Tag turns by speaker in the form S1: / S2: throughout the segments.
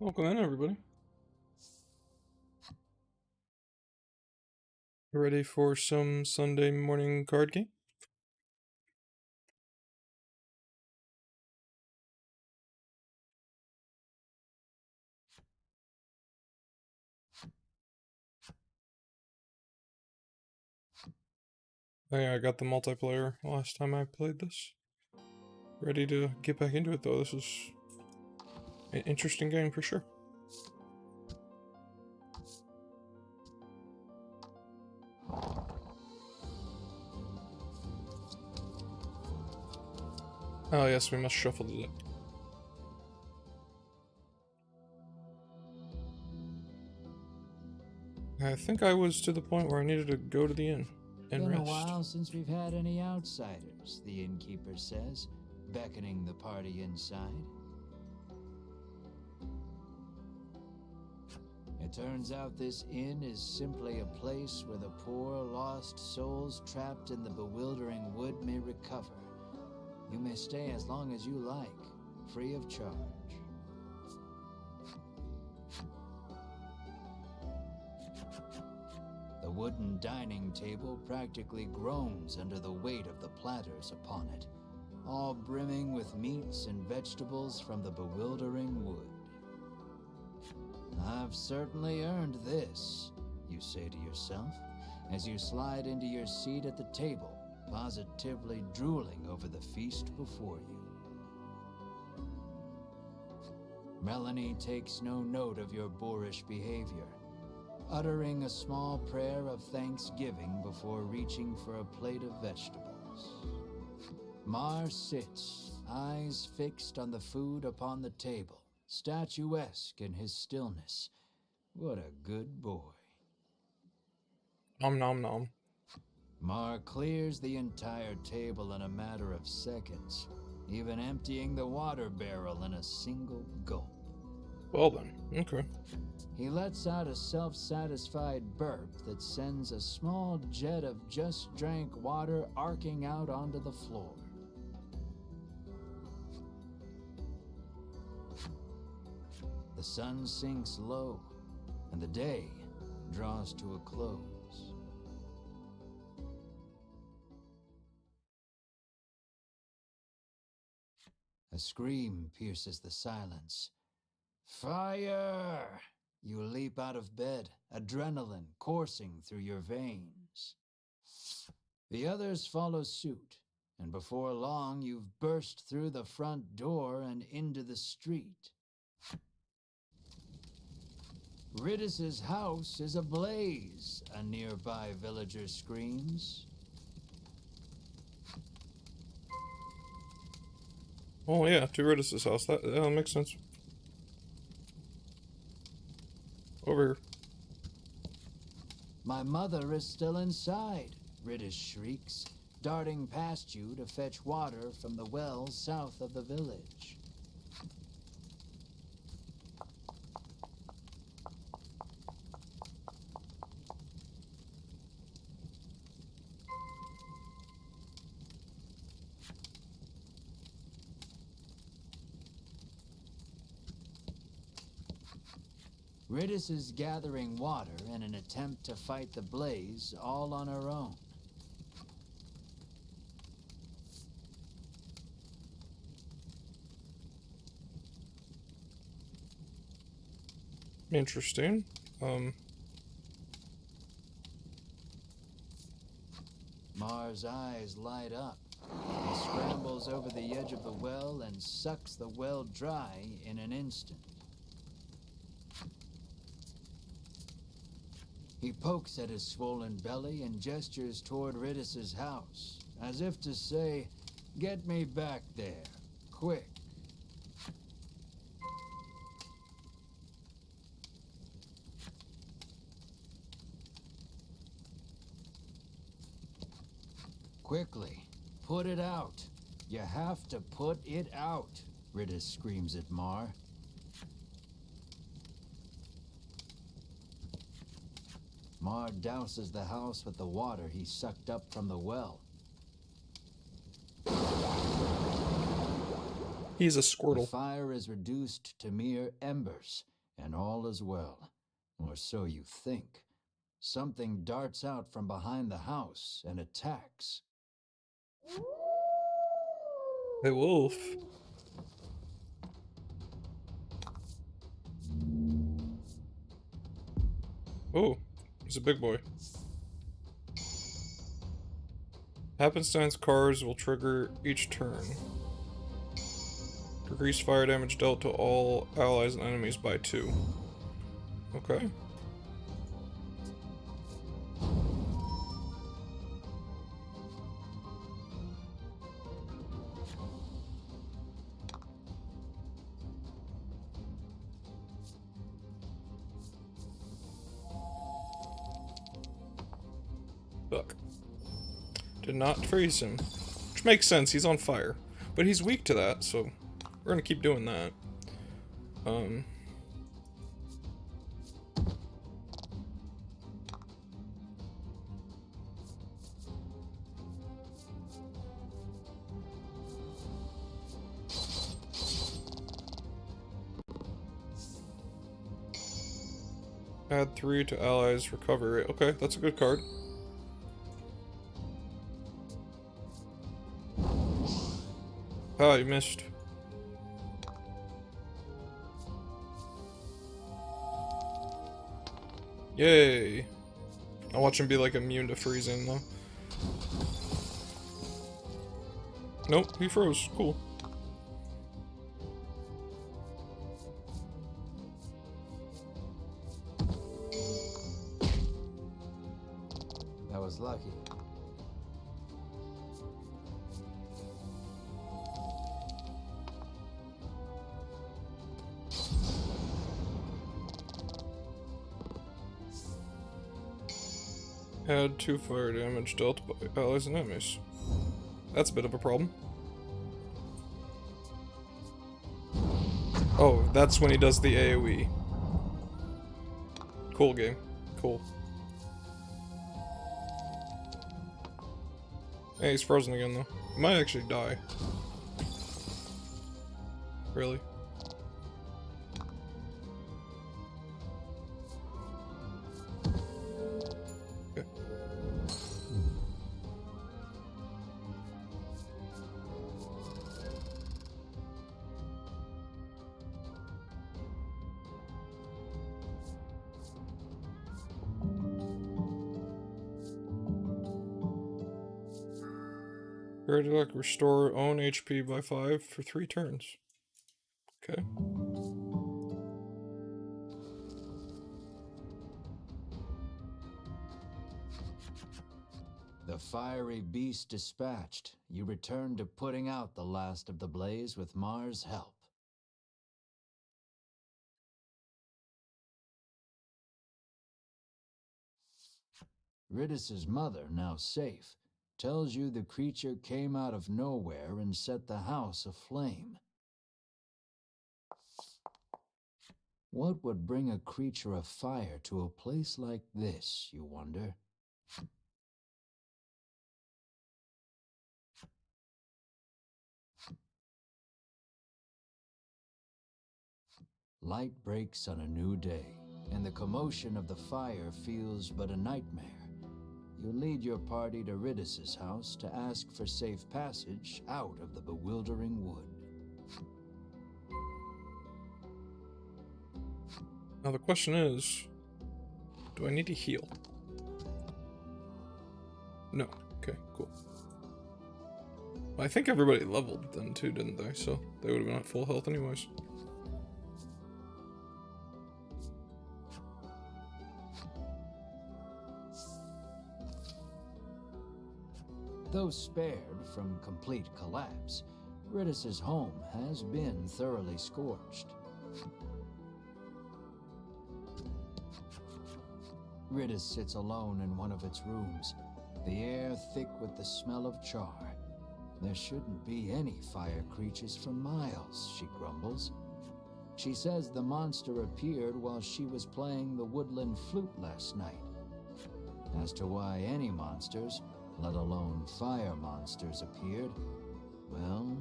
S1: Welcome in, everybody. Ready for some Sunday morning card game? I got the multiplayer last time I played this. Ready to get back into it, though. This is an interesting game for sure. Oh yes, we must shuffle the deck. I think I was to the point where I needed to go to the inn and
S2: Been
S1: rest.
S2: a while since we've had any outsiders, the innkeeper says, beckoning the party inside. It turns out this inn is simply a place where the poor, lost souls trapped in the bewildering wood may recover. You may stay as long as you like, free of charge. The wooden dining table practically groans under the weight of the platters upon it, all brimming with meats and vegetables from the bewildering wood. I've certainly earned this, you say to yourself, as you slide into your seat at the table, positively drooling over the feast before you. Melanie takes no note of your boorish behavior, uttering a small prayer of thanksgiving before reaching for a plate of vegetables. Mar sits, eyes fixed on the food upon the table, statuesque in his stillness. What a good boy.
S1: Nom nom nom.
S2: Mar clears the entire table in a matter of seconds, even emptying the water barrel in a single gulp.
S1: Well then, okay.
S2: He lets out a self-satisfied burp that sends a small jet of just drank water arcing out onto the floor. The sun sinks low, and the day draws to a close. A scream pierces the silence. Fire! You leap out of bed, adrenaline coursing through your veins. The others follow suit, and before long you've burst through the front door and into the street. Riddis's house is ablaze, a nearby villager screams.
S1: Oh yeah, to Riddis's house. That makes sense. Over here.
S2: My mother is still inside, Riddis shrieks, darting past you to fetch water from the well south of the village. Riddis is gathering water in an attempt to fight the blaze all on her own.
S1: Interesting.
S2: Mar's eyes light up. He scrambles over the edge of the well and sucks the well dry in an instant. He pokes at his swollen belly and gestures toward Riddis's house, as if to say, "Get me back there, quick." Quickly, put it out. You have to put it out, Riddis screams at Mar. Mar douses the house with the water he sucked up from the well.
S1: He's a
S2: The
S1: Squirtle.
S2: fire is reduced to mere embers, and all is well. Or so you think. Something darts out from behind the house and attacks.
S1: Hey, wolf. Oh, he's a big boy. Happenstance cards will trigger each turn. Decrease fire damage dealt to all allies and enemies by 2. Okay. Fuck. Did not freeze him. Which makes sense, he's on fire. But he's weak to that, so we're gonna keep doing that. Add 3 to allies, recover it. Okay, that's a good card. Ah, you missed. Yay! I'll watch him be like immune to freezing though. Nope, he froze. Cool.
S2: That was lucky.
S1: Add 2 fire damage dealt by allies and enemies. That's a bit of a problem. Oh, that's when he does the AoE. Cool game. Cool. Hey, he's frozen again though. He might actually die. Really? Okay. Ready to restore own HP by 5 for 3 turns. Okay.
S2: The fiery beast dispatched, you return to putting out the last of the blaze with Mars' help. Ridus's mother, now safe, tells you the creature came out of nowhere and set the house aflame. What would bring a creature of fire to a place like this, you wonder? Light breaks on a new day, and the commotion of the fire feels but a nightmare. You lead your party to Ridus's house to ask for safe passage out of the bewildering wood.
S1: Now the question is, do I need to heal? No. Okay, cool. I think everybody leveled then too, didn't they? So they would have been at full health anyways.
S2: Though spared from complete collapse, Ridus's home has been thoroughly scorched. Ridus sits alone in one of its rooms, the air thick with the smell of char. There shouldn't be any fire creatures for miles, she grumbles. She says the monster appeared while she was playing the woodland flute last night. As to why any monsters, let alone fire monsters, appeared, well,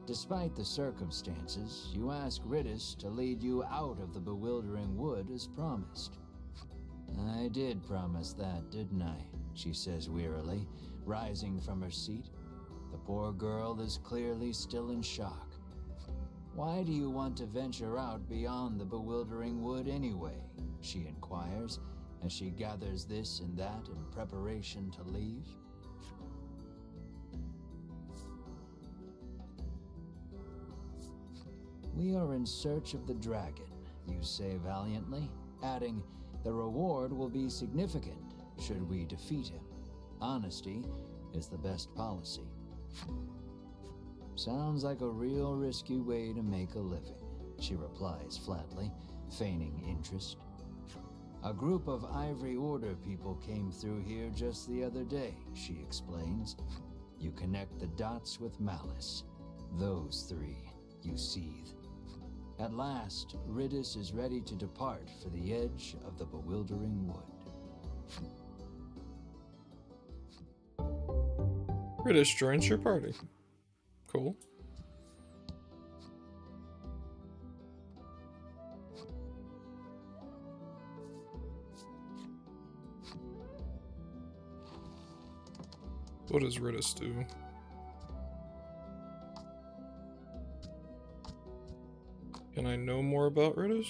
S2: Despite the circumstances, you ask Ridis to lead you out of the bewildering wood as promised. I did promise that, didn't I? She says wearily, rising from her seat. The poor girl is clearly still in shock. Why do you want to venture out beyond the bewildering wood anyway? She inquires, as she gathers this and that in preparation to leave. We are in search of the dragon, you say valiantly, adding, the reward will be significant should we defeat him. Honesty is the best policy. Sounds like a real risky way to make a living, she replies flatly, feigning interest. A group of Ivory Order people came through here just the other day, she explains. You connect the dots with malice. Those three, you seethe. At last, Ridis is ready to depart for the edge of the bewildering wood.
S1: Ridis joins your party. Cool. What does Ridis do? Can I know more about Ridis?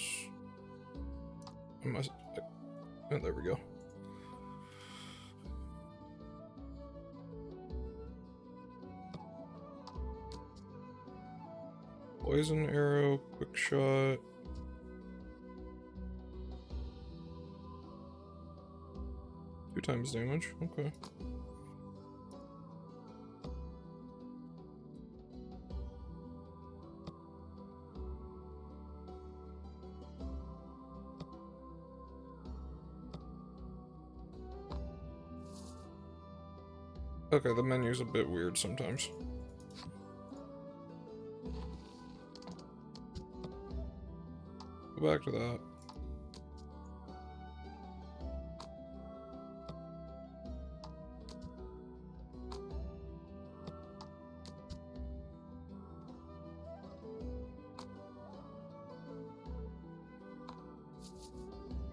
S1: Oh, there we go. Poison arrow, quick shot. Two times damage, okay. Okay, the menu's a bit weird sometimes. Go back to that.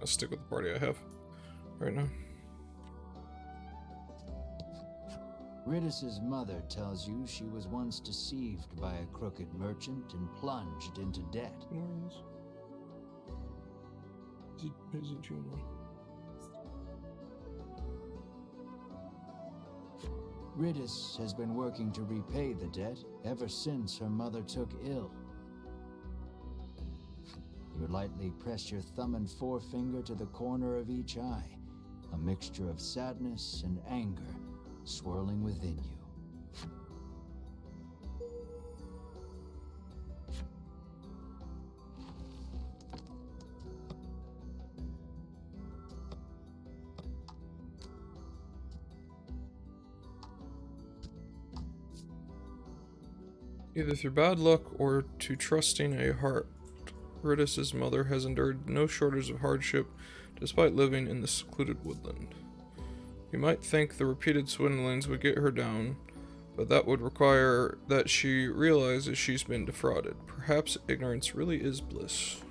S1: I'll stick with the party I have right now.
S2: Ridis's mother tells you she was once deceived by a crooked merchant and plunged into debt.
S1: Is it Juno?
S2: Ridis has been working to repay the debt ever since her mother took ill. You lightly press your thumb and forefinger to the corner of each eye, a mixture of sadness and anger swirling within you.
S1: Either through bad luck or to trusting a heart, Ridis's mother has endured no shortage of hardship despite living in the secluded woodland. You might think the repeated swindlings would get her down, but that would require that she realizes she's been defrauded. Perhaps ignorance really is bliss.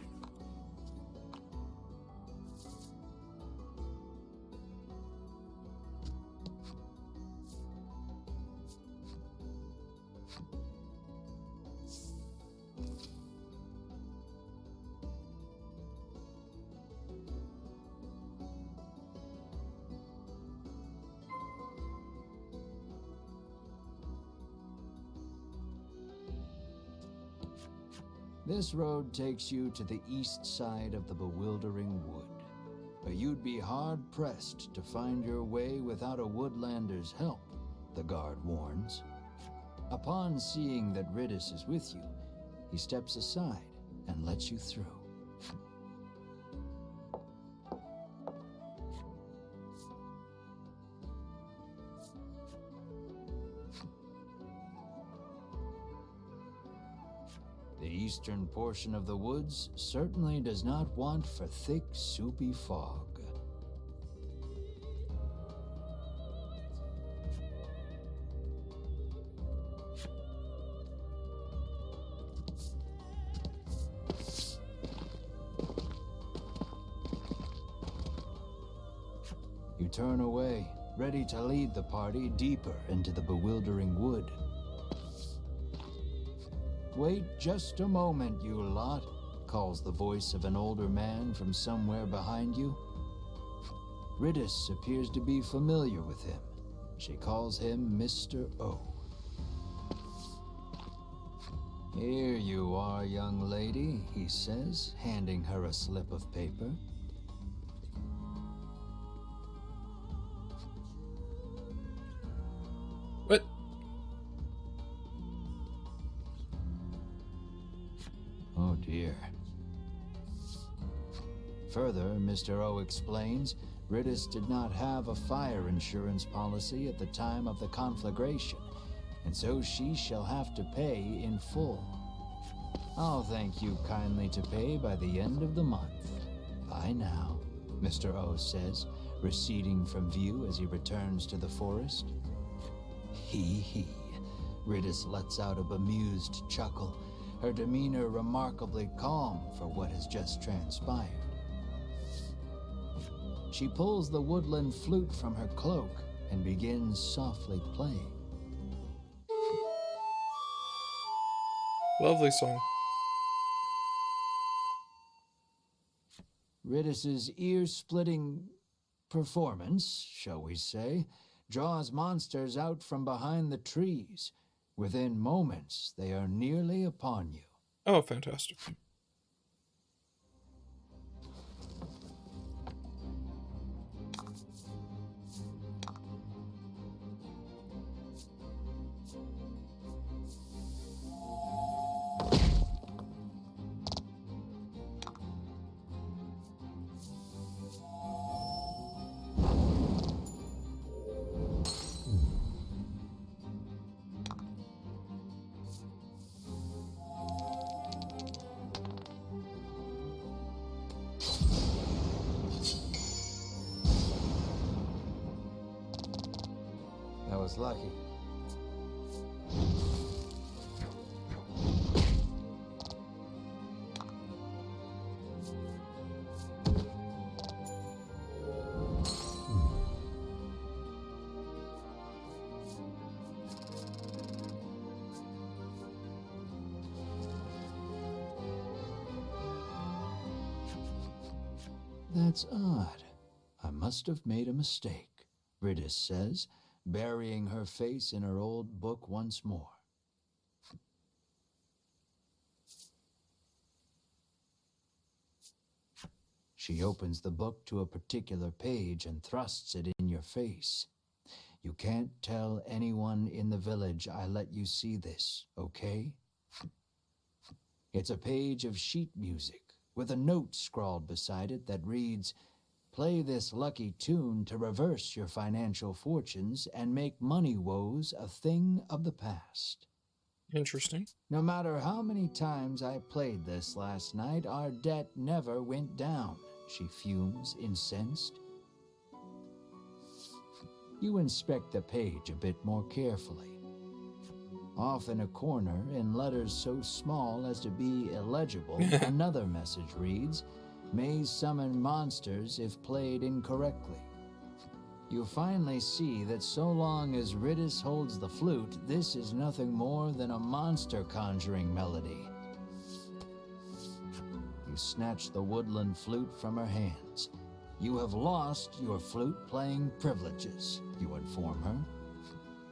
S2: This road takes you to the east side of the bewildering wood, but you'd be hard-pressed to find your way without a woodlander's help, the guard warns. Upon seeing that Ridis is with you, he steps aside and lets you through. The eastern portion of the woods certainly does not want for thick, soupy fog. You turn away, ready to lead the party deeper into the bewildering wood. "Wait just a moment, you lot," calls the voice of an older man from somewhere behind you. Ridis appears to be familiar with him. She calls him Mr. O. "Here you are, young lady," he says, handing her a slip of paper.
S1: What?
S2: Oh dear. Further, Mr. O explains, Ridis did not have a fire insurance policy at the time of the conflagration, and so she shall have to pay in full. "I'll thank you kindly to pay by the end of the month. Bye now," Mr. O says, receding from view as he returns to the forest. Hee. Ridis lets out a bemused chuckle, her demeanor remarkably calm for what has just transpired. She pulls the woodland flute from her cloak and begins softly playing.
S1: Lovely song.
S2: Ridis's ear-splitting performance, shall we say, draws monsters out from behind the trees. Within moments, they are nearly upon you.
S1: Oh, fantastic.
S2: That was lucky. That's odd. I must have made a mistake, Ridis says, burying her face in her old book once more. She opens the book to a particular page and thrusts it in your face. "You can't tell anyone in the village I let you see this, okay?" It's a page of sheet music with a note scrawled beside it that reads, "Play this lucky tune to reverse your financial fortunes and make money woes a thing of the past."
S1: Interesting.
S2: "No matter how many times I played this last night, our debt never went down," she fumes, incensed. You inspect the page a bit more carefully. Off in a corner, in letters so small as to be illegible, another message reads, "May summon monsters if played incorrectly." You finally see that so long as Ridis holds the flute, this is nothing more than a monster conjuring melody. You snatch the woodland flute from her hands. "You have lost your flute-playing privileges," you inform her.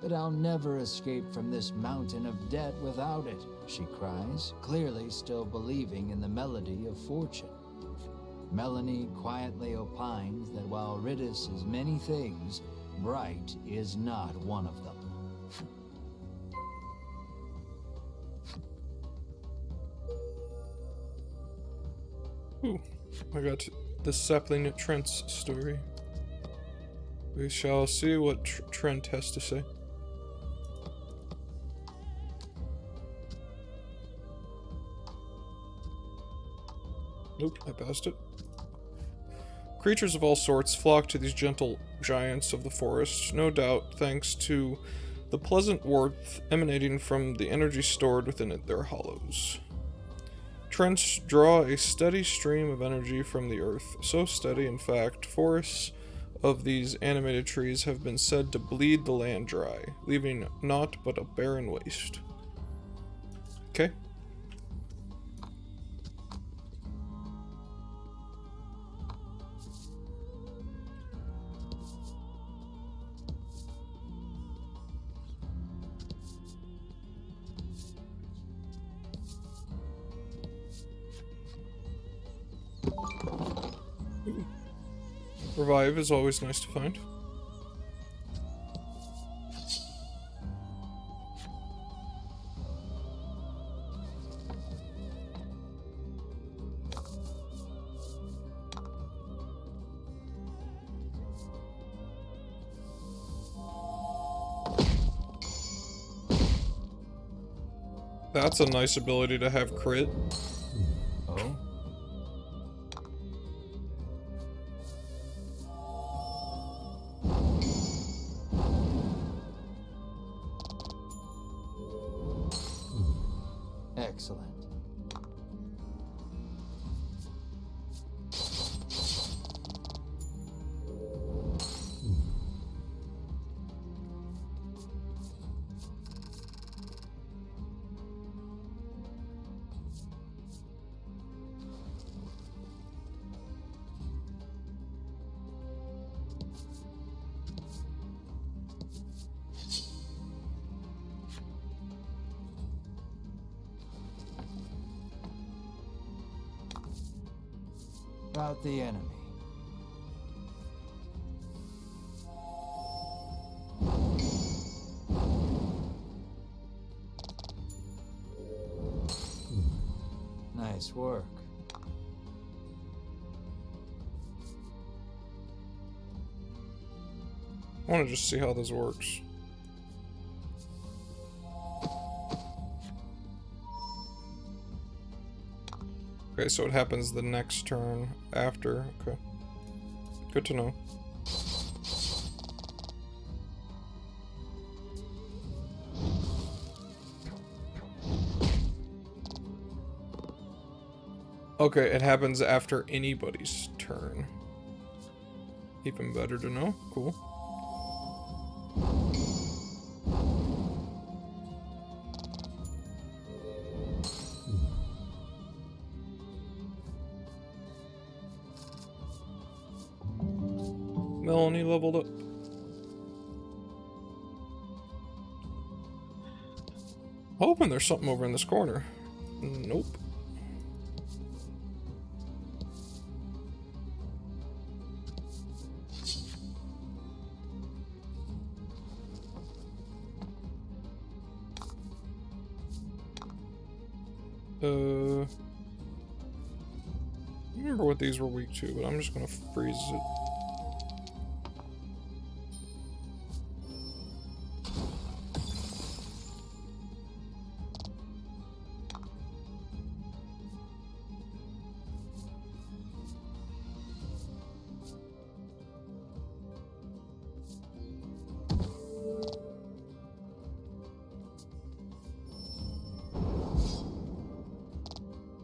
S2: "But I'll never escape from this mountain of debt without it," she cries, clearly still believing in the melody of fortune. Melanie quietly opines that while Ridis is many things, bright is not one of them.
S1: Ooh, I got the sapling Trent's story. We shall see what Trent has to say. Nope, I passed it. Creatures of all sorts flock to these gentle giants of the forest, no doubt thanks to the pleasant warmth emanating from the energy stored within their hollows. Trents draw a steady stream of energy from the earth, so steady, in fact, forests of these animated trees have been said to bleed the land dry, leaving naught but a barren waste. Okay. Revive is always nice to find. That's a nice ability to have crit.
S2: Oh? Excellent. About the enemy. Nice work.
S1: I want to just see how this works. Okay, so it happens the next turn after. Okay. Good to know. Okay, it happens after anybody's turn. Even better to know. Cool. Melanie leveled up. Hoping there's something over in this corner. Nope. I remember what these were weak to, but I'm just gonna freeze it.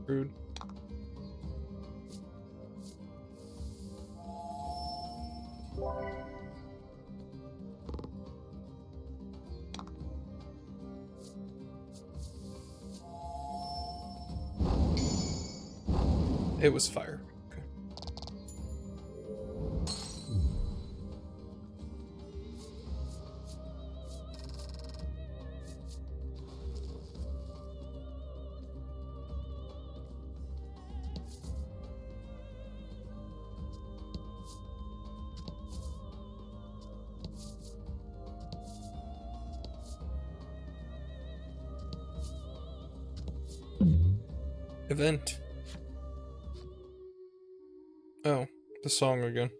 S1: Rude. It was fire. Okay. Event. Oh, the song again.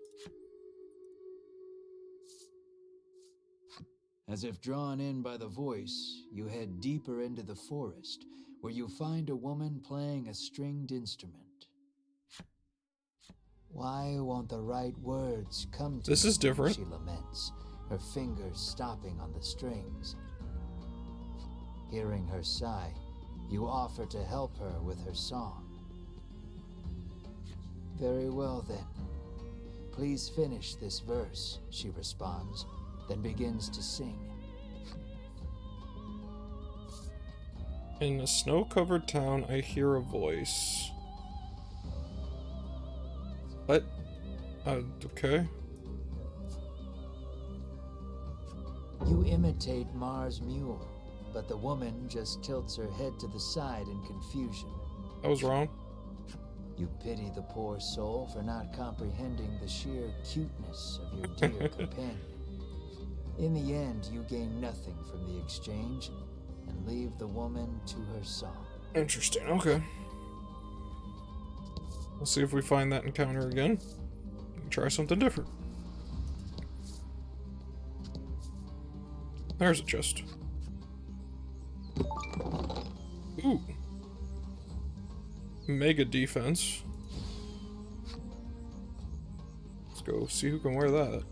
S2: As if drawn in by the voice, you head deeper into the forest, where you find a woman playing a stringed instrument. Why won't the right words come to
S1: This
S2: me?
S1: is different.
S2: She laments, her fingers stopping on the strings. Hearing her sigh, you offer to help her with her song. Very well then. Please finish this verse, she responds, then begins to sing.
S1: In a snow-covered town, I hear a voice. What? Okay.
S2: You imitate Mars' mule, but the woman just tilts her head to the side in confusion.
S1: I was wrong.
S2: You pity the poor soul for not comprehending the sheer cuteness of your dear companion. In the end, you gain nothing from the exchange and leave the woman to her song.
S1: Interesting, okay. We'll see if we find that encounter again. Try something different. There's a chest. Ooh. Mega defense. Let's go see who can wear that.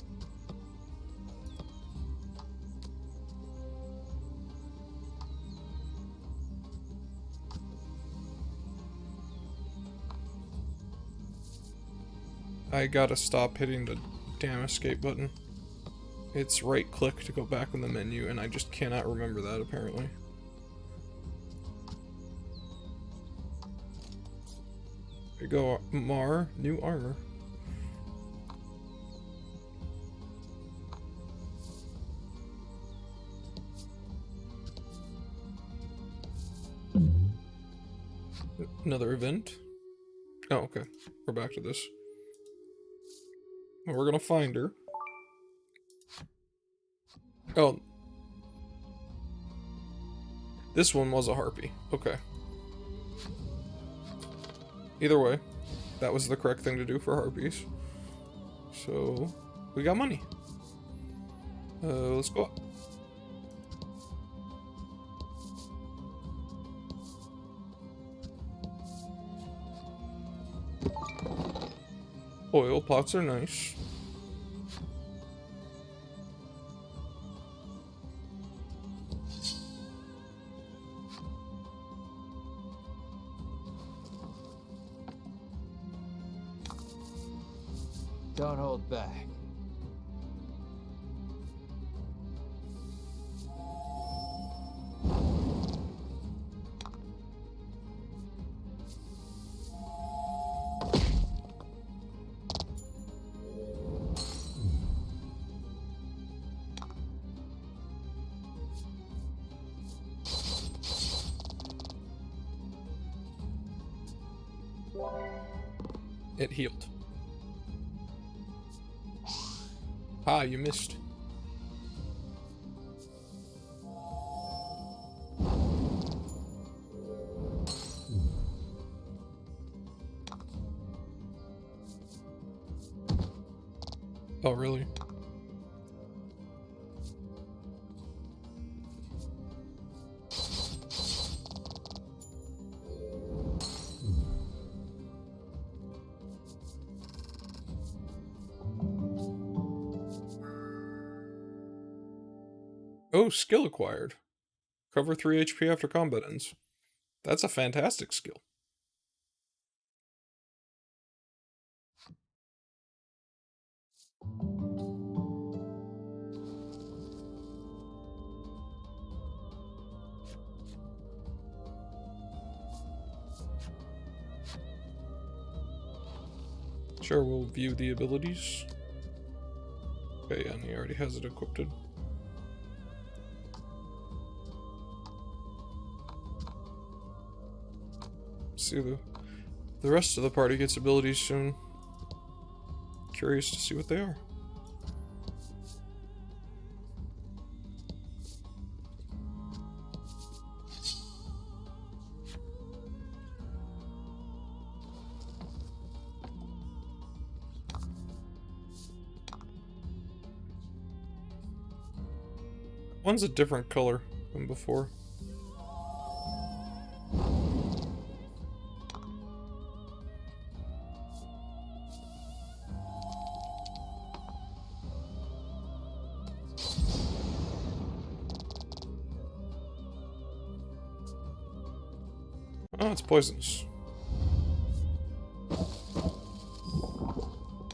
S1: I gotta stop hitting the damn escape button. It's right click to go back in the menu, and I just cannot remember that apparently. There you go, Mar, new armor. Another event. Oh, okay. We're back to this. We're gonna find her. Oh. This one was a harpy. Okay. Either way, that was the correct thing to do for harpies. So, we got money. Let's go up. Oil pots are nice.
S2: Don't hold back.
S1: It healed. Ah, you missed. Oh, really? Oh, skill acquired. Cover 3 HP after combat ends. That's a fantastic skill. Sure, we'll view the abilities. Okay, yeah, and he already has it equipped. See, the rest of the party gets abilities soon. Curious to see what they are. One's a different color than before. Oh, it's poisonous.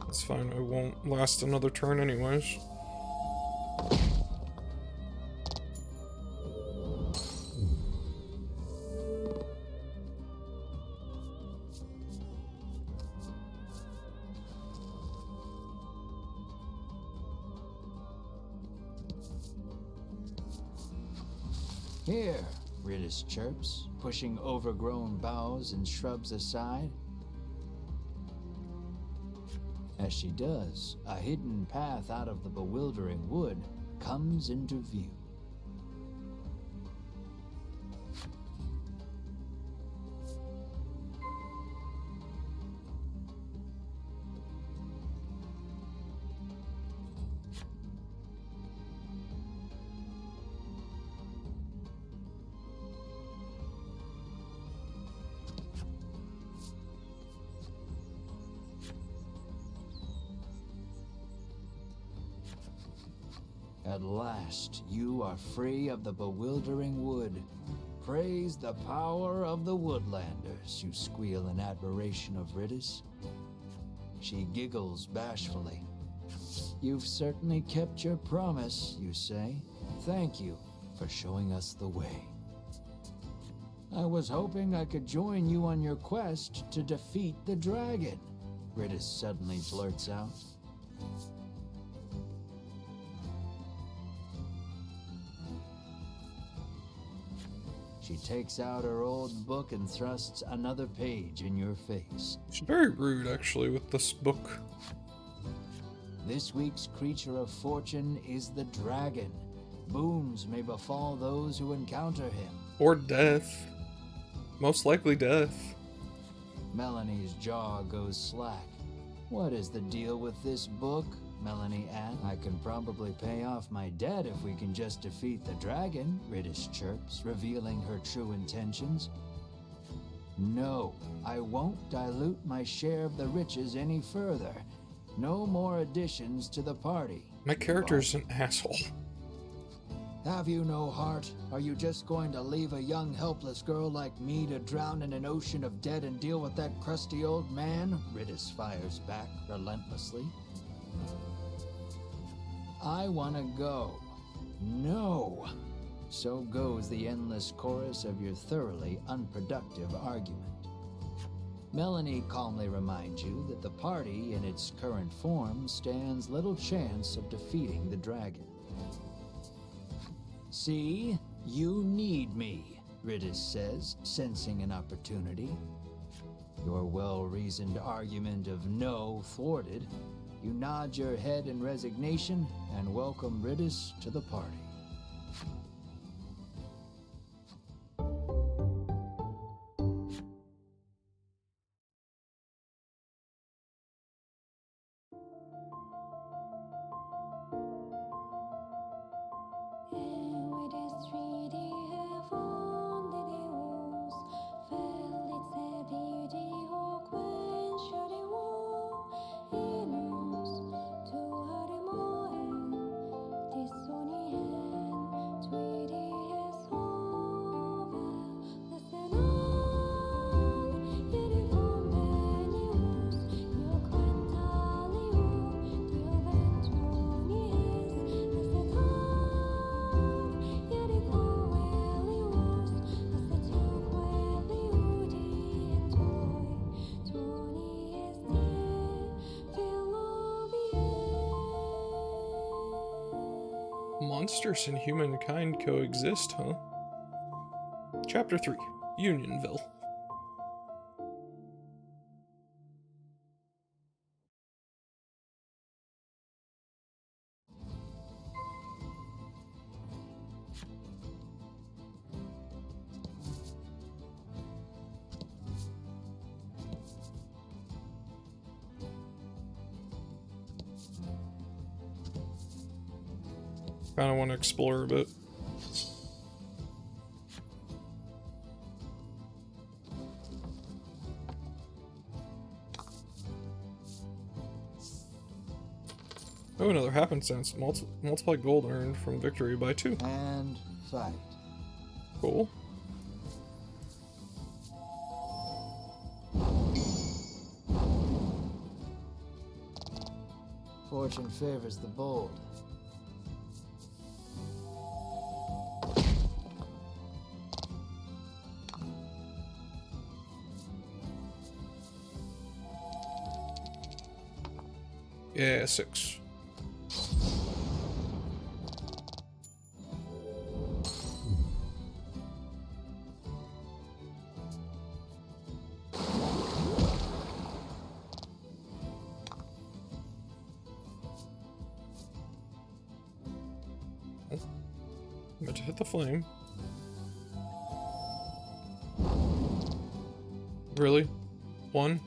S1: Let's fine. I won't last another turn anyways.
S2: Here, Ritis chirps, pushing overgrown boughs and shrubs aside. As she does, a hidden path out of the bewildering wood comes into view. At last, you are free of the bewildering wood. Praise the power of the woodlanders, you squeal in admiration of Ritis. She giggles bashfully. You've certainly kept your promise, you say. Thank you for showing us the way. I was hoping I could join you on your quest to defeat the dragon, Ritis suddenly blurts out. She takes out her old book and thrusts another page in your face.
S1: She's very rude, actually, with this book.
S2: This week's creature of fortune is the dragon. Boons may befall those who encounter him.
S1: Or death. Most likely death.
S2: Melanie's jaw goes slack. What is the deal with this book? Melanie asks. I can probably pay off my debt if we can just defeat the dragon, Ritis chirps, revealing her true intentions. No, I won't dilute my share of the riches any further. No more additions to the party.
S1: My character's an asshole.
S2: Have you no heart? Are you just going to leave a young helpless girl like me to drown in an ocean of debt and deal with that crusty old man? Ritis fires back relentlessly. I want to go. No. So goes the endless chorus of your thoroughly unproductive argument. Melanie calmly reminds you that the party in its current form stands little chance of defeating the dragon. See, you need me, Ritis says, sensing an opportunity. Your well-reasoned argument of no thwarted, you nod your head in resignation and welcome Ritis to the party.
S1: Monsters and humankind coexist, huh? Chapter 3, Unionville. Kinda want to explore a bit. Oh, another happenstance. Multiply gold earned from victory by 2.
S2: And fight.
S1: Cool.
S2: Fortune favors the bold.
S1: Yeah, 6. Meant to hit the flame. Really? 1?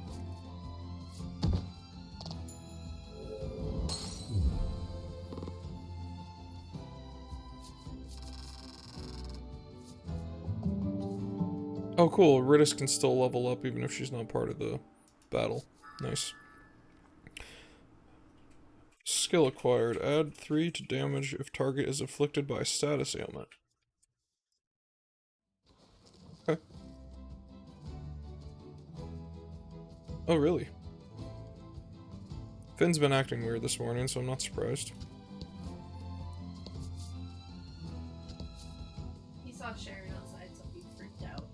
S1: Oh, cool. Ritis can still level up even if she's not part of the battle. Nice. Skill acquired. Add 3 to damage if target is afflicted by a status ailment. Okay. Oh, really? Finn's been acting weird this morning, so I'm not surprised.
S3: He saw Sharon outside, so he freaked out.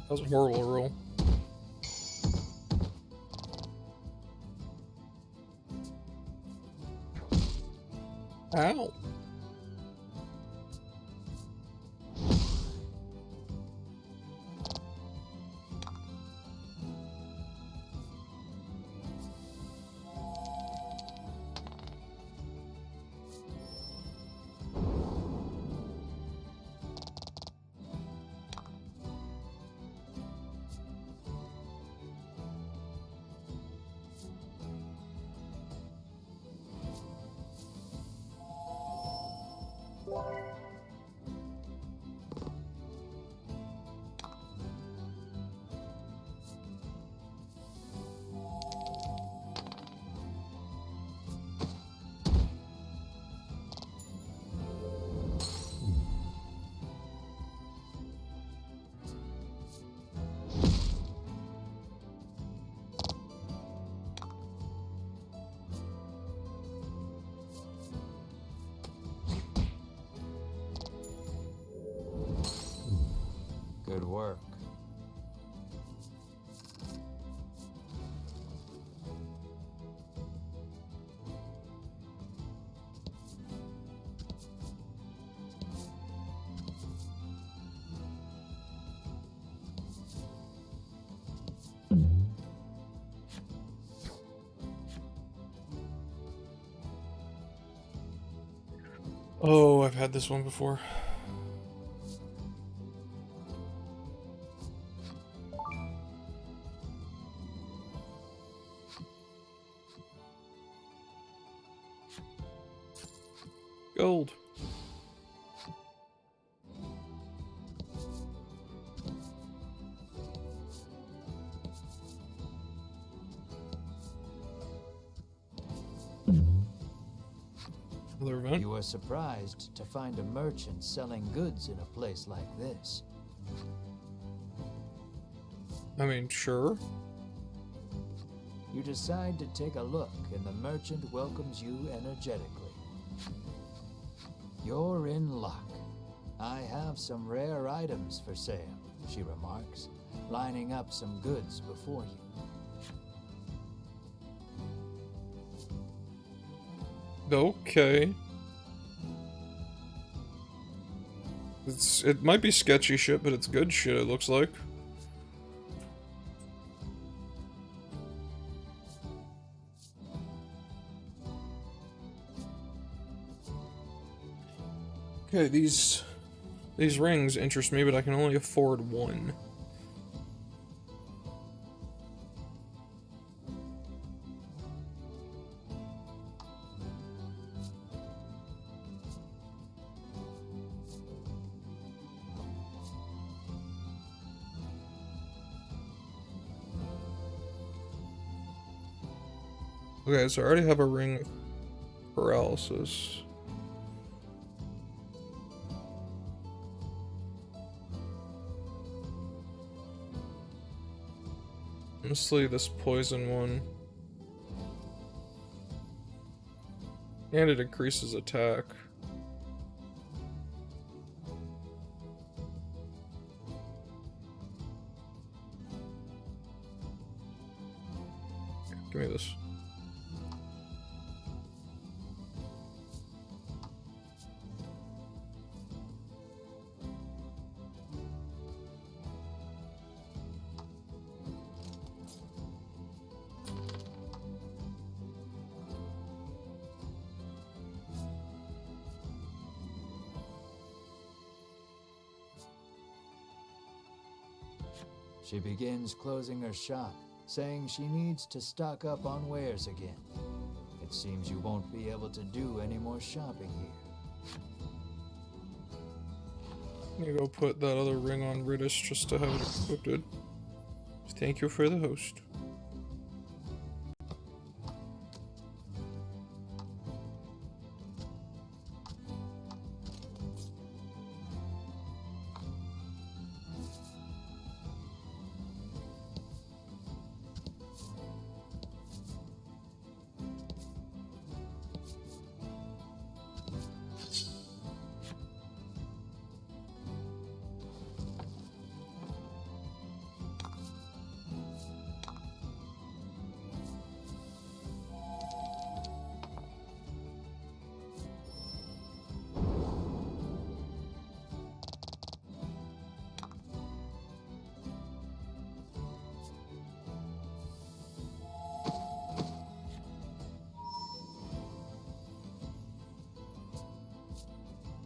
S1: That was a horrible roll. Ow.
S2: Good work.
S1: Oh, I've had this one before. Gold. Another event.
S2: You were surprised to find a merchant selling goods in a place like this.
S1: I mean, sure.
S2: You decide to take a look, and the merchant welcomes you energetically. You're in luck. I have some rare items for sale, she remarks, lining up some goods before you.
S1: Okay. It might be sketchy shit, but it's good shit, it looks like. Okay, these rings interest me, but I can only afford one. Okay, so I already have a ring of paralysis. Honestly, this poison one. And it increases attack. Give me this.
S2: She begins closing her shop, saying she needs to stock up on wares again. It seems you won't be able to do any more shopping here.
S1: I'm gonna go put that other ring on Ritus just to have it equipped. Thank you for the host.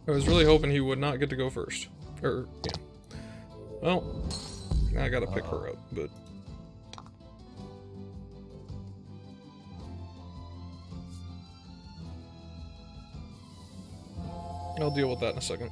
S1: I was really hoping he would not get to go first. Or, yeah. Well, I gotta pick her up, but... I'll deal with that in a second.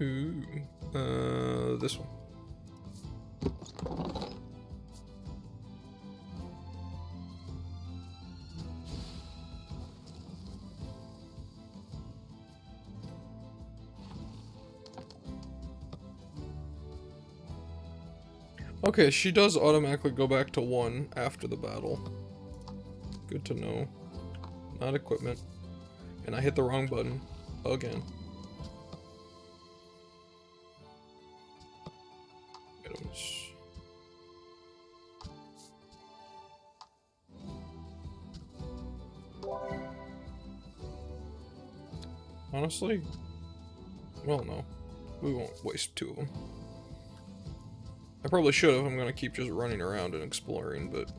S1: Ooh, this one. Okay, she does automatically go back to 1 after the battle. Good to know. Not equipment. And I hit the wrong button. Again. Items. Honestly? Well, no. We won't waste 2 of them. I probably should have. I'm gonna keep just running around and exploring, but...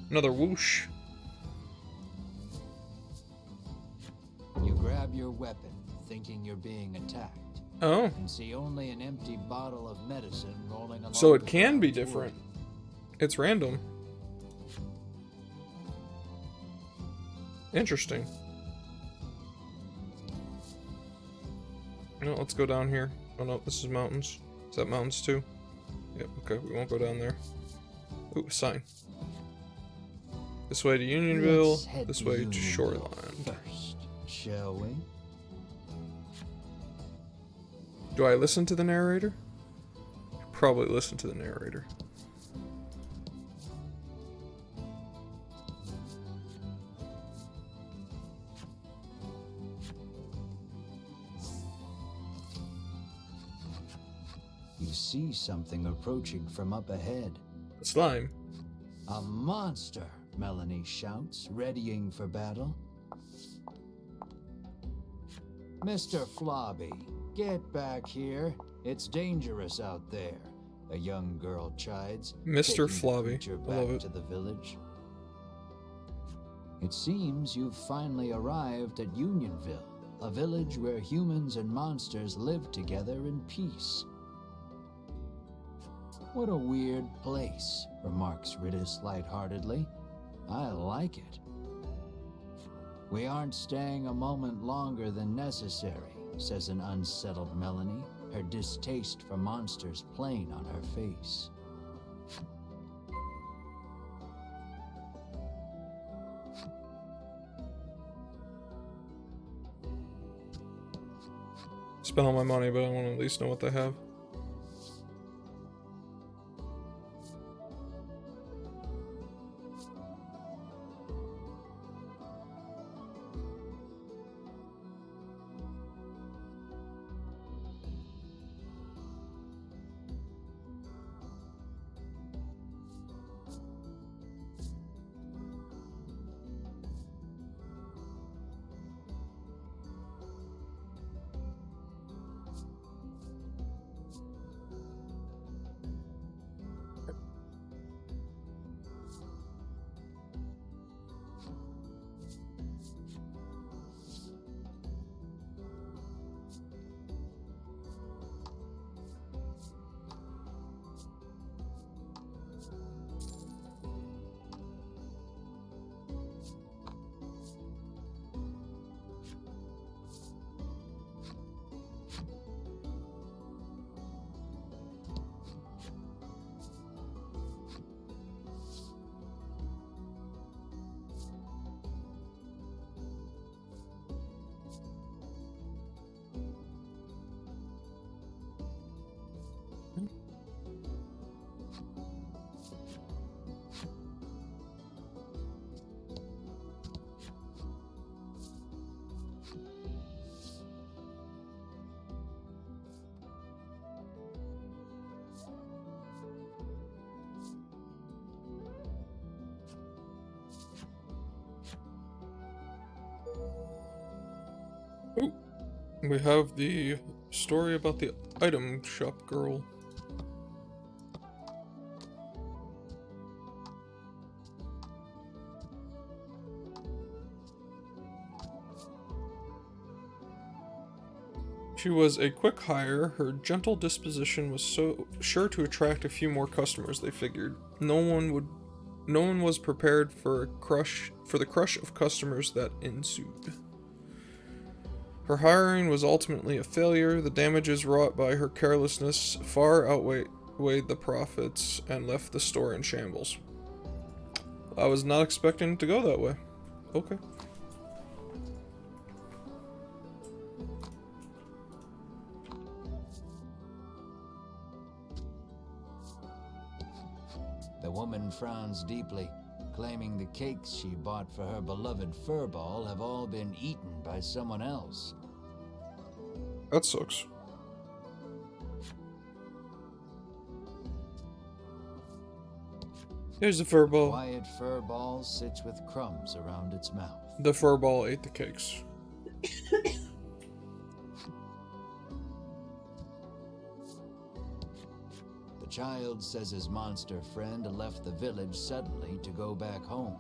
S1: Another whoosh.
S2: You grab your weapon, thinking you're being attacked,
S1: Oh.
S2: and see only an empty bottle of medicine rolling along.
S1: So it
S2: the
S1: can be
S2: ground
S1: different.
S2: toward you.
S1: It's random. Interesting. No, let's go down here. Oh no, this is mountains. Is that mountains too? Yep, okay, we won't go down there. Ooh, a sign. This way to Unionville,
S2: Let's head
S1: this
S2: to
S1: way to
S2: Unionville
S1: Shoreline.
S2: first, shall we?
S1: Do I listen to the narrator? Probably listen to the narrator.
S2: see something approaching from up ahead.
S1: Slime.
S2: A monster, Melanie shouts, readying for battle. Mr. Flobby, get back here. It's dangerous out there, a young girl chides,
S1: Mr.
S2: taking the
S1: Flobby.
S2: creature
S1: I love
S2: back
S1: it.
S2: to the village. It seems you've finally arrived at Unionville, a village where humans and monsters live together in peace. What a weird place, remarks Ridis lightheartedly. I like it. We aren't staying a moment longer than necessary, says an unsettled Melanie, her distaste for monsters plain on her face.
S1: Spend all my money, but I want to at least know what they have. Ooh. We have the story about the item shop girl. She was a quick hire. Her gentle disposition was so sure to attract a few more customers, they figured. No one was prepared for the crush of customers that ensued. Her hiring was ultimately a failure. The damages wrought by her carelessness far outweighed the profits and left the store in shambles. I was not expecting it to go that way. Okay.
S2: The woman frowns deeply, claiming the cakes she bought for her beloved furball have all been eaten by someone else.
S1: That sucks. Here's the furball.
S2: Quiet furball sits with crumbs around its mouth.
S1: The furball ate the cakes.
S2: The child says his monster friend left the village suddenly to go back home.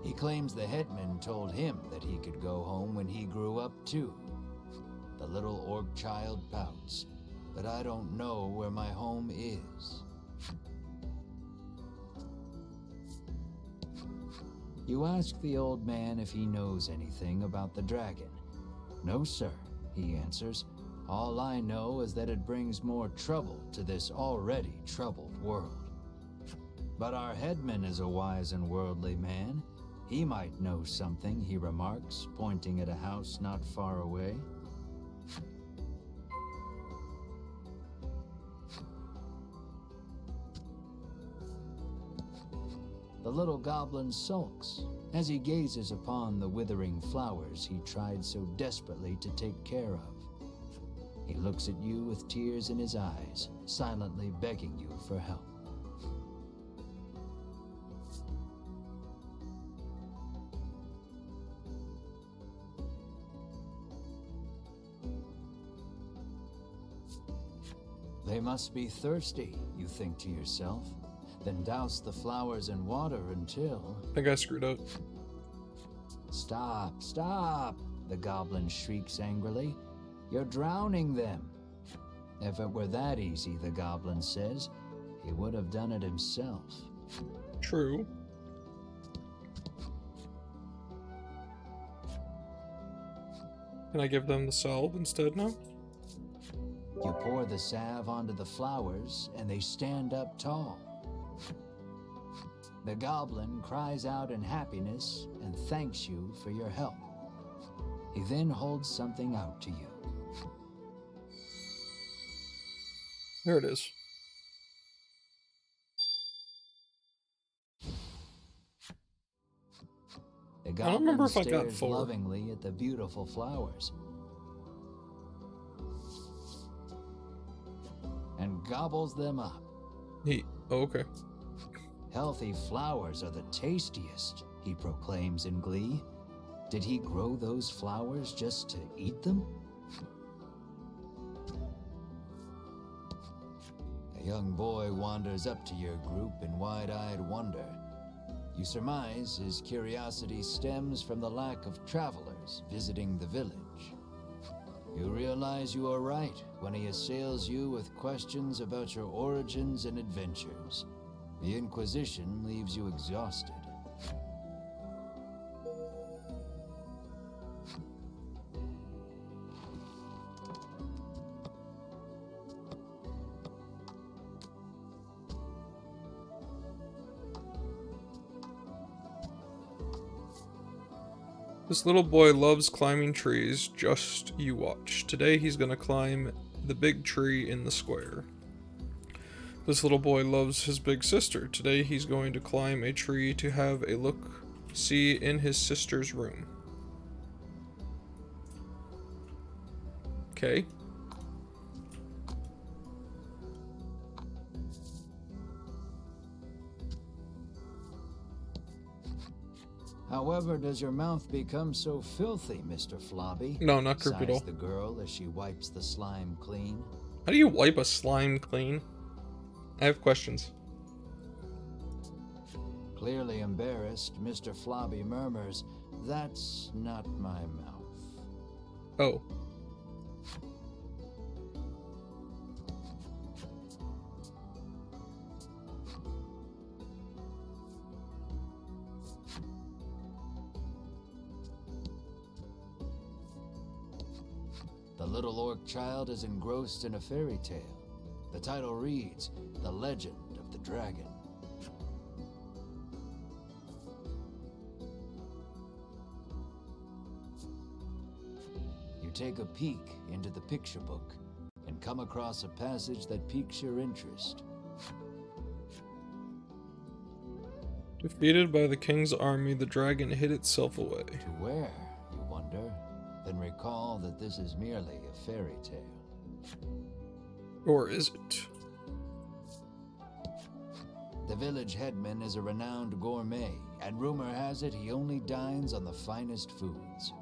S2: He claims the headman told him that he could go home when he grew up too. The little orc child pouts, but I don't know where my home is. You ask the old man if he knows anything about the dragon. No, sir, he answers. All I know is that it brings more trouble to this already troubled world. But our headman is a wise and worldly man. He might know something, he remarks, pointing at a house not far away. The little goblin sulks as he gazes upon the withering flowers he tried so desperately to take care of. He looks at you with tears in his eyes, silently begging you for help. They must be thirsty, you think to yourself. Then douse the flowers in water until...
S1: I think I screwed up.
S2: Stop, stop, the goblin shrieks angrily. You're drowning them. If it were that easy, the goblin says, he would have done it himself.
S1: True. Can I give them the salve instead now?
S2: You pour the salve onto the flowers, and they stand up tall. The goblin cries out in happiness and thanks you for your help. He then holds something out to you.
S1: There it is.
S2: The
S1: I don't remember
S2: goblin
S1: if I got
S2: stares
S1: 4.
S2: lovingly at the beautiful flowers and gobbles them up.
S1: Oh, okay.
S2: Healthy flowers are the tastiest, he proclaims in glee. Did he grow those flowers just to eat them? A young boy wanders up to your group in wide-eyed wonder. You surmise his curiosity stems from the lack of travelers visiting the village. You realize you are right when he assails you with questions about your origins and adventures. The Inquisition leaves you exhausted.
S1: This little boy loves climbing trees, just you watch. Today he's gonna climb the big tree in the square. This little boy loves his big sister. Today he's going to climb a tree to have a look-see in his sister's room. Okay.
S2: However, does your mouth become so filthy, Mr. Flobby?
S1: No, not creepy at all.
S2: Sighs the girl as she wipes the slime clean.
S1: How do you wipe a slime clean? I have questions.
S2: Clearly embarrassed, Mr. Flobby murmurs, "That's not my mouth."
S1: Oh.
S2: The little orc child is engrossed in a fairy tale. The title reads, "The Legend of the Dragon." You take a peek into the picture book and come across a passage that piques your interest.
S1: Defeated by the king's army, the dragon hid itself away.
S2: To where, you wonder? Then recall that this is merely a fairy tale.
S1: Or is it?
S2: The village headman is a renowned gourmet, and rumor has it he only dines on the finest foods.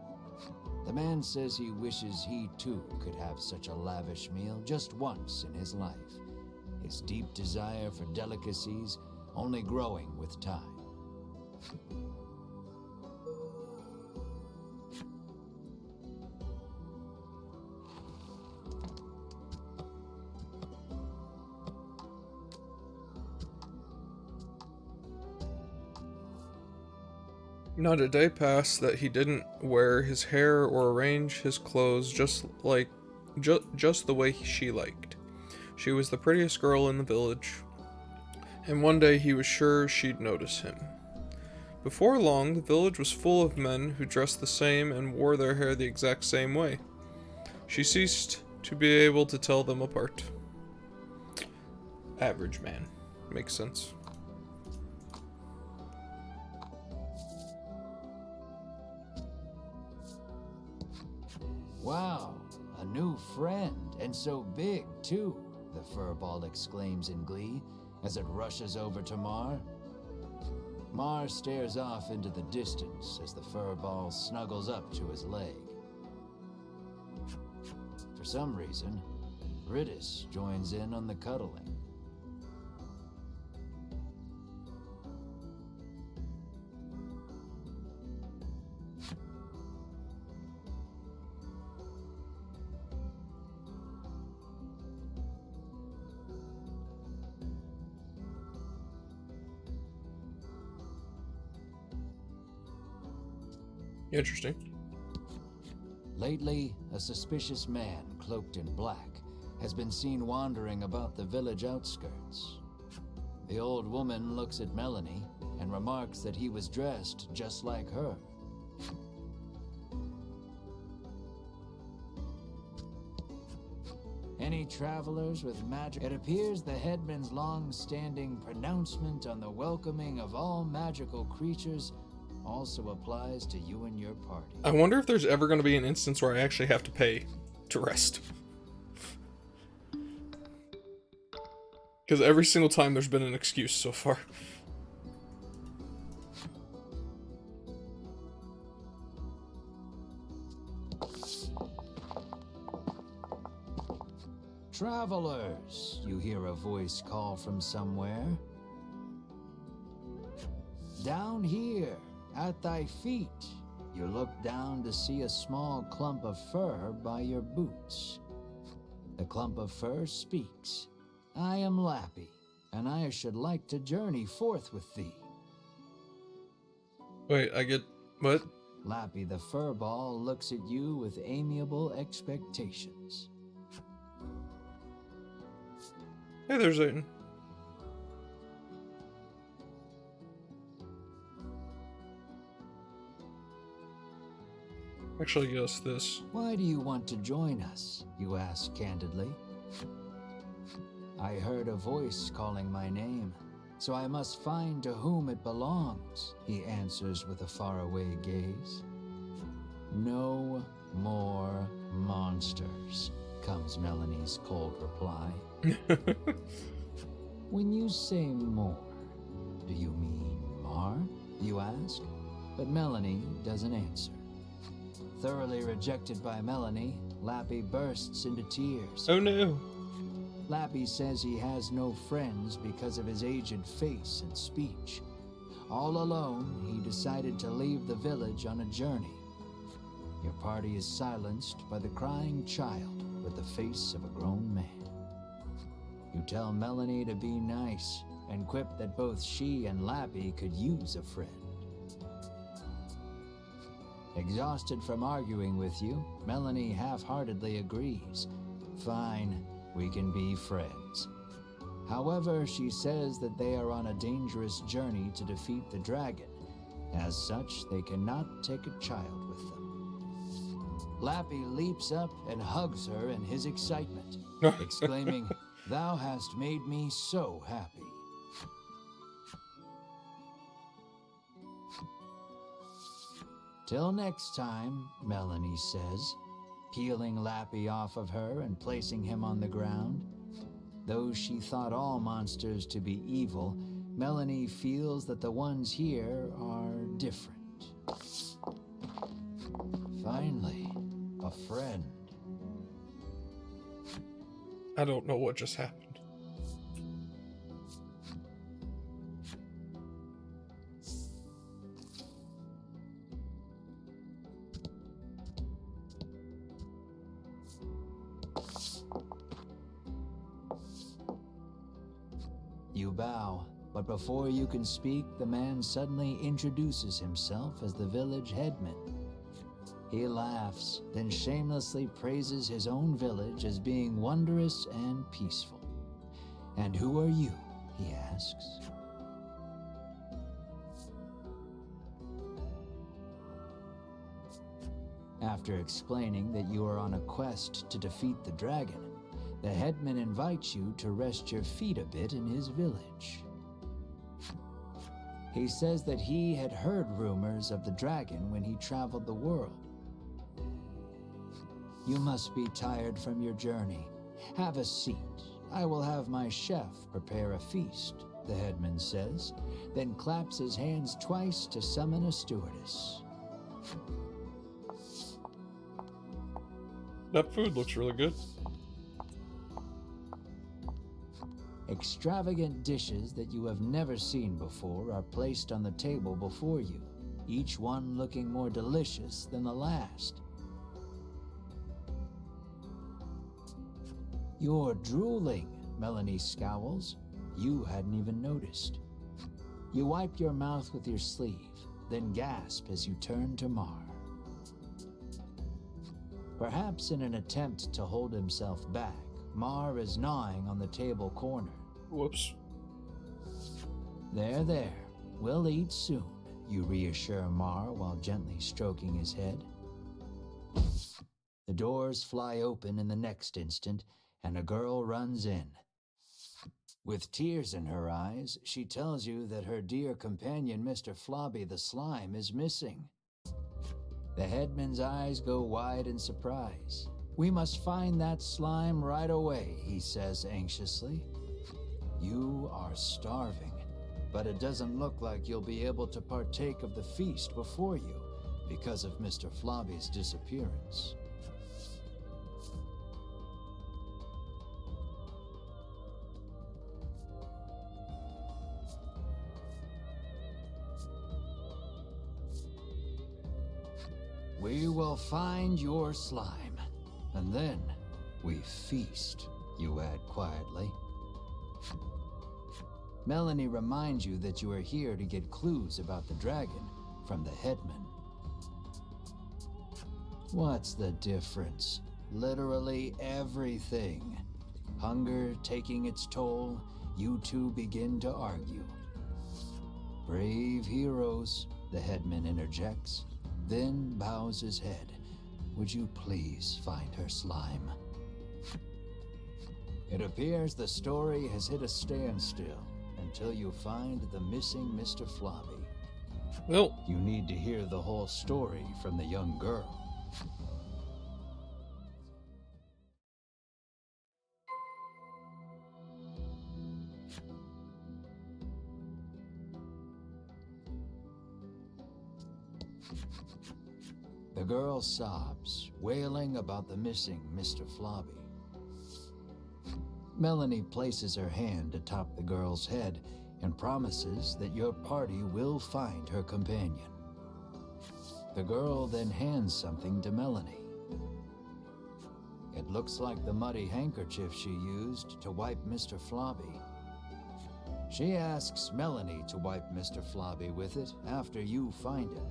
S2: The man says he wishes he too could have such a lavish meal just once in his life, his deep desire for delicacies only growing with time.
S1: Not a day passed that he didn't wear his hair or arrange his clothes just the way she liked. She was the prettiest girl in the village, and one day he was sure she'd notice him. Before long, the village was full of men who dressed the same and wore their hair the exact same way. She ceased to be able to tell them apart. Average man. Makes sense.
S2: Wow, a new friend, And so big, too, the furball exclaims in glee as it rushes over to Mar. Mar stares off into the distance as the furball snuggles up to his leg. For some reason, Riddis joins in on the cuddling.
S1: Interesting.
S2: Lately, a suspicious man cloaked in black has been seen wandering about the village outskirts. The old woman looks at Melanie and remarks that he was dressed just like her. Any travelers with magic? It appears the headman's long-standing pronouncement on the welcoming of all magical creatures also applies to you and your party.
S1: I wonder if there's ever going to be an instance where I actually have to pay to rest. Because every single time there's been an excuse so far.
S2: Travelers, you hear a voice call from somewhere. Down here, at thy feet, you look down to see a small clump of fur by your boots. The clump of fur speaks. I am Lappy, and I should like to journey forth with thee.
S1: Wait, I get... what?
S2: Lappy the furball looks at you with amiable expectations.
S1: Hey there, Zayton. Actually, yes, this.
S2: Why do you want to join us? You ask candidly. I heard a voice calling my name, so I must find to whom it belongs, he answers with a faraway gaze. No more monsters, comes Melanie's cold reply. When you say more, do you mean Mar? You ask, but Melanie doesn't answer. Thoroughly rejected by Melanie, Lappy bursts into tears.
S1: Oh no.
S2: Lappy says he has no friends because of his aged face and speech. All alone, he decided to leave the village on a journey. Your party is silenced by the crying child with the face of a grown man. You tell Melanie to be nice and quip that both she and Lappy could use a friend. Exhausted from arguing with you, Melanie half-heartedly agrees. Fine, we can be friends. However, she says that they are on a dangerous journey to defeat the dragon. As such, they cannot take a child with them. Lappy leaps up and hugs her in his excitement, exclaiming, "Thou hast made me so happy." Till next time, Melanie says, peeling Lappy off of her and placing him on the ground. Though she thought all monsters to be evil, Melanie feels that the ones here are different. Finally, a friend.
S1: I don't know what just happened.
S2: You bow, but before you can speak, the man suddenly introduces himself as the village headman. He laughs, then shamelessly praises his own village as being wondrous and peaceful. "And who are you?" he asks. After explaining that you are on a quest to defeat the dragon, the headman invites you to rest your feet a bit in his village. He says that he had heard rumors of the dragon when he traveled the world. You must be tired from your journey, Have a seat. I will have my chef prepare a feast, the headman says, then claps his hands twice to summon a stewardess.
S1: That food looks really good.
S2: Extravagant dishes that you have never seen before are placed on the table before you, each one looking more delicious than the last. You're drooling, Melanie scowls. You hadn't even noticed. You wipe your mouth with your sleeve, then gasp as you turn to Mar. Perhaps in an attempt to hold himself back, Mar is gnawing on the table corner.
S1: Whoops.
S2: There. We'll eat soon, you reassure Mar while gently stroking his head. The doors fly open in the next instant, and a girl runs in. With tears in her eyes, she tells you that her dear companion, Mr. Flobby the Slime, is missing. The headman's eyes go wide in surprise. We must find that slime right away, he says anxiously. You are starving, but it doesn't look like you'll be able to partake of the feast before you because of Mr. Flobby's disappearance. We will find your slime, and then we feast, you add quietly. Melanie reminds you that you are here to get clues about the dragon from the headman. What's the difference? Literally everything. Hunger taking its toll, you two begin to argue. Brave heroes, the headman interjects, then bows his head. Would you please find her slime? It appears the story has hit a standstill until you find the missing Mr. Flobby.
S1: Well,
S2: You need to hear the whole story from the young girl. The girl sobs, wailing about the missing Mr. Flobby. Melanie places her hand atop the girl's head and promises that your party will find her companion. The girl then hands something to Melanie. It looks like the muddy handkerchief she used to wipe Mr. Flobby. She asks Melanie to wipe Mr. Flobby with it after you find him.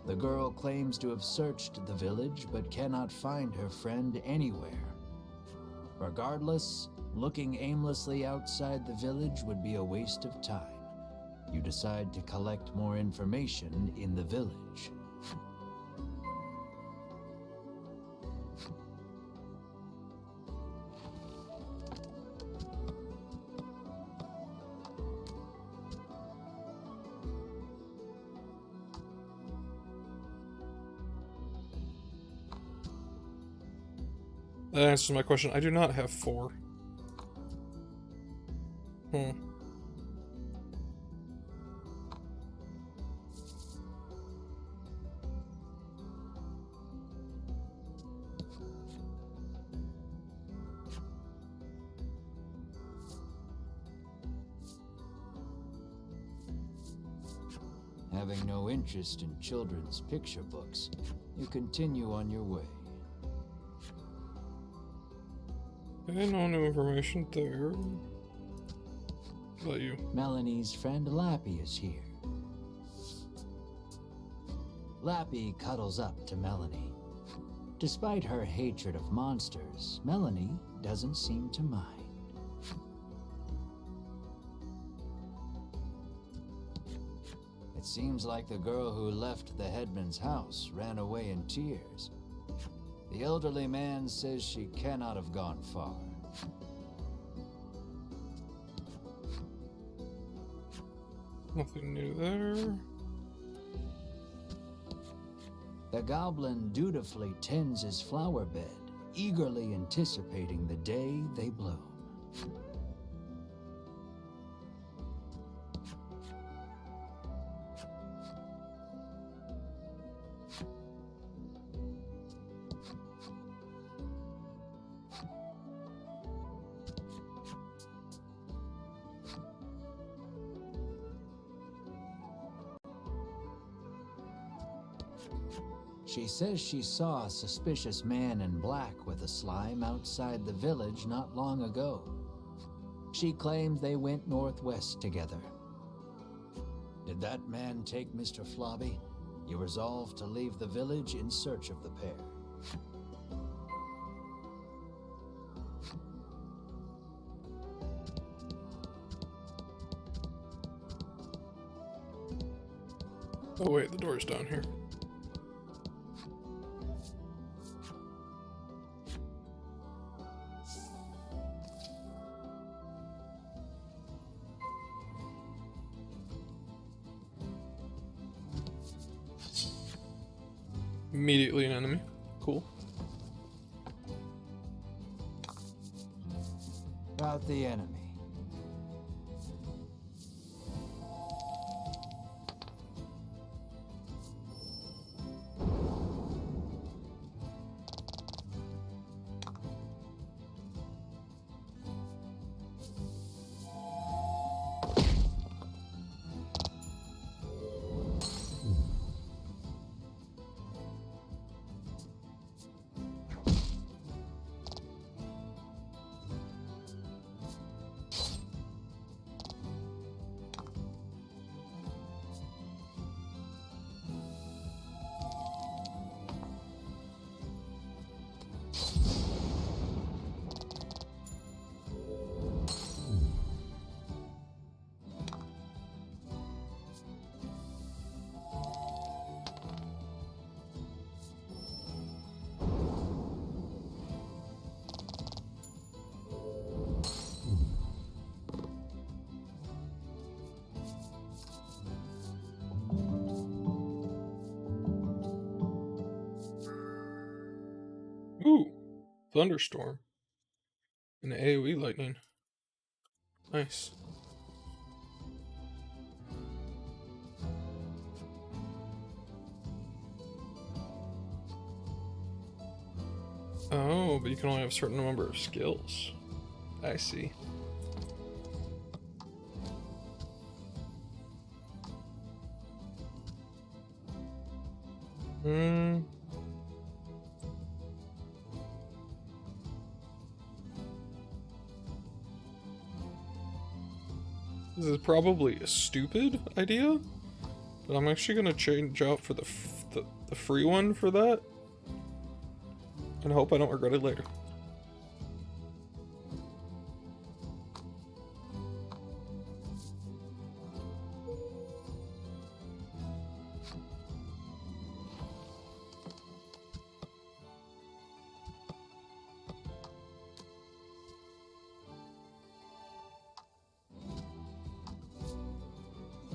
S2: The girl claims to have searched the village but cannot find her friend anywhere. Regardless, looking aimlessly outside the village would be a waste of time. You decide to collect more information in the village.
S1: that answers my question. I do not have 4.
S2: Having no interest in children's picture books, you continue on your way.
S1: Okay, no new information there. How about you?
S2: Melanie's friend Lappy is here. Lappy cuddles up to Melanie. Despite her hatred of monsters, Melanie doesn't seem to mind. It seems like the girl who left the headman's house ran away in tears. The elderly man says she cannot have gone far.
S1: Nothing new there.
S2: The goblin dutifully tends his flower bed, eagerly anticipating the day they bloom. She says she saw a suspicious man in black with a slime outside the village not long ago. She claims they went northwest together. Did that man take Mr. Flobby? You resolve to leave the village in search of the pair.
S1: Oh wait, the door's down here. Immediately an enemy. Cool.
S2: About the enemy.
S1: Ooh, thunderstorm. And AoE lightning. Nice. Oh, but you can only have a certain number of skills. I see. Hmm. This is probably a stupid idea, but I'm actually gonna change out for the free one for that, and hope I don't regret it later.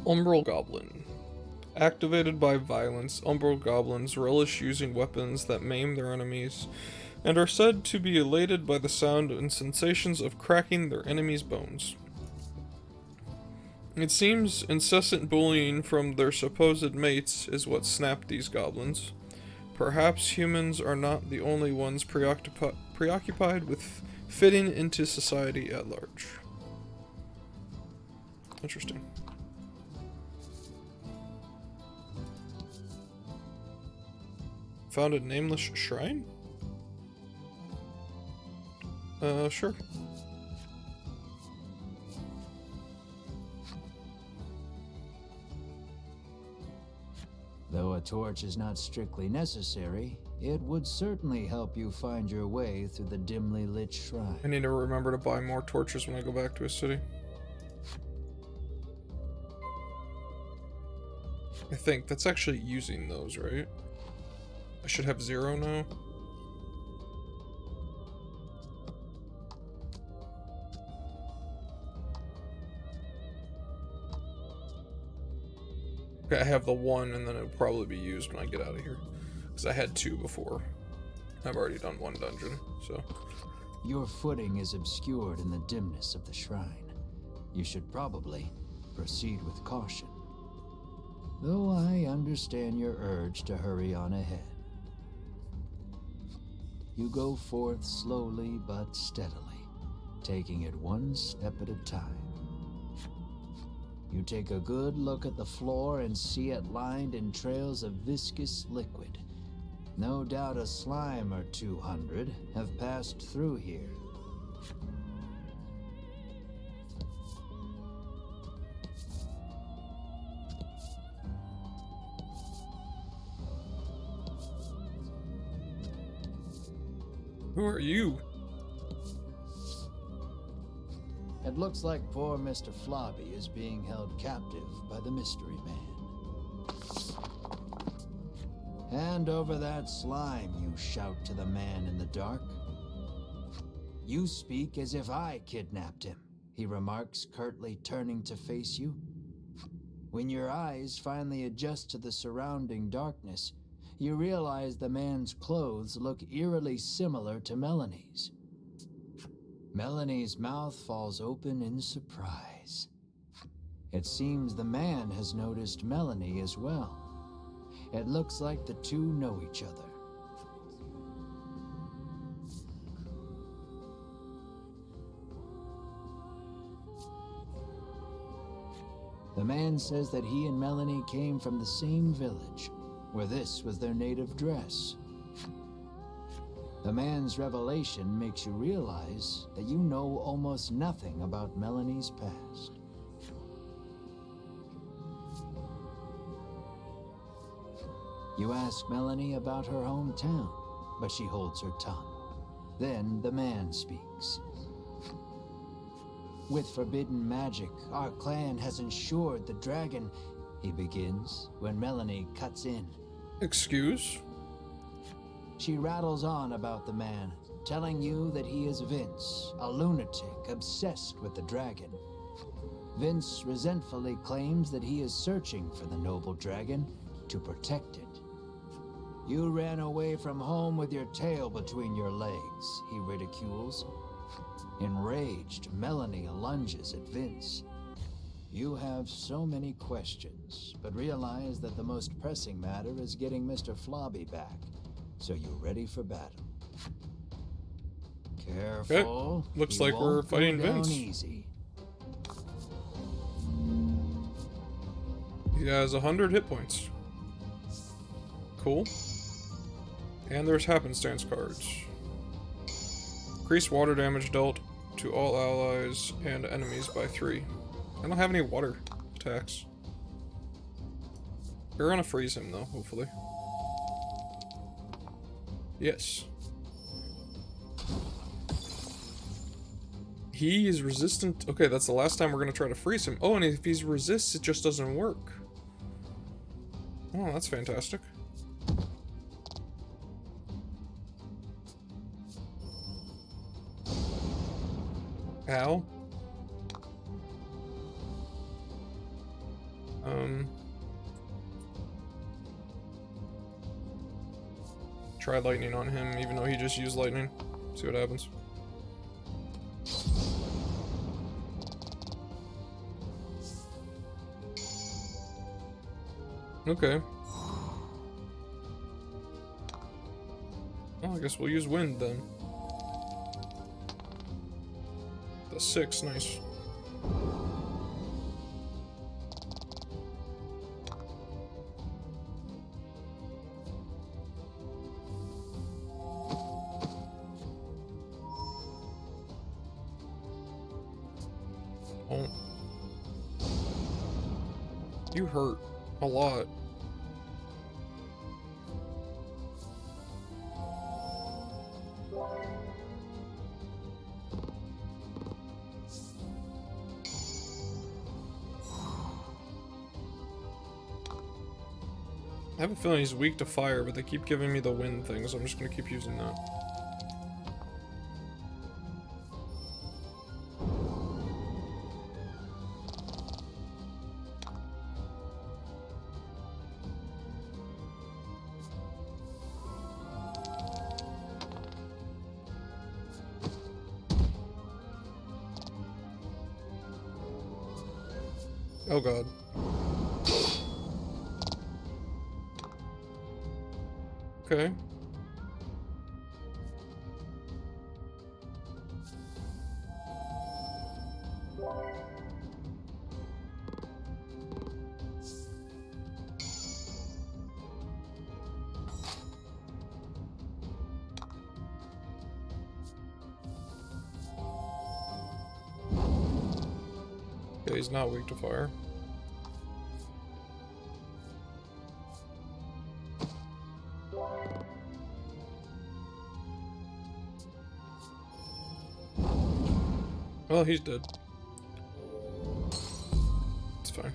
S1: Umbral Goblin. Activated by violence, Umbral Goblins relish using weapons that maim their enemies, and are said to be elated by the sound and sensations of cracking their enemies' bones. It seems incessant bullying from their supposed mates is what snapped these goblins. Perhaps humans are not the only ones preoccupied with fitting into society at large. Interesting. Found a nameless shrine? Sure.
S2: Though a torch is not strictly necessary, it would certainly help you find your way through the dimly lit shrine.
S1: I need to remember to buy more torches when I go back to a city. I think that's actually using those, right? I should have 0 now. Okay, I have the 1 and then it'll probably be used when I get out of here. Because I had 2 before. I've already done 1 dungeon, so.
S2: Your footing is obscured in the dimness of the shrine. You should probably proceed with caution. Though I understand your urge to hurry on ahead. You go forth slowly but steadily, taking it one step at a time. You take a good look at the floor and see it lined in trails of viscous liquid. No doubt a slime or 200 have passed through here.
S1: Who are you?
S2: It looks like poor Mr. Flobby is being held captive by the Mystery Man. Hand over that slime, you shout to the man in the dark. You speak as if I kidnapped him, he remarks, curtly turning to face you. When your eyes finally adjust to the surrounding darkness, you realize the man's clothes look eerily similar to Melanie's. Melanie's mouth falls open in surprise. It seems the man has noticed Melanie as well. It looks like the two know each other. The man says that he and Melanie came from the same village, where this was their native dress. The man's revelation makes you realize that you know almost nothing about Melanie's past. You ask Melanie about her hometown, but she holds her tongue. Then the man speaks. With forbidden magic, our clan has ensured the dragon, he begins, when Melanie cuts in.
S1: Excuse?
S2: She rattles on about the man, telling you that he is Vince, a lunatic obsessed with the dragon. Vince resentfully claims that he is searching for the noble dragon to protect it. You ran away from home with your tail between your legs, he ridicules. Enraged, Melanie lunges at Vince. You have so many questions, but realize that the most pressing matter is getting Mr. Flobby back. So you're ready for battle. Careful.
S1: Okay. Looks
S2: He
S1: like we're
S2: won't go
S1: fighting
S2: down
S1: Vince.
S2: Easy.
S1: He has 100 hit points. Cool. And there's happenstance cards. Increase water damage dealt to all allies and enemies by 3. I don't have any water attacks. We're gonna freeze him though, hopefully. Yes. He is resistant. Okay, that's the last time we're gonna try to freeze him. Oh, and if he's resists, it just doesn't work. Oh, that's fantastic. Ow. Try lightning on him, even though he just used lightning. See what happens. Okay. Well, I guess we'll use wind then. The 6, nice. Oh. You hurt a lot. I have a feeling he's weak to fire, but they keep giving me the wind thing, so I'm just gonna keep using that. Oh god. Okay. Yeah, he's not weak to fire. Well, he's dead. It's fine.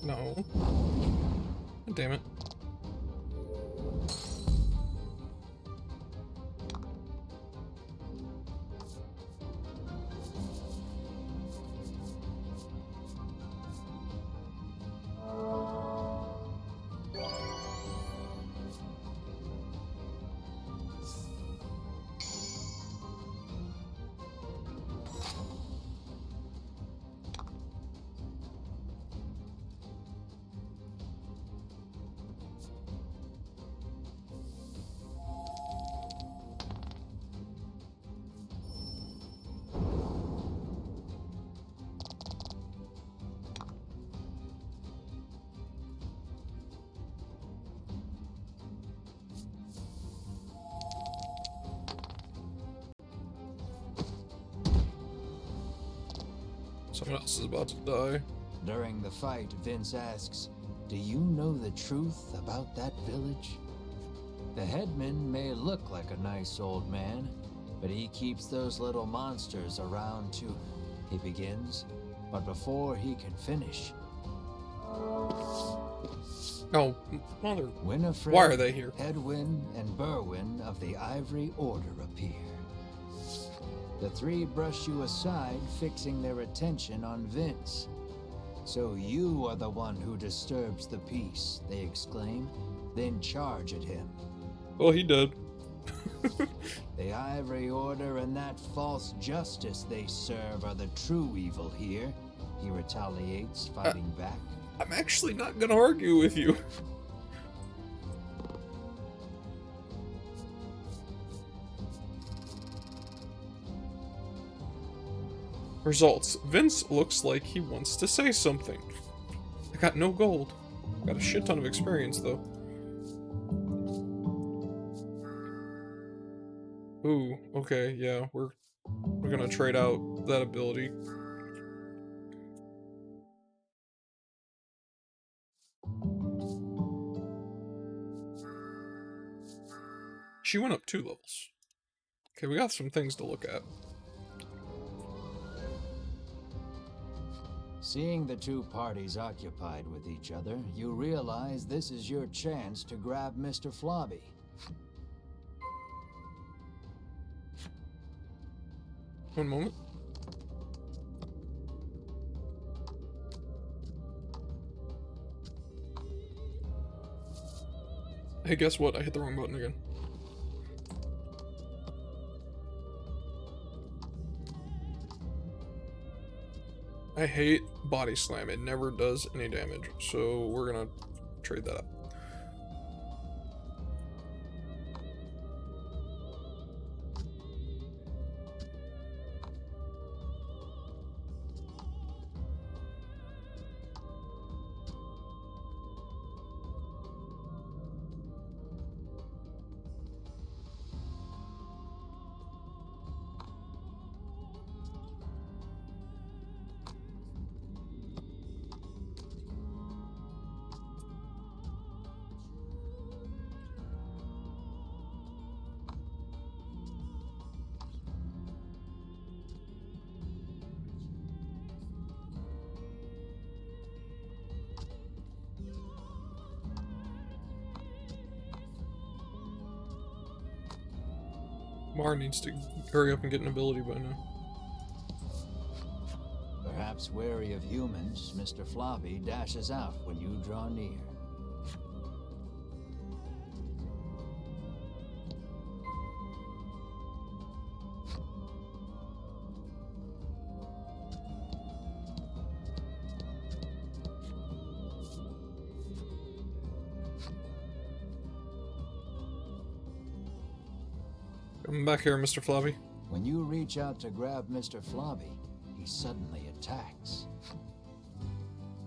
S1: No. Damn it. Someone else is about to die.
S2: During the fight, Vince asks, "Do you know the truth about that village?" The headman may look like a nice old man, but he keeps those little monsters around too. He begins, but before he can finish,
S1: Oh, mother.
S2: Winifred,
S1: Why are they here?
S2: Edwin, and Berwin of the Ivory Order appear. The three brush you aside, fixing their attention on Vince. "So you are the one who disturbs the peace," they exclaim, then charge at him.
S1: Well, he did.
S2: The Ivory Order and that false justice they serve are the true evil here, he retaliates, fighting back.
S1: I'm actually not gonna argue with you. Results. Vince looks like he wants to say something. I got no gold. Got a shit ton of experience, though. Ooh, okay, yeah, we're gonna trade out that ability. She went up 2 levels. Okay, we got some things to look at.
S2: Seeing the two parties occupied with each other, you realize this is your chance to grab Mr. Flobby.
S1: One moment. Hey, guess what? I hit the wrong button again. I hate body slam. It never does any damage. So we're gonna trade that up. Mar needs to hurry up and get an ability by now.
S2: Perhaps wary of humans, Mr. Floppy dashes out when you draw near.
S1: Come back here, Mr. Floppy.
S2: When you reach out to grab Mr. Floppy, he suddenly attacks.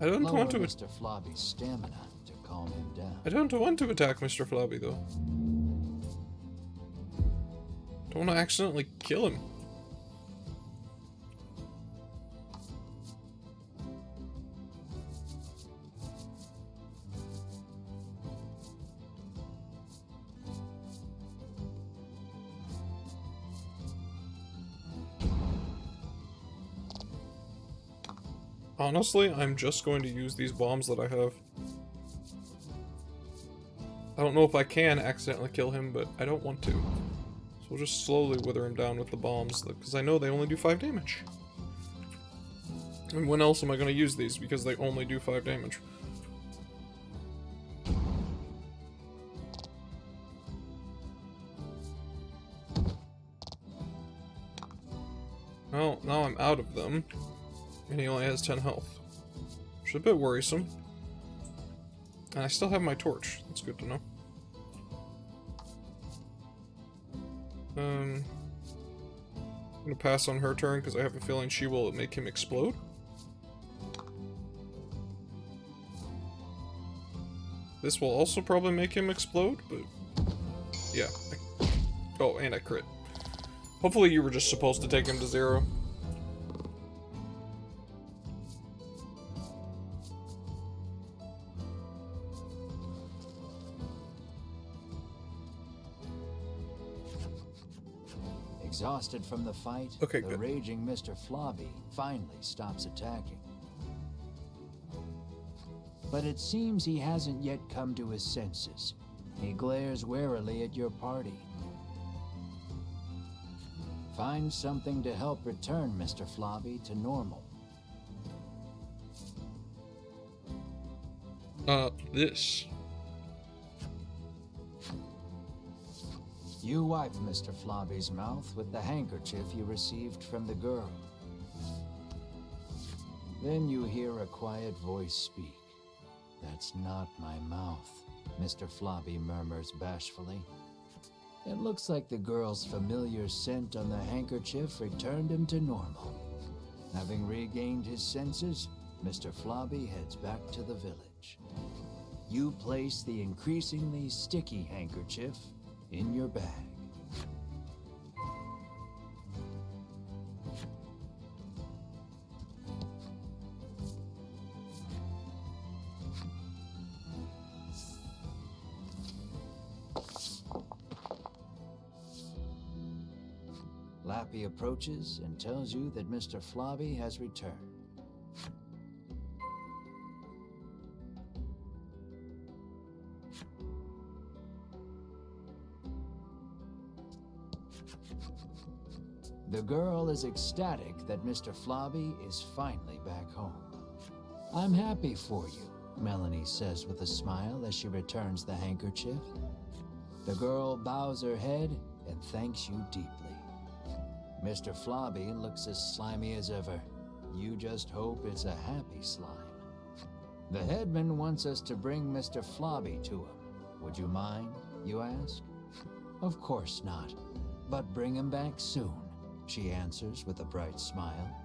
S1: I don't
S2: Lower
S1: want to.
S2: Mr. Floppy's stamina to calm him down.
S1: I don't want to attack Mr. Floppy though. Don't want to accidentally kill him. Honestly, I'm just going to use these bombs that I have. I don't know if I can accidentally kill him, but I don't want to. So we'll just slowly wither him down with the bombs, because I know they only do 5 damage. And when else am I going to use these, because they only do 5 damage? Well, now I'm out of them. And he only has 10 health. Which is a bit worrisome. And I still have my torch. That's good to know. I'm gonna pass on her turn because I have a feeling she will make him explode. This will also probably make him explode, but yeah. Oh, and I crit. Hopefully you were just supposed to take him to 0.
S2: Exhausted from the fight,
S1: Okay,
S2: the
S1: good.
S2: raging Mr. Floppy finally stops attacking. But it seems he hasn't yet come to his senses. He glares warily at your party. Find something to help return Mr. Floppy to normal.
S1: This.
S2: You wipe Mr. Floppy's mouth with the handkerchief you received from the girl. Then you hear a quiet voice speak. "That's not my mouth," Mr. Floppy murmurs bashfully. It looks like the girl's familiar scent on the handkerchief returned him to normal. Having regained his senses, Mr. Floppy heads back to the village. You place the increasingly sticky handkerchief in your bag. Lappy approaches and tells you that Mr. Floppy has returned. The girl is ecstatic that Mr. Floppy is finally back home. "I'm happy for you," Melanie says with a smile as she returns the handkerchief. The girl bows her head and thanks you deeply. Mr. Floppy looks as slimy as ever. You just hope it's a happy slime. "The headman wants us to bring Mr. Floppy to him. Would you mind?" you ask. "Of course not, but bring him back soon," she answers with a bright smile.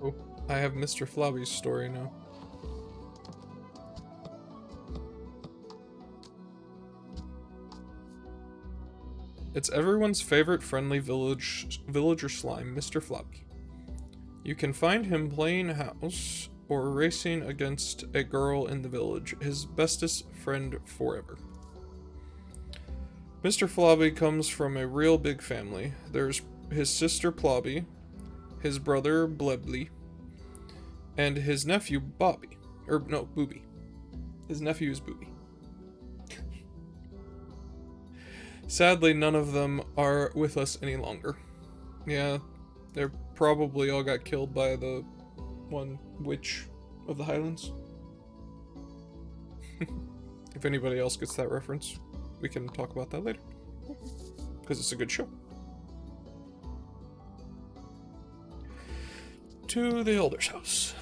S1: Oh, I have Mr. Floppy's story now. It's everyone's favorite friendly villager slime, Mr. Floppy. You can find him playing house or racing against a girl in the village, his bestest friend forever. Mr. Floppy comes from a real big family. There's his sister Plobby, his brother Blebley, and his nephew Bobby. Or no, Booby. His nephew is Booby. Sadly, none of them are with us any longer. Yeah, they probably all got killed by the one witch of the Highlands. If anybody else gets that reference, we can talk about that later. Because it's a good show. To the Elder's house.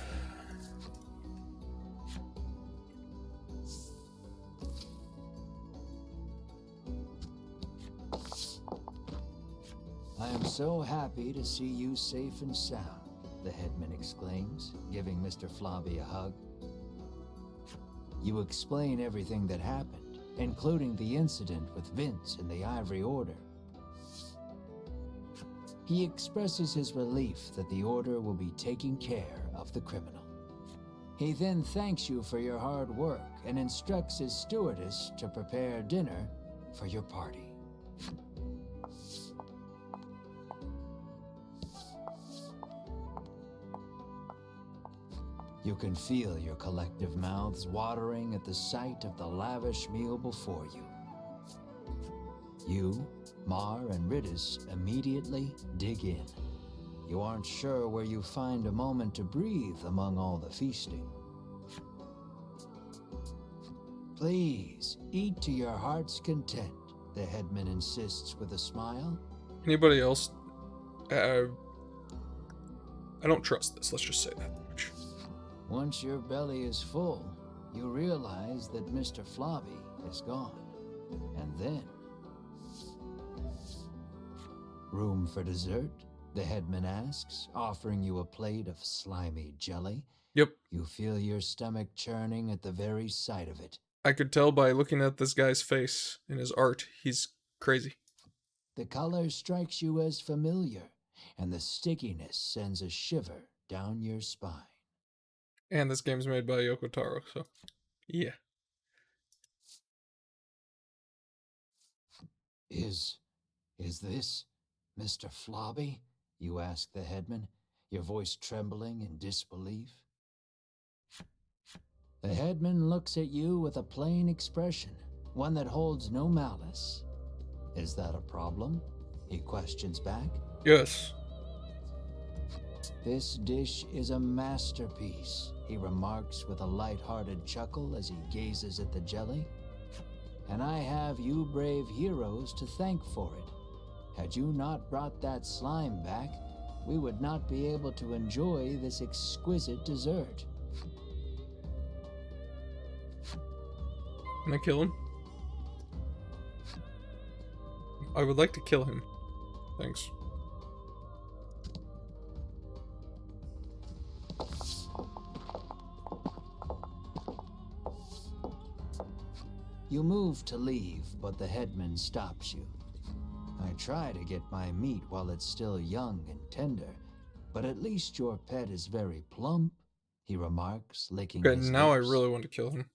S2: I am so happy to see you safe and sound, the headman exclaims, giving Mr. Flobby a hug. You explain everything that happened, including the incident with Vince and the Ivory Order. He expresses his relief that the Order will be taking care of the criminal. He then thanks you for your hard work and instructs his stewardess to prepare dinner for your party. You can feel your collective mouths watering at the sight of the lavish meal before you. You, Mar, and Ridis immediately dig in. You aren't sure where you find a moment to breathe among all the feasting. Please, eat to your heart's content, the headman insists with a smile.
S1: Anybody else? I don't trust this, let's just say that much.
S2: Once your belly is full, you realize that Mr. Flobby is gone. And then... Room for dessert? The headman asks, offering you a plate of slimy jelly.
S1: Yep.
S2: You feel your stomach churning at the very sight of it.
S1: I could tell by looking at this guy's face and his art, he's crazy.
S2: The color strikes you as familiar, and the stickiness sends a shiver down your spine.
S1: And this game's made by Yoko Taro, so yeah.
S2: Is this Mr. Flobby? You ask the headman, your voice trembling in disbelief. The headman looks at you with a plain expression, one that holds no malice. Is that a problem? He questions back.
S1: Yes.
S2: This dish is a masterpiece, he remarks with a light-hearted chuckle as he gazes at the jelly. And I have you brave heroes to thank for it. Had you not brought that slime back, we would not be able to enjoy this exquisite dessert.
S1: Can I kill him? I would like to kill him. Thanks.
S2: You move to leave, but the headman stops you. I try to get my meat while it's still young and tender, but at least your pet is very plump, he remarks, licking
S1: Okay,
S2: his
S1: now
S2: lips.
S1: I really want to kill him.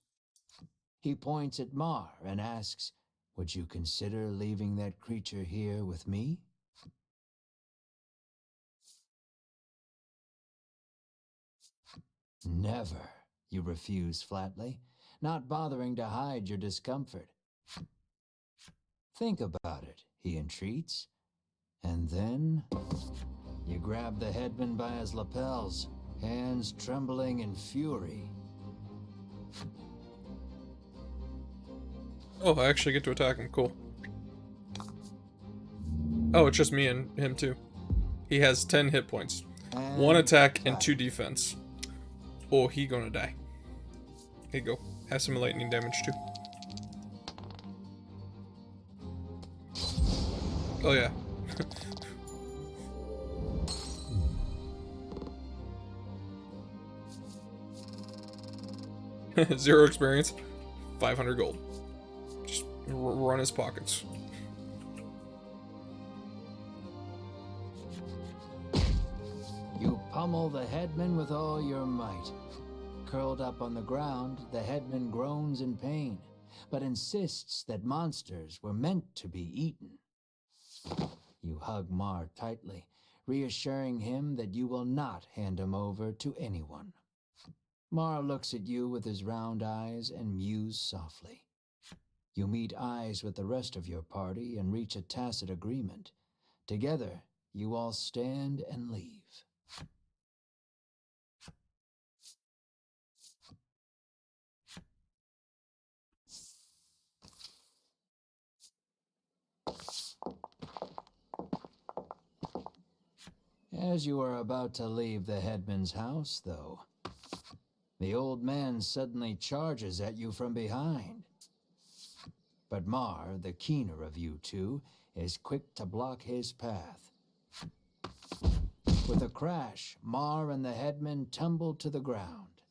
S2: He points at Mar and asks, would you consider leaving that creature here with me? Never, you refuse flatly, not bothering to hide your discomfort. Think about it, he entreats. And then you grab the headman by his lapels, hands trembling in fury.
S1: Oh, I actually get to attack him. Cool. Oh, it's just me and him too. He has 10 hit points.
S2: And
S1: 1 attack and
S2: cut.
S1: 2 defense. Oh, he gonna die. Here you go. Have some lightning damage too. Oh yeah. 0 experience, 500 gold. Just run his pockets.
S2: You pummel the headman with all your might. Curled up on the ground, the headman groans in pain, but insists that monsters were meant to be eaten. You hug Mar tightly, reassuring him that you will not hand him over to anyone. Mar looks at you with his round eyes and mews softly. You meet eyes with the rest of your party and reach a tacit agreement. Together, you all stand and leave. As you are about to leave the headman's house, though, the old man suddenly charges at you from behind. But Mar, the keener of you two, is quick to block his path. With a crash, Mar and the headman tumble to the ground.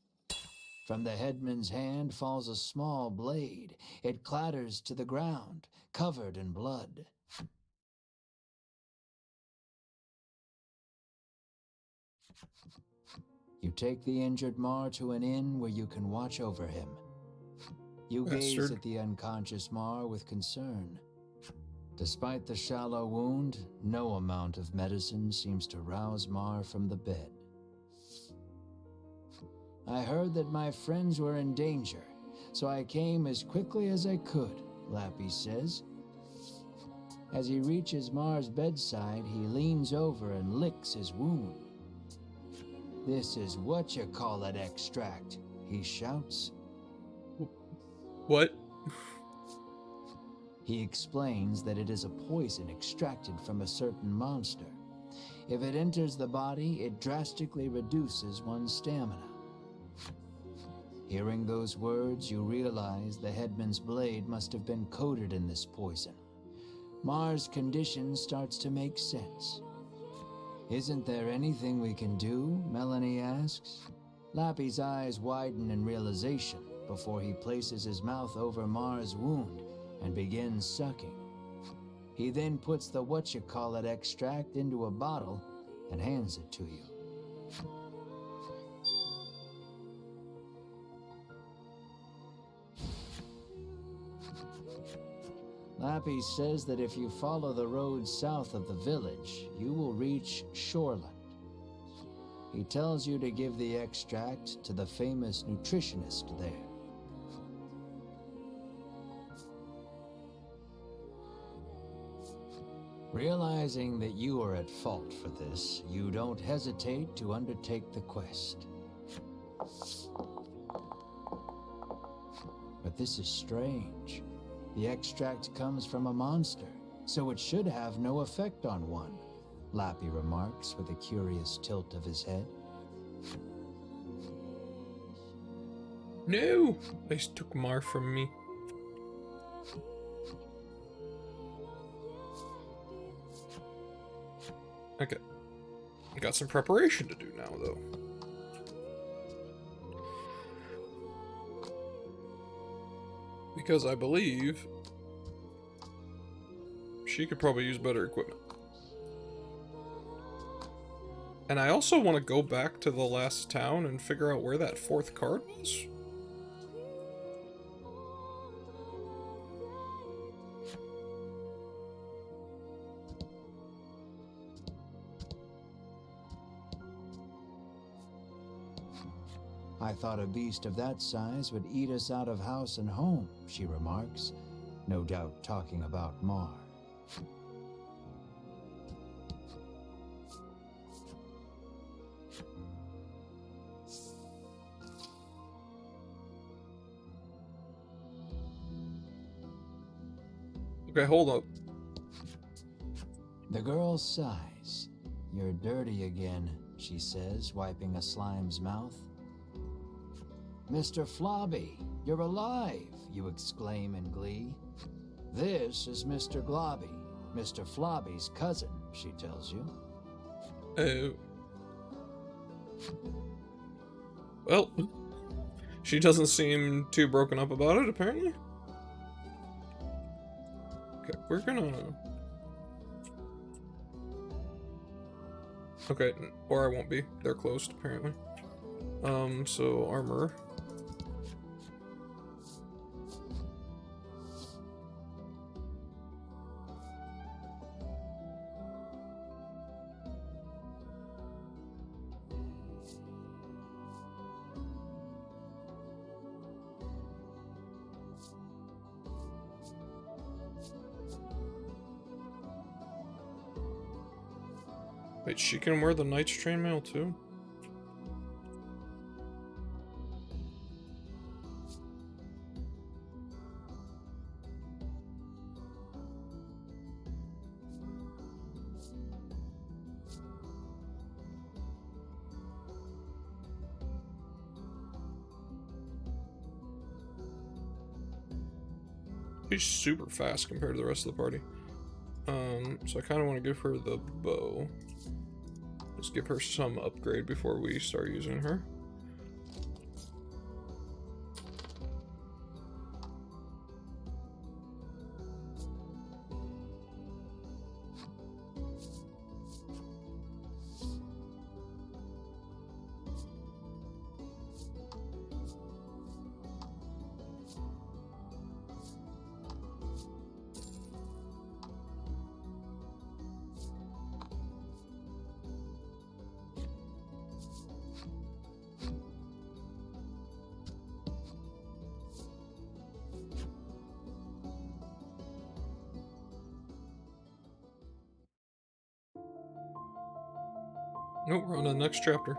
S2: From the headman's hand falls a small blade. It clatters to the ground, covered in blood. You take the injured Mar to an inn where you can watch over him. You gaze
S1: Bastard.
S2: at the unconscious Mar with concern. Despite the shallow wound, no amount of medicine seems to rouse Mar from the bed. I heard that my friends were in danger, so I came as quickly as I could, Lappy says. As he reaches Mar's bedside, he leans over and licks his wound. This is what-you-call-it extract, he shouts.
S1: What?
S2: He explains that it is a poison extracted from a certain monster. If it enters the body, it drastically reduces one's stamina. Hearing those words, you realize the headman's blade must have been coated in this poison. Mar's condition starts to make sense. Isn't there anything we can do? Melanie asks. Lappy's eyes widen in realization before he places his mouth over Mar's wound and begins sucking. He then puts the what-you-call-it extract into a bottle and hands it to you. Lappy says that if you follow the road south of the village, you will reach Shoreland. He tells you to give the extract to the famous nutritionist there. Realizing that you are at fault for this, you don't hesitate to undertake the quest. But this is strange. The extract comes from a monster, so it should have no effect on one, Lappy remarks with a curious tilt of his head.
S1: No! They took Mar from me. Okay. I got some preparation to do now, though. Because I believe she could probably use better equipment. And I also want to go back to the last town and figure out where that fourth card was.
S2: I thought a beast of that size would eat us out of house and home, she remarks, no doubt talking about Mar.
S1: Okay, hold up.
S2: The girl sighs. You're dirty again, she says, wiping a slime's mouth. Mr. Flobby, you're alive, you exclaim in glee. This is Mr. Globby, Mr. Flobby's cousin, she tells you.
S1: Well, she doesn't seem too broken up about it, apparently. Okay, we're gonna... Okay, or I won't be. They're closed, apparently. So armor. Wait, she can wear the Knight's chainmail too? She's super fast compared to the rest of the party. So I kind of want to give her the bow. Let's give her some upgrade before we start using her. Nope, we're on to the next chapter.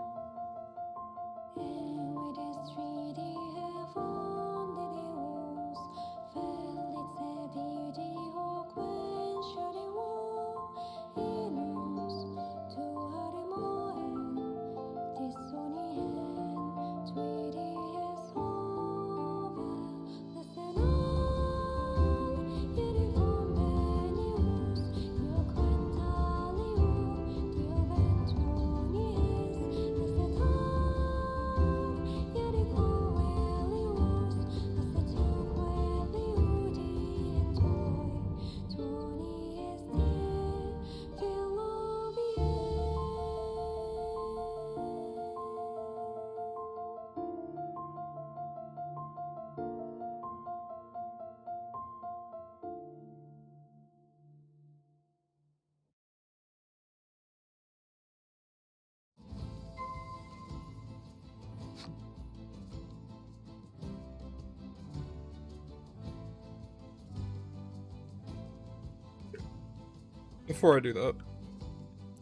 S1: Before I do that,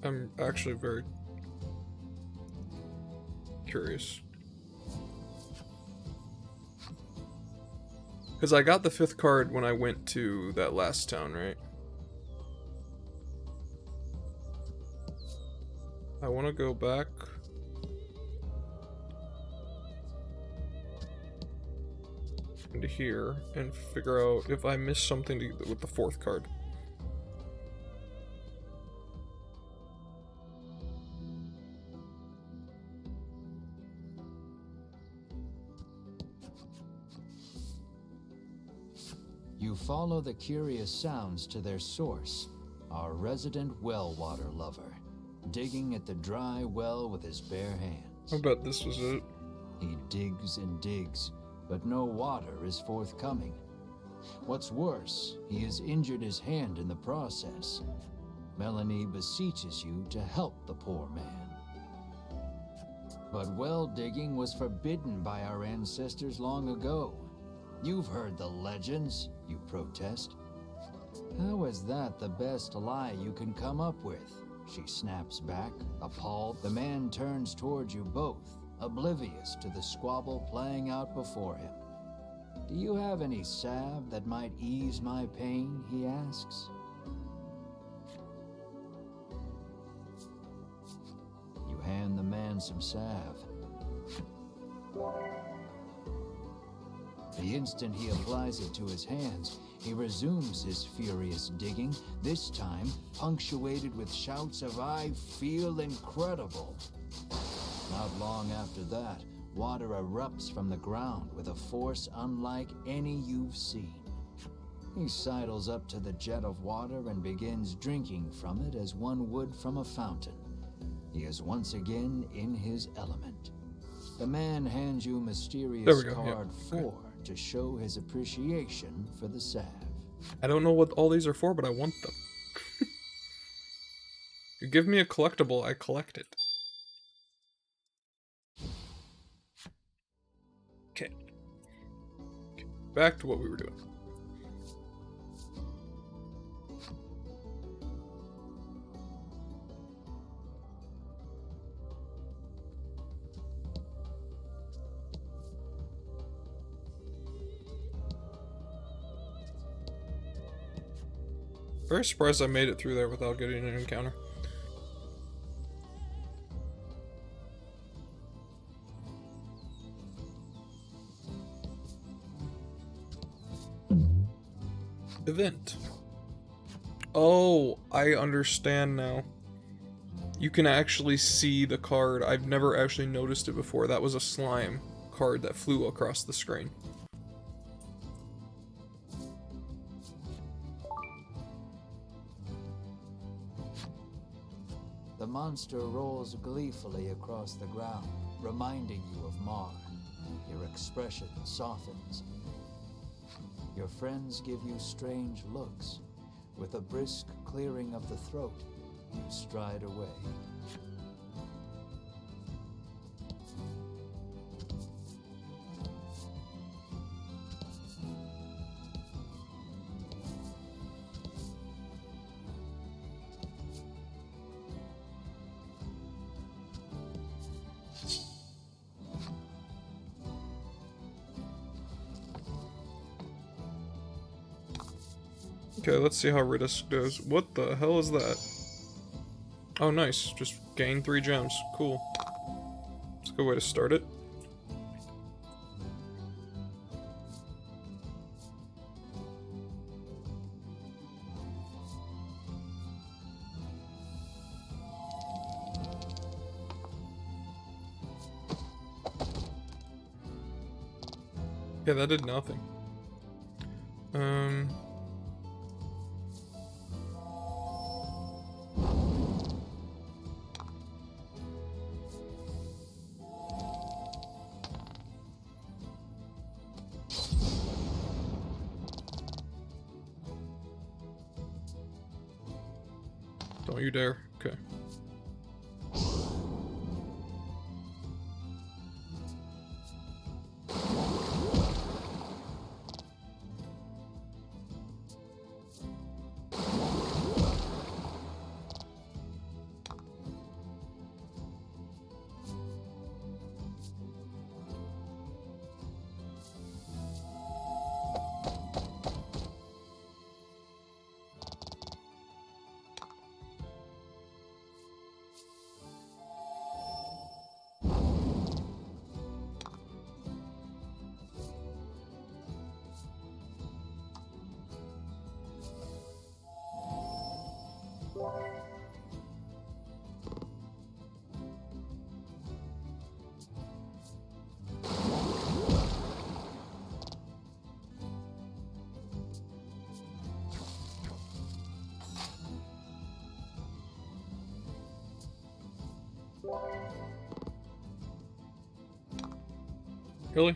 S1: I'm actually very curious. Because I got the 5th card when I went to that last town, right? I want to go back. Into here and figure out if I missed something with the 4th card.
S2: You follow the curious sounds to their source, our resident well water lover, digging at the dry well with his bare hands.
S1: I bet this was it.
S2: He digs and digs, but no water is forthcoming. What's worse, he has injured his hand in the process. Melanie beseeches you to help the poor man. But well digging was forbidden by our ancestors long ago. You've heard the legends, you protest. How is that the best lie you can come up with? She snaps back, appalled. The man turns towards you both, oblivious to the squabble playing out before him. Do you have any salve that might ease my pain, he asks. You hand the man some salve. The instant he applies it to his hands, he resumes his furious digging, this time punctuated with shouts of "I feel incredible." Not long after that, water erupts from the ground with a force unlike any you've seen. He sidles up to the jet of water and begins drinking from it as one would from a fountain. He is once again in his element. The man hands you mysterious card 4 to show his appreciation for the salve.
S1: I don't know what all these are for, but I want them. You give me a collectible, I collect it. Okay. Back to what we were doing. Very surprised I made it through there without getting an encounter. Event. Oh, I understand now. You can actually see the card. I've never actually noticed it before. That was a slime card that flew across the screen.
S2: The monster rolls gleefully across the ground, reminding you of Mar. Your expression softens. Your friends give you strange looks. With a brisk clearing of the throat, you stride away.
S1: Okay, let's see how Ritus goes. What the hell is that? Oh, nice. Just gain 3 gems. Cool. It's a good way to start it. Yeah, that did nothing. Don't you dare. Okay. Really?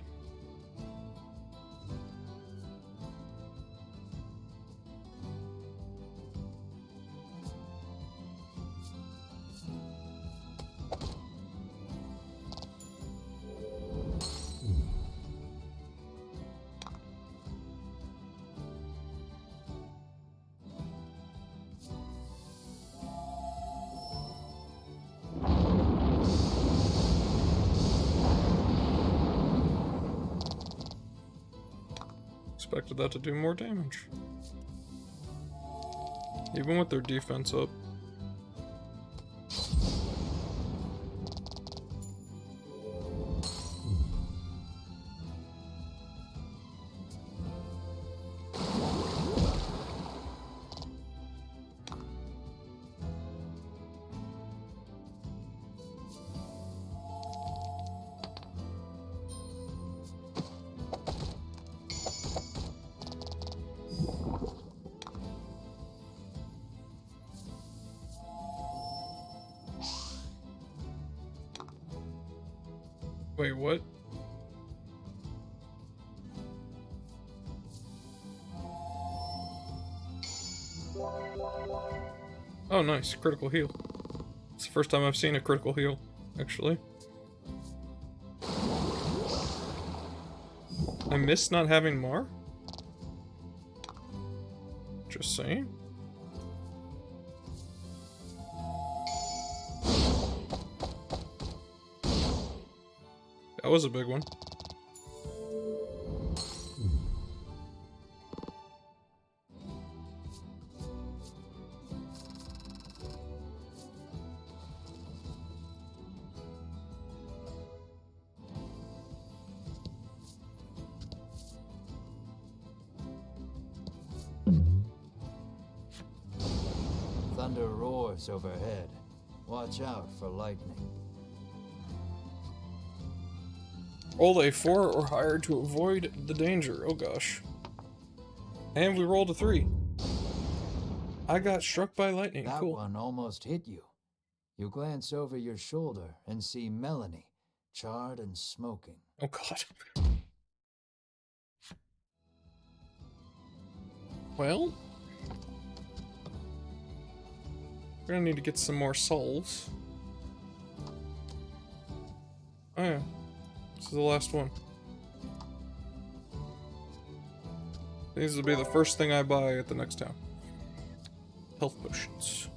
S1: Expected that to do more damage. Even with their defense up. Wait, what? Oh, nice. Critical heal. It's the first time I've seen a critical heal, actually. I miss not having Mar? Just saying. That was a big one.
S2: thunder roars overhead. Watch out for lightning.
S1: Roll a 4 or higher to avoid the danger. Oh gosh. And we rolled a 3. I got struck by lightning.
S2: That
S1: Cool.
S2: one almost hit you. You glance over your shoulder and see Melanie, charred and smoking.
S1: Oh god. Well, we're gonna need to get some more souls. Oh yeah, this is the last one. These will be the first thing I buy at the next town. Health potions.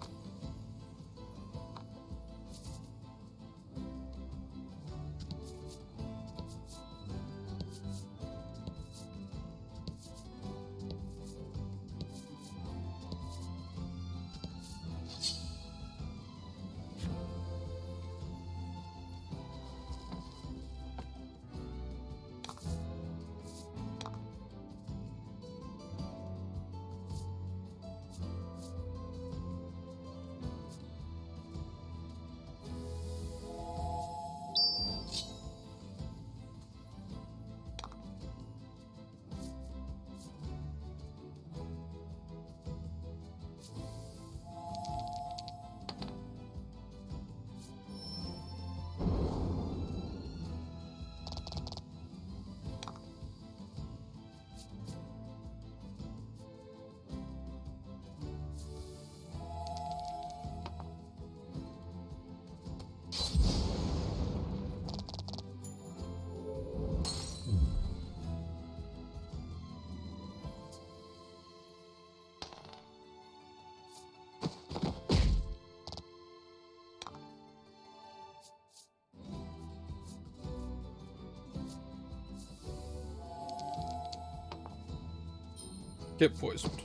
S1: Get poisoned.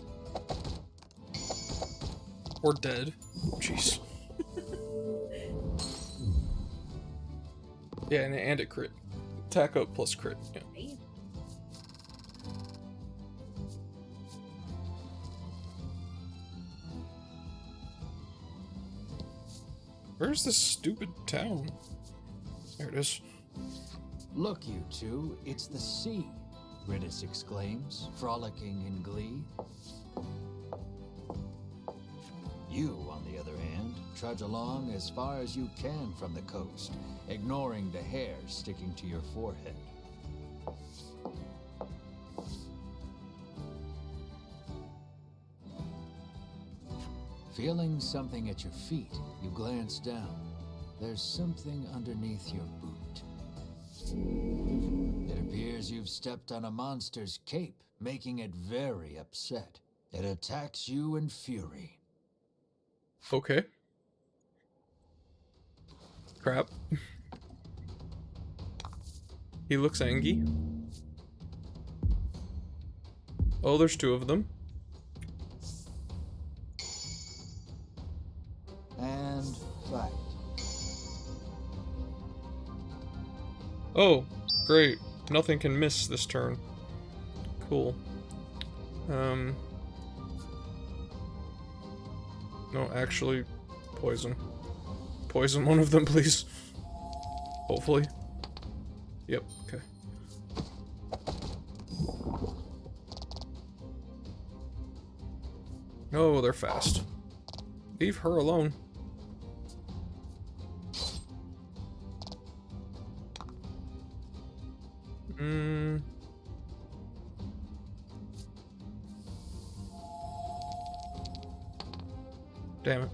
S1: Or dead. Jeez. Yeah, and it crit. Attack up plus crit. Yeah.
S3: Right?
S1: Where's this stupid town? There it is.
S2: Look, you two, it's the sea, Riddis exclaims, frolicking in glee. You, on the other hand, trudge along as far as you can from the coast, ignoring the hair sticking to your forehead. Feeling something at your feet, you glance down. There's something underneath your boot. It appears you've stepped on a monster's cape, making it very upset. It attacks you in fury.
S1: Okay. Crap. He looks angry. Oh, there's two of them.
S2: And fight.
S1: Oh, great. Nothing can miss this turn. Cool. No, actually, poison. Poison one of them, please. Hopefully. Yep, okay. Oh, they're fast. Leave her alone. Damn it.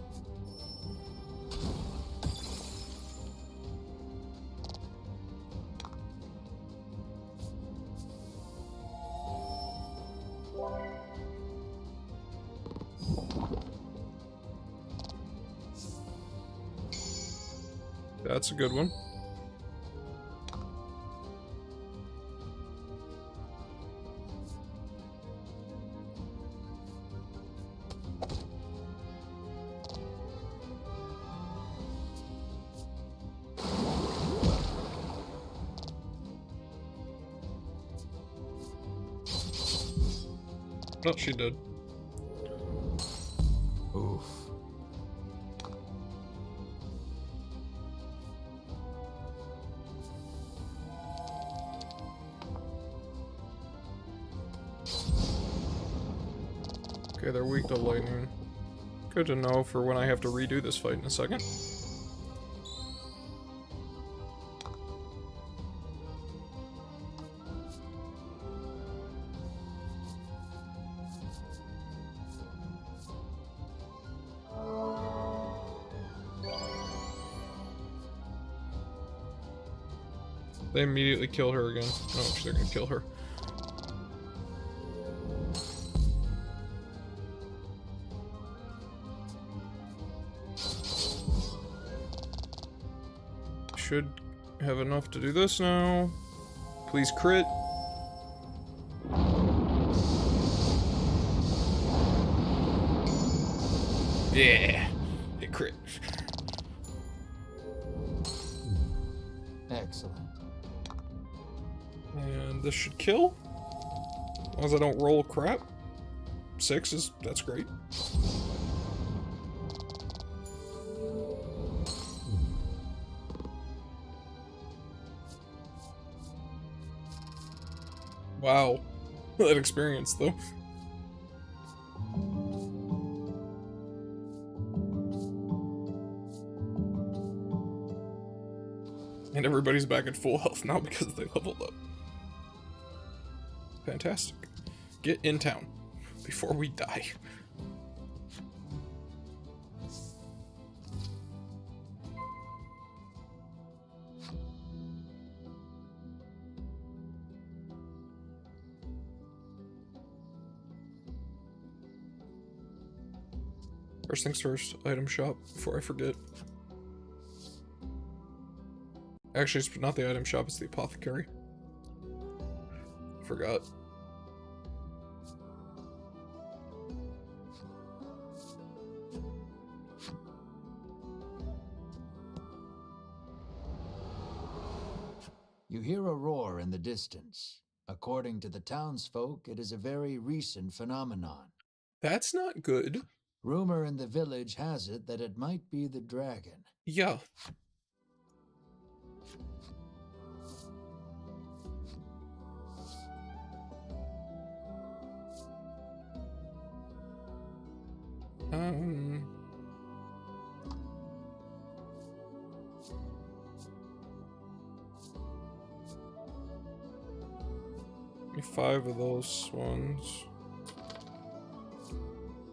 S1: That's a good one. Oh, she did.
S2: Oof.
S1: Okay, they're weak to lightning. Good to know for when I have to redo this fight in a second. They immediately kill her again. Oh, they're gonna kill her. Should have enough to do this now. Please crit. Yeah, it crit.
S2: Excellent.
S1: And this should kill. As long as I don't roll crap. 6 that's great. Wow. That experience though. And everybody's back at full health now because they leveled up. Fantastic. Get in town before we die. First things first, item shop, before I forget. Actually, it's not the item shop, it's the apothecary. Forgot.
S2: You hear a roar in the distance. According to the townsfolk, it is a very recent phenomenon.
S1: That's not good.
S2: Rumor in the village has it that it might be the dragon.
S1: Yeah. Give me 5 of those ones.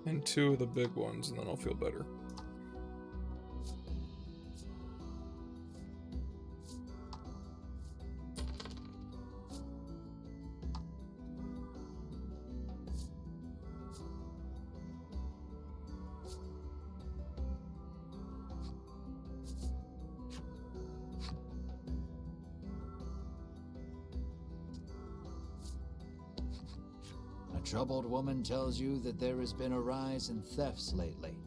S1: And 2 of the big ones, and then I'll feel better.
S2: A troubled woman tells you that there has been a rise in thefts lately.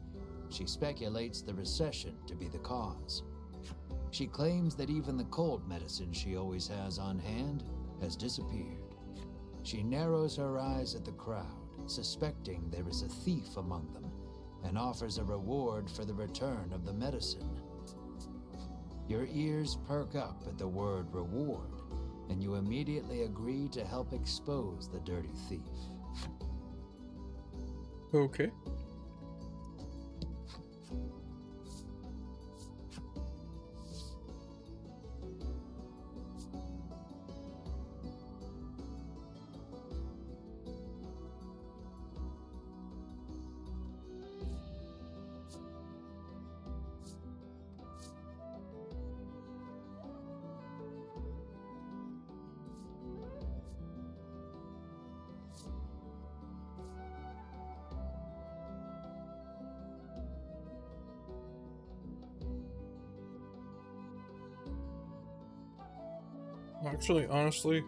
S2: She speculates the recession to be the cause. She claims that even the cold medicine she always has on hand has disappeared. She narrows her eyes at the crowd, suspecting there is a thief among them, and offers a reward for the return of the medicine. Your ears perk up at the word reward, and you immediately agree to help expose the dirty thief.
S1: Okay. Actually, honestly,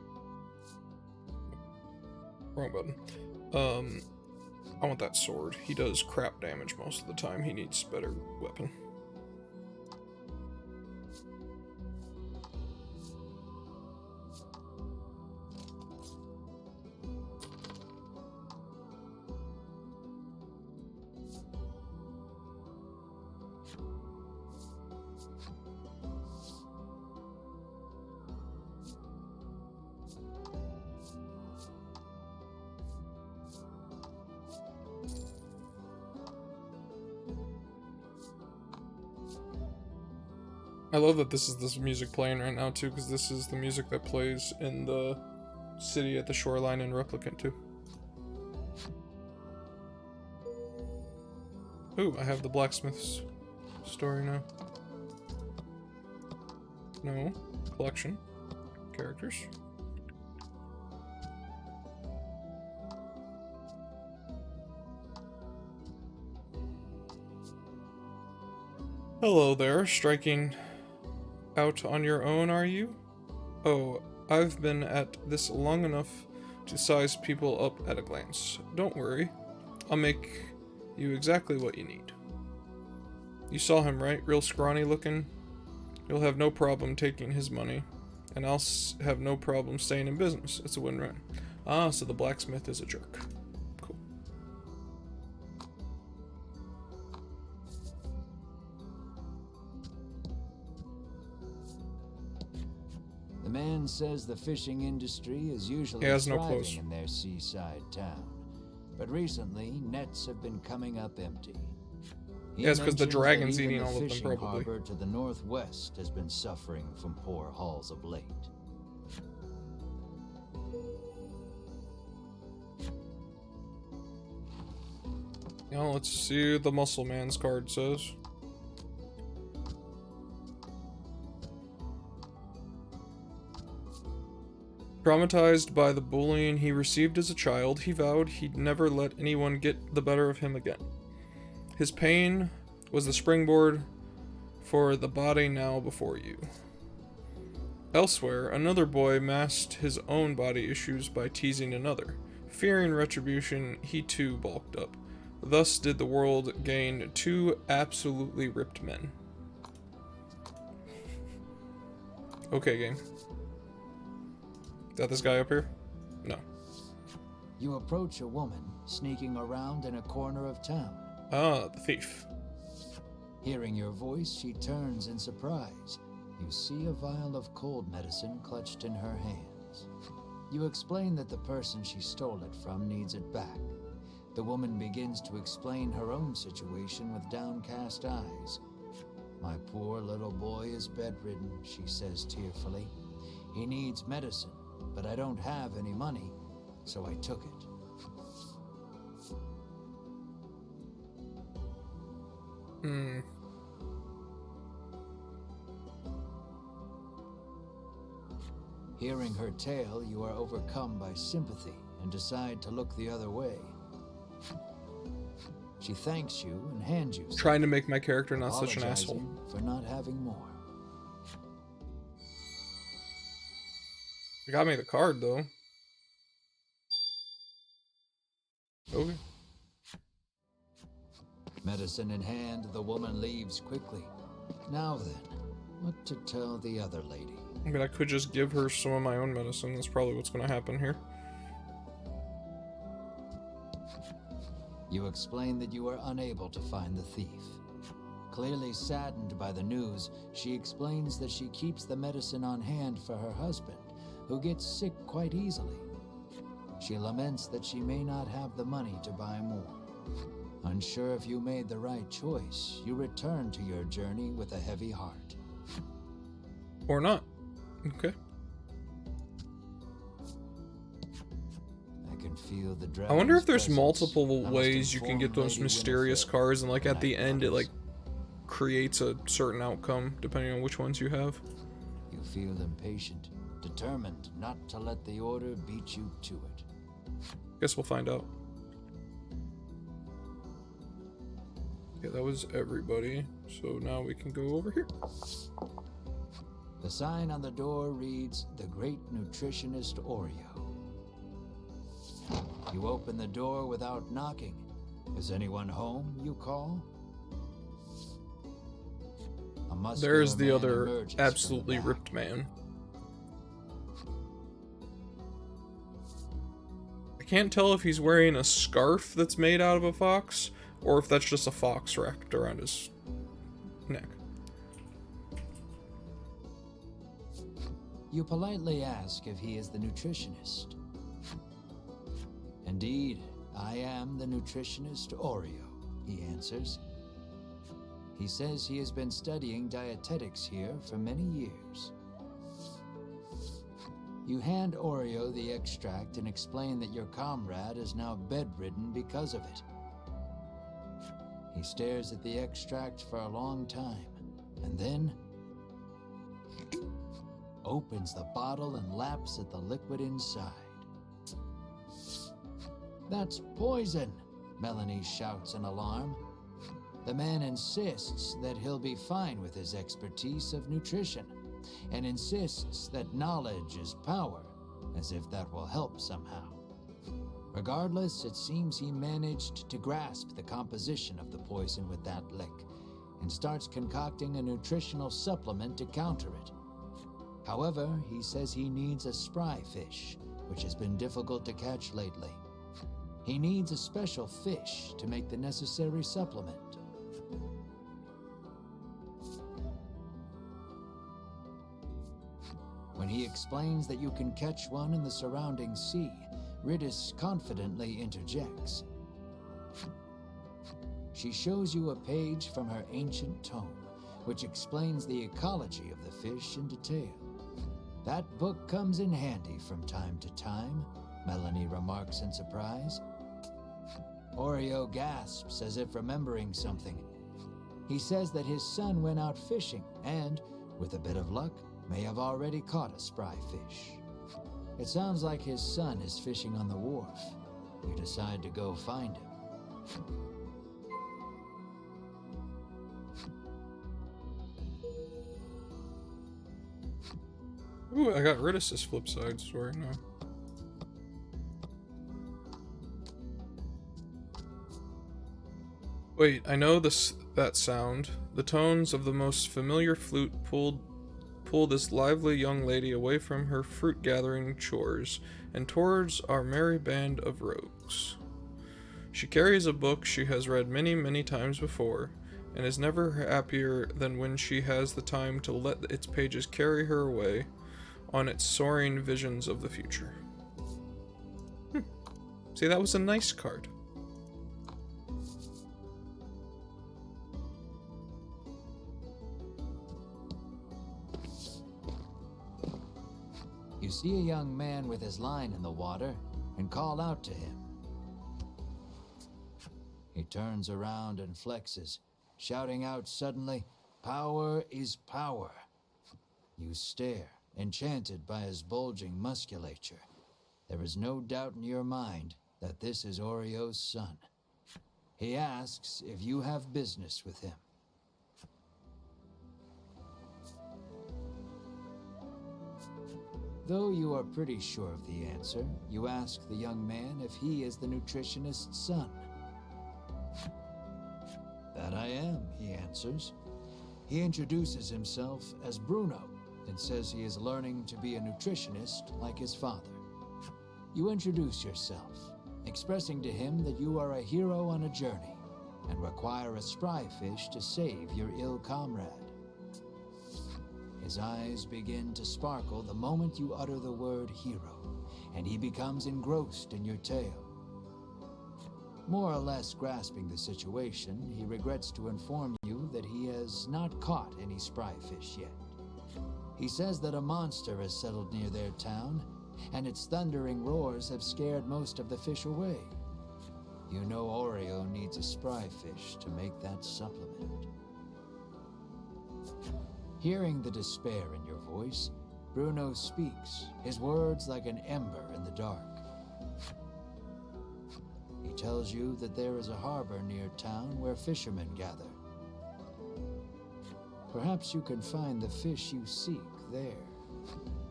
S1: wrong button. I want that sword. He does crap damage most of the time. He needs a better weapon. I love that this is this music playing right now too, because this is the music that plays in the city at the shoreline in Replicant 2. Ooh, I have the blacksmith's story now. No. Collection. Characters. Hello there, striking out on your own, are you? Oh, I've been at this long enough to size people up at a glance. Don't worry, I'll make you exactly what you need. You saw him, right? Real scrawny looking? You'll have no problem taking his money, and I'll have no problem staying in business. It's a win-win. Ah, so the blacksmith is a jerk. Cool.
S2: The man says the fishing industry is usually
S1: He has no
S2: thriving
S1: clothes.
S2: in their seaside town, but recently nets have been coming up empty. He
S1: Yeah, it's 'cause the
S2: mentions
S1: dragon's
S2: that even
S1: eating
S2: the
S1: all of them,
S2: fishing
S1: probably.
S2: harbor to the northwest has been suffering from poor hauls of late.
S1: Now let's see what the muscle man's card says. Traumatized by the bullying he received as a child, he vowed he'd never let anyone get the better of him again. His pain was the springboard for the body now before you. Elsewhere, another boy masked his own body issues by teasing another. Fearing retribution, he too bulked up. Thus did the world gain two absolutely ripped men. Okay, game. Is that this guy up here? No.
S2: You approach a woman sneaking around in a corner of town.
S1: Ah, the thief.
S2: Hearing your voice, she turns in surprise. You see a vial of cold medicine clutched in her hands. You explain that the person she stole it from needs it back. The woman begins to explain her own situation with downcast eyes. My poor little boy is bedridden, she says tearfully. He needs medicine, but I don't have any money, so I took it. Hearing her tale, you are overcome by sympathy and decide to look the other way. She thanks you and hands you something,
S1: Trying to make my character not such an asshole.
S2: apologizing for not having more.
S1: You got me the card, though. Okay.
S2: Medicine in hand, the woman leaves quickly. Now then, what to tell the other lady?
S1: I mean, I could just give her some of my own medicine. That's probably what's going to happen here.
S2: You explain that you are unable to find the thief. Clearly saddened by the news, she explains that she keeps the medicine on hand for her husband, who gets sick quite easily. She laments that she may not have the money to buy more. Unsure if you made the right choice, you return to your journey with a heavy heart.
S1: Or not. Okay.
S2: I can feel the
S1: I wonder if
S2: dragon's
S1: there's
S2: presence.
S1: multiple
S2: I must
S1: ways you can
S2: inform
S1: get those
S2: Lady
S1: mysterious
S2: Winifred
S1: cards, and like
S2: the
S1: at the
S2: night
S1: end it
S2: comes.
S1: like creates a certain outcome depending on which ones you have.
S2: You feel impatient, determined not to let the order beat you to it.
S1: Guess we'll find out. Okay, that was everybody. So now we can go over here.
S2: The sign on the door reads, "The Great Nutritionist Oreo." You open the door without knocking. Is anyone home, you call? A muscular
S1: There's the
S2: man
S1: other
S2: emerges from the
S1: absolutely
S2: back.
S1: ripped man. I can't tell if he's wearing a scarf that's made out of a fox, or if that's just a fox wrapped around his neck.
S2: You politely ask if he is the nutritionist. Indeed, I am the nutritionist Oreo, he answers. He says he has been studying dietetics here for many years. You hand Oreo the extract and explain that your comrade is now bedridden because of it. He stares at the extract for a long time, and then opens the bottle and laps at the liquid inside. "That's poison," Melanie shouts in alarm. The man insists that he'll be fine with his expertise of nutrition, and insists that knowledge is power, as if that will help somehow. Regardless, it seems he managed to grasp the composition of the poison with that lick, and starts concocting a nutritional supplement to counter it. However, he says he needs a spry fish, which has been difficult to catch lately. He needs a special fish to make the necessary supplement. When he explains that you can catch one in the surrounding sea, Ridis confidently interjects. She shows you a page from her ancient tome, which explains the ecology of the fish in detail. "That book comes in handy from time to time," Melanie remarks in surprise. Oreo gasps as if remembering something. He says that his son went out fishing and, with a bit of luck, may have already caught a spry fish. It sounds like his son is fishing on the wharf. You decide to go find him.
S1: Ooh, I got Ridis' flip side story now. Wait, I know that sound. The tones of the most familiar flute pull this lively young lady away from her fruit-gathering chores and towards our merry band of rogues. She carries a book she has read many, many times before, and is never happier than when she has the time to let its pages carry her away on its soaring visions of the future. See, that was a nice card.
S2: You see a young man with his line in the water and call out to him. He turns around and flexes, shouting out suddenly, "Power is power." You stare, enchanted by his bulging musculature. There is no doubt in your mind that this is Oreo's son. He asks if you have business with him. Though you are pretty sure of the answer, you ask the young man if he is the nutritionist's son. "That I am," he answers. He introduces himself as Bruno and says he is learning to be a nutritionist like his father. You introduce yourself, expressing to him that you are a hero on a journey and require a spry fish to save your ill comrade. His eyes begin to sparkle the moment you utter the word hero, and he becomes engrossed in your tale. More or less grasping the situation, he regrets to inform you that he has not caught any spry fish yet. He says that a monster has settled near their town, and its thundering roars have scared most of the fish away. You know Oreo needs a spry fish to make that supplement. Hearing the despair in your voice, Bruno speaks, his words like an ember in the dark. He tells you that there is a harbor near town where fishermen gather. Perhaps you can find the fish you seek there.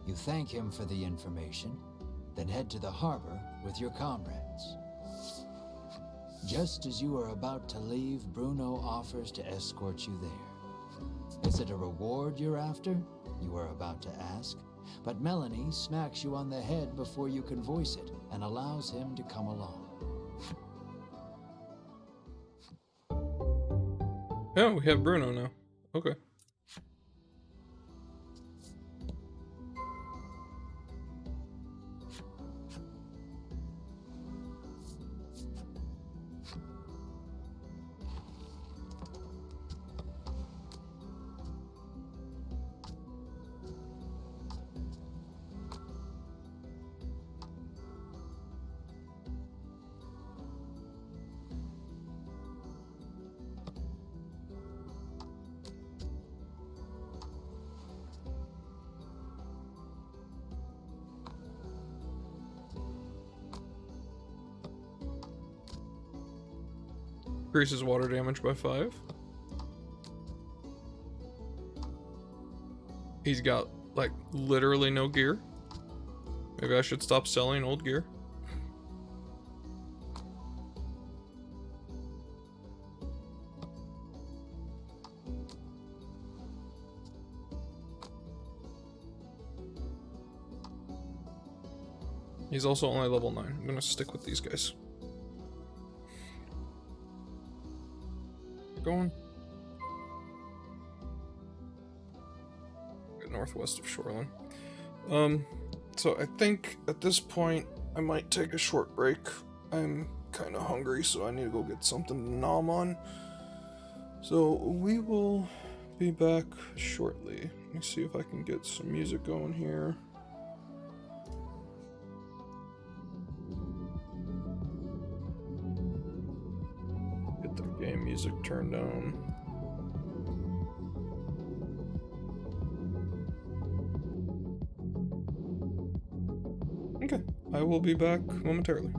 S2: You thank him for the information, then head to the harbor with your comrades. Just as you are about to leave, Bruno offers to escort you there. Is it a reward you're after? You are about to ask, but Melanie smacks you on the head before you can voice it and allows him to come along.
S1: Oh, we have Bruno now. Okay. Increases water damage by 5. He's got, like, literally no gear. Maybe I should stop selling old gear. He's also only level 9. I'm gonna stick with these guys. Going. Northwest of Shoreline. So I think at this point I might take a short break. I'm kind of hungry, so I need to go get something to nom on. So we will be back shortly. Let me see if I can get some music going here. Get the game music turned down. Okay, I will be back momentarily.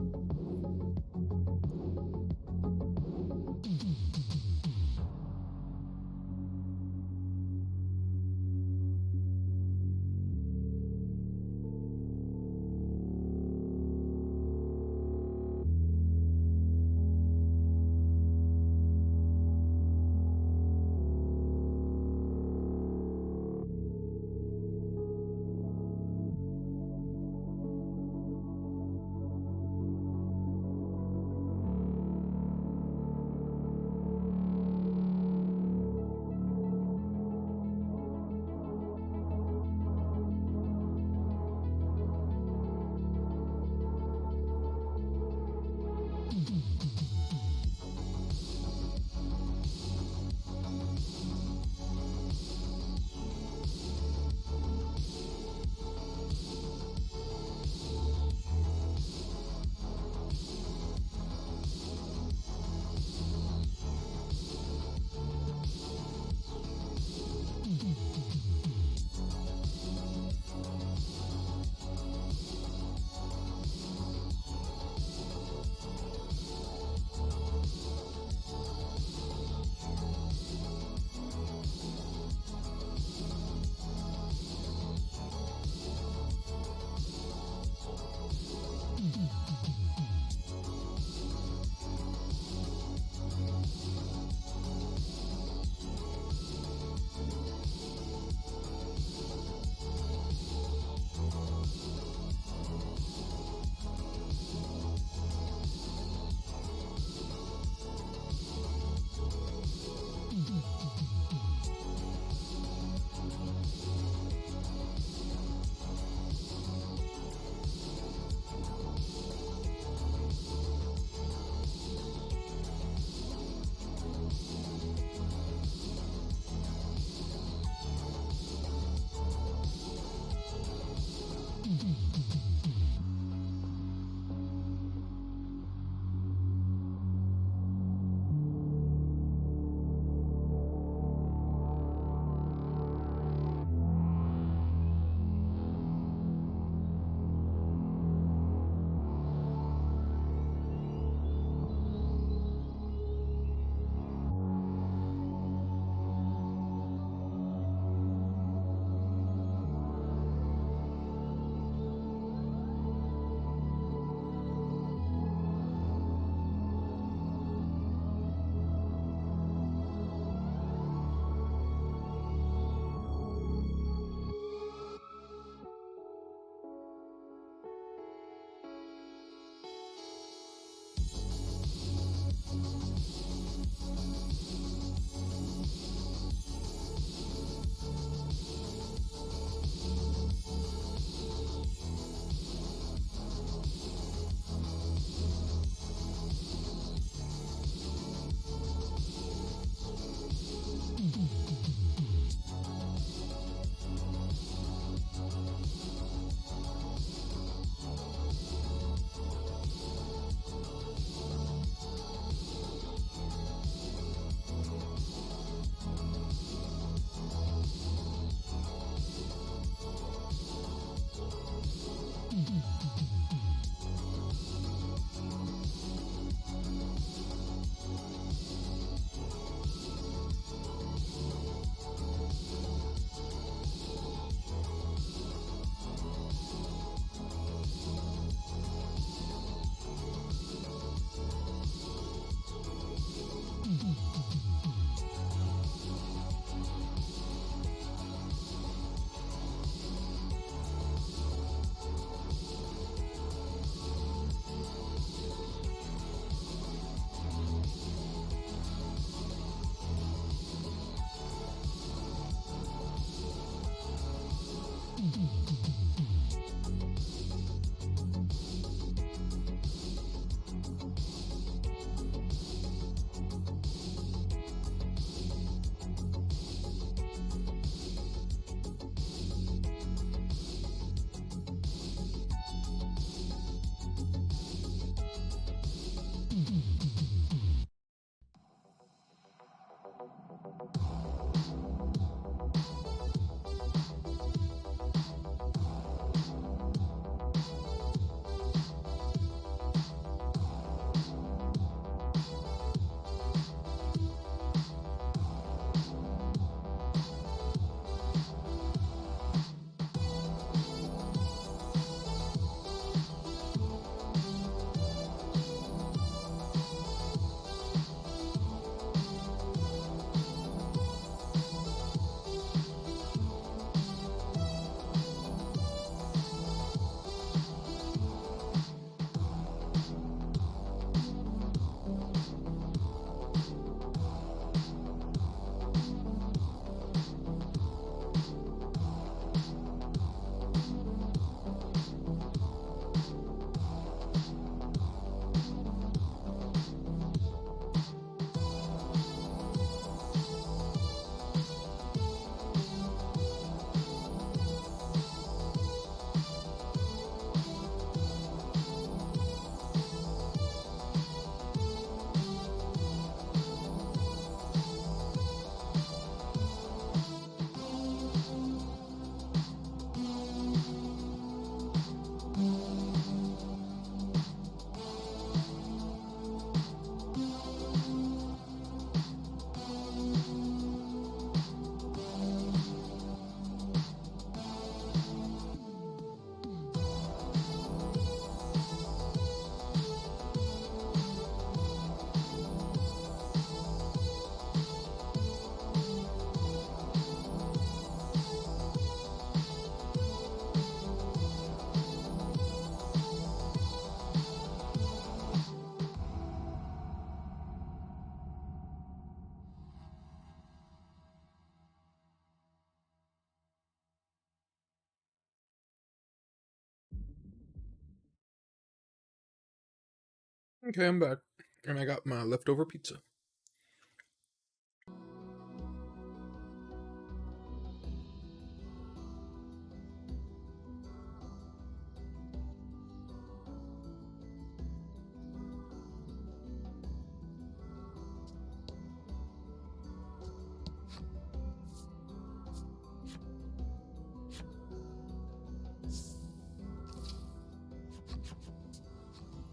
S1: Okay, I'm back. And I got my leftover pizza.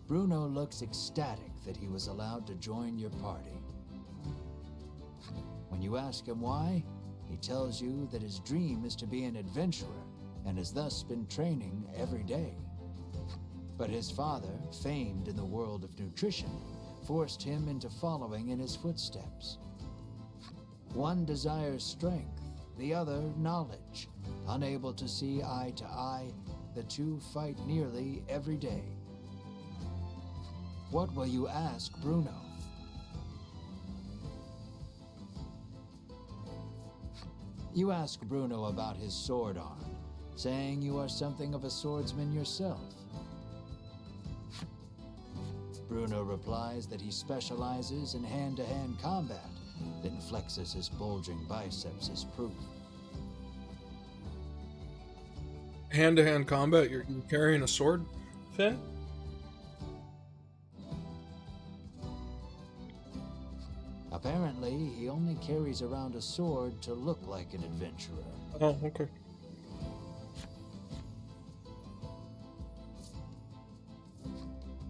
S2: Bruno looks ecstatic that he was allowed to join your party. When you ask him why, he tells you that his dream is to be an adventurer and has thus been training every day. But his father, famed in the world of nutrition, forced him into following in his footsteps. One desires strength, the other knowledge. Unable to see eye to eye, the two fight nearly every day. What will you ask Bruno? You ask Bruno about his sword arm, saying you are something of a swordsman yourself. Bruno replies that he specializes in hand-to-hand combat, then flexes his bulging biceps as proof.
S1: Hand-to-hand combat? You're carrying a sword, Finn?
S2: Apparently, he only carries around a sword to look like an adventurer.
S1: Oh, okay.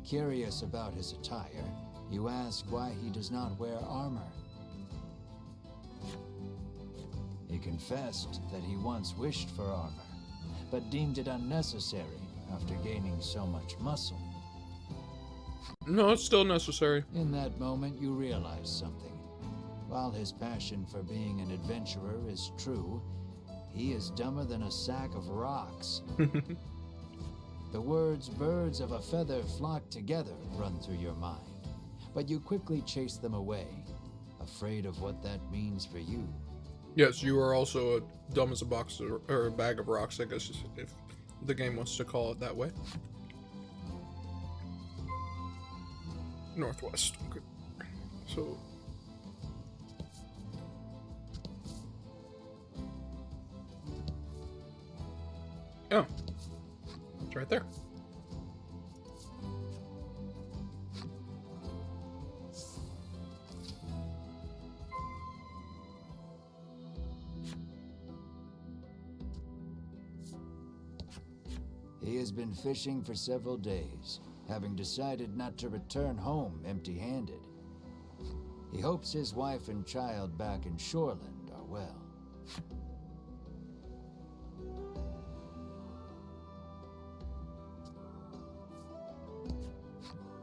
S2: Curious about his attire, you ask why he does not wear armor. He confessed that he once wished for armor, but deemed it unnecessary after gaining so much muscle.
S1: No, it's still necessary.
S2: In that moment, you realize something. While his passion for being an adventurer is true, he is dumber than a sack of rocks. The words "birds of a feather flock together" run through your mind, but you quickly chase them away, afraid of what that means for you.
S1: Yes, you are also dumb as a box or a bag of rocks, I guess, if the game wants to call it that way. Northwest. Okay. So. Oh. It's right there.
S2: He has been fishing for several days, having decided not to return home empty-handed. He hopes his wife and child back in Shoreland are well.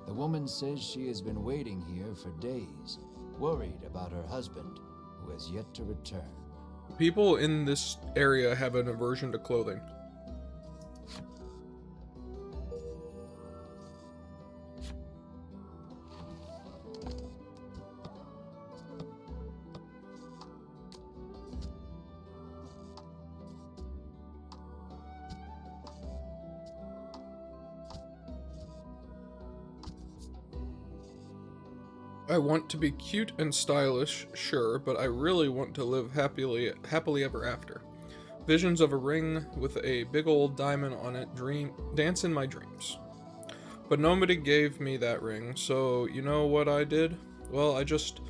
S2: The woman says she has been waiting here for days, worried about her husband, who has yet to return.
S1: People in this area have an aversion to clothing. I want to be cute and stylish, sure, but I really want to live happily ever after. Visions of a ring with a big old diamond on it dance in my dreams. But nobody gave me that ring, so you know what I did? Well, I just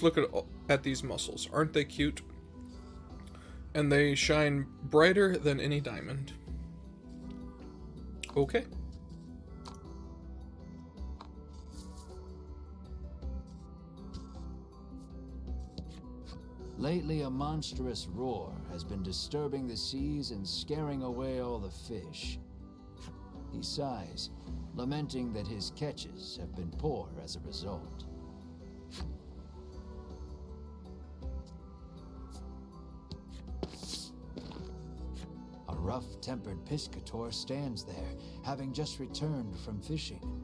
S1: look at these muscles. Aren't they cute? And they shine brighter than any diamond. Okay.
S2: Lately, a monstrous roar has been disturbing the seas and scaring away all the fish. He sighs, lamenting that his catches have been poor as a result. A rough-tempered piscator stands there, having just returned from fishing.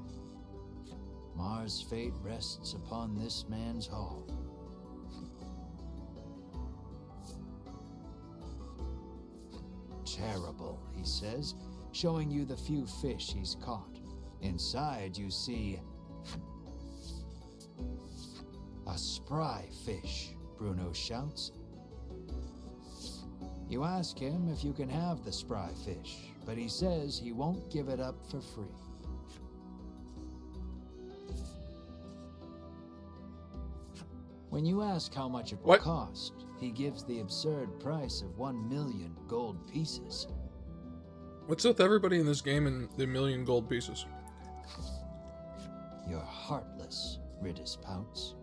S2: Mars' fate rests upon this man's haul. Terrible, he says, showing you the few fish he's caught. Inside, you see A spry fish, Bruno shouts. You ask him if you can have the spry fish, but he says he won't give it up for free. When you ask how much it will cost, he gives the absurd price of 1,000,000 gold pieces.
S1: What's with everybody in this game and the 1,000,000 gold pieces?
S2: You're heartless, Ridis pouts.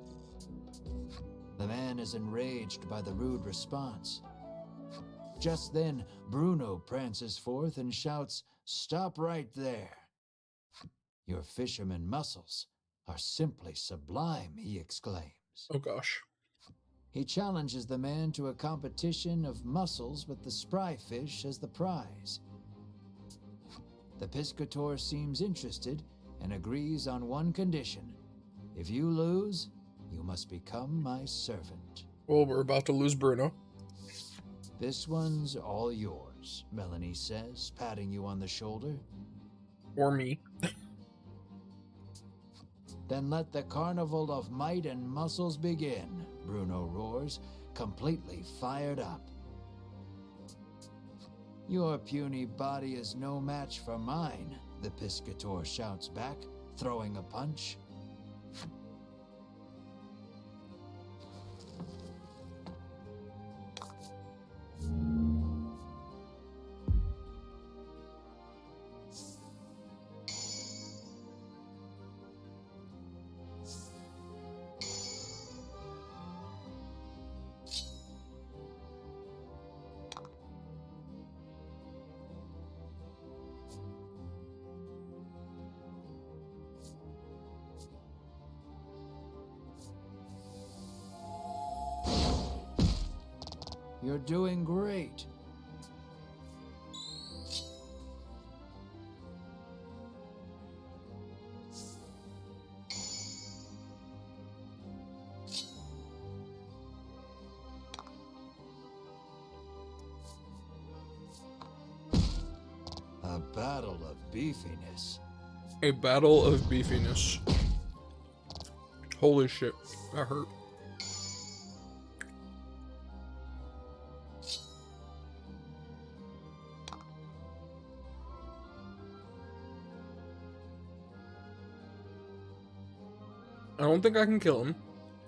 S2: The man is enraged by the rude response. Just then, Bruno prances forth and shouts, "Stop right there!" Your fisherman muscles are simply sublime, he exclaims.
S1: Oh gosh.
S2: He challenges the man to a competition of muscles with the spry fish as the prize. The piscator seems interested and agrees on one condition. If you lose, you must become my servant.
S1: Well, we're about to lose Bruno.
S2: This one's all yours, Melanie says, patting you on the shoulder.
S1: Or me.
S2: Then let the carnival of might and muscles begin, Bruno roars, completely fired up. Your puny body is no match for mine, the piscator shouts back, throwing a punch. You're doing great. A battle of beefiness.
S1: A battle of beefiness. Holy shit, that hurt. I don't think I can kill him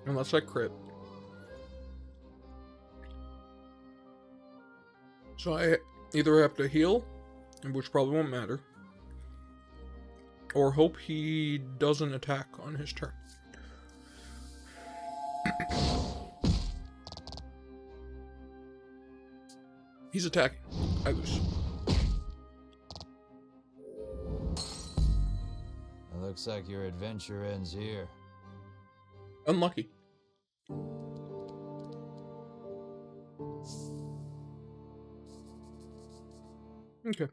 S1: unless I crit. So I either have to heal, which probably won't matter, or hope he doesn't attack on his turn. He's attacking. I lose.
S2: It looks like your adventure ends here.
S1: Unlucky. Okay.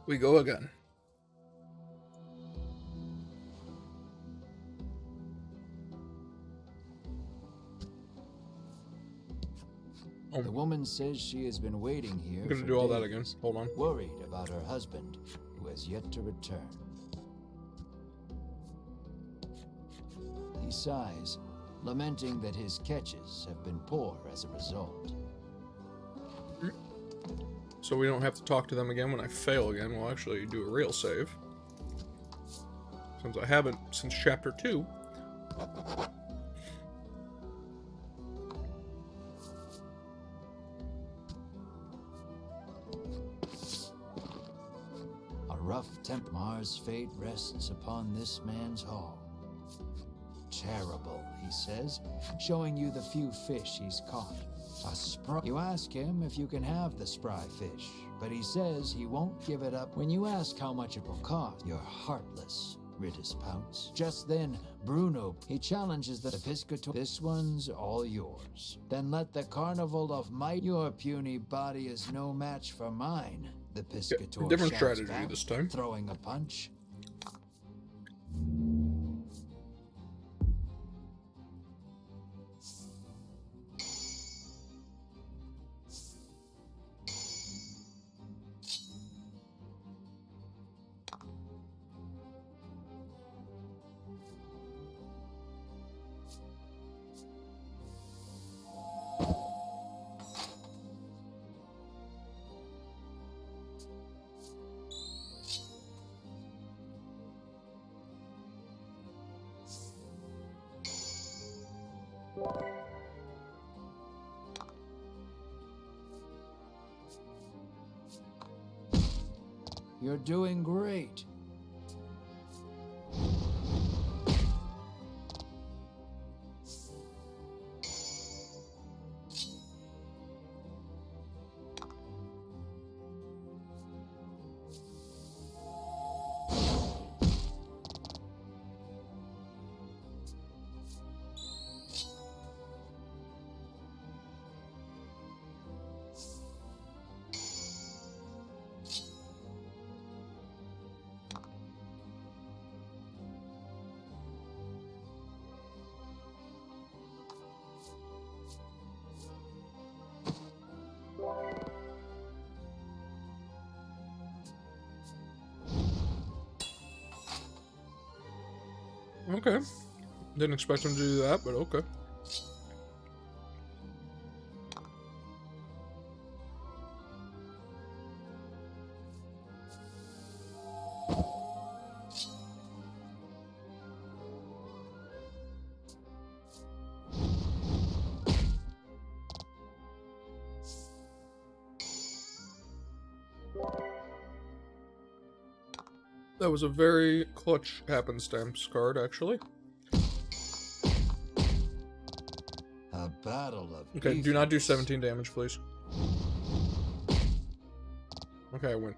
S1: We go again.
S2: The woman says she has been waiting here.
S1: I'm gonna
S2: for
S1: do all
S2: days,
S1: that again. Hold on.
S2: worried about her husband, who has yet to return. He sighs, lamenting that his catches have been poor as a result.
S1: So we don't have to talk to them again when I fail again. We'll actually do a real save. Since I haven't since chapter 2.
S2: A rough Mars' fate rests upon this man's haul. Terrible, he says, showing you the few fish he's caught. A spry. You ask him if you can have the spry fish, but he says he won't give it up. When you ask how much it will cost, you're heartless, Ridis pouts. Just then, Bruno, he challenges the piscator. This one's all yours. Then let the carnival of might. Your puny body is no match for mine, the piscator
S1: Different
S2: shouts
S1: strategy
S2: back,
S1: this time.
S2: throwing a punch. You're doing great.
S1: Okay. Didn't expect him to do that, but okay. That was a very clutch happenstance card, actually.
S2: A battle of
S1: Okay, do not do
S2: defense.
S1: 17 damage, please. Okay, I win.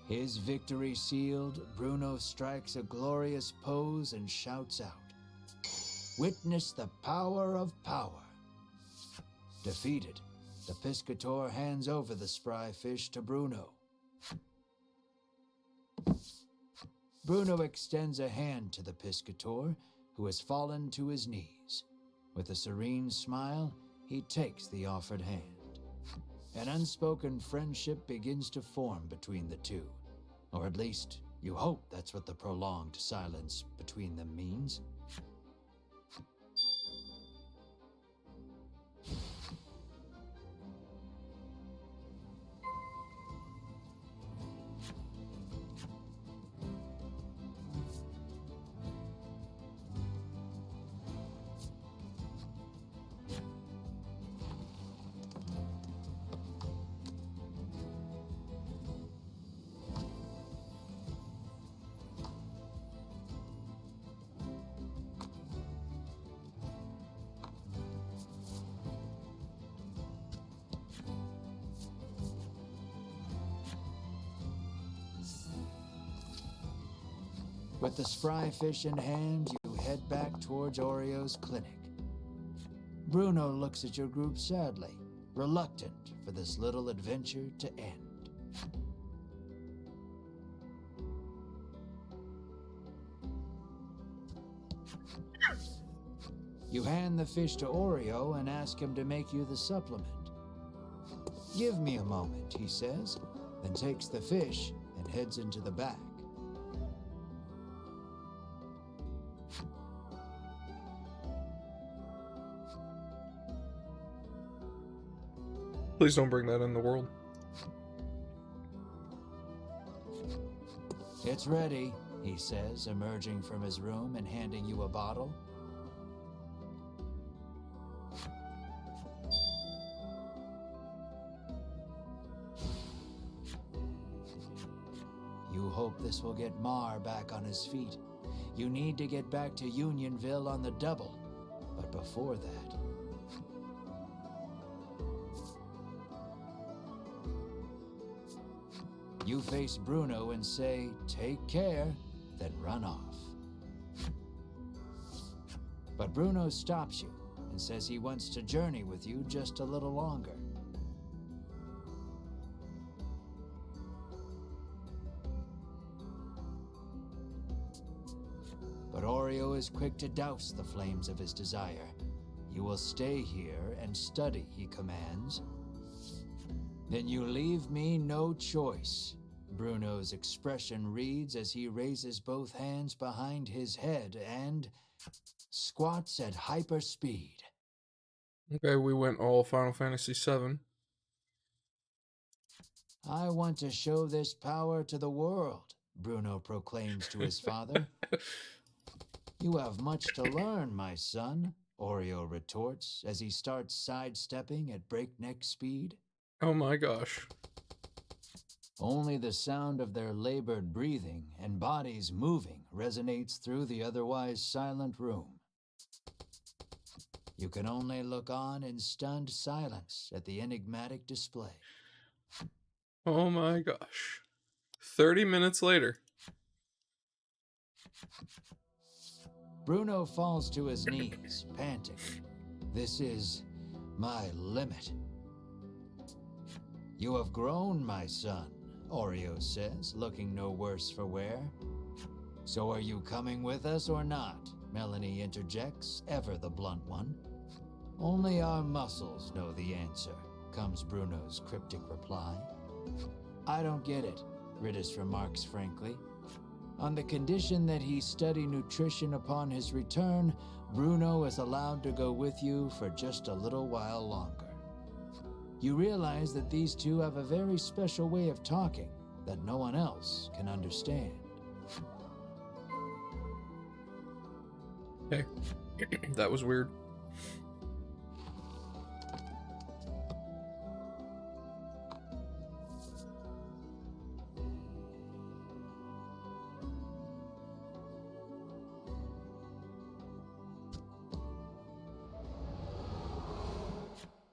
S2: His victory sealed, Bruno strikes a glorious pose and shouts out, "Witness the power of power." Defeated, the Piscator hands over the spry fish to Bruno. Bruno extends a hand to the Piscator, who has fallen to his knees. With a serene smile, he takes the offered hand. An unspoken friendship begins to form between the two. Or at least, you hope that's what the prolonged silence between them means. With the spry fish in hand, you head back towards Oreo's clinic. Bruno looks at your group sadly, reluctant for this little adventure to end. You hand the fish to Oreo and ask him to make you the supplement. "Give me a moment," he says, then takes the fish and heads into the back.
S1: Please don't bring that in the world.
S2: "It's ready," he says, emerging from his room and handing you a bottle. You hope this will get Mar back on his feet. You need to get back to Unionville on the double. But before that... you face Bruno and say, "Take care," then run off. But Bruno stops you and says he wants to journey with you just a little longer. But Oreo is quick to douse the flames of his desire. "You will stay here and study," he commands. "Then you leave me no choice. Bruno's expression reads as he raises both hands behind his head and squats at hyper speed.
S1: Okay, we went all Final Fantasy VII.
S2: I want to show this power to the world, Bruno proclaims to his father. You have much to learn, my son, Oreo retorts as he starts sidestepping at breakneck speed.
S1: Oh my gosh.
S2: Only the sound of their labored breathing and bodies moving resonates through the otherwise silent room. You can only look on in stunned silence at the enigmatic display.
S1: Oh my gosh. 30 minutes later.
S2: Bruno falls to his knees, panting. This is my limit. You have grown, my son, Oreo says, looking no worse for wear. So are you coming with us or not? Melanie interjects, ever the blunt one. Only our muscles know the answer, comes Bruno's cryptic reply. I don't get it, Ridis remarks frankly. On the condition that he study nutrition upon his return, Bruno is allowed to go with you for just a little while longer. You realize that these two have a very special way of talking that no one else can understand.
S1: Okay. That was weird.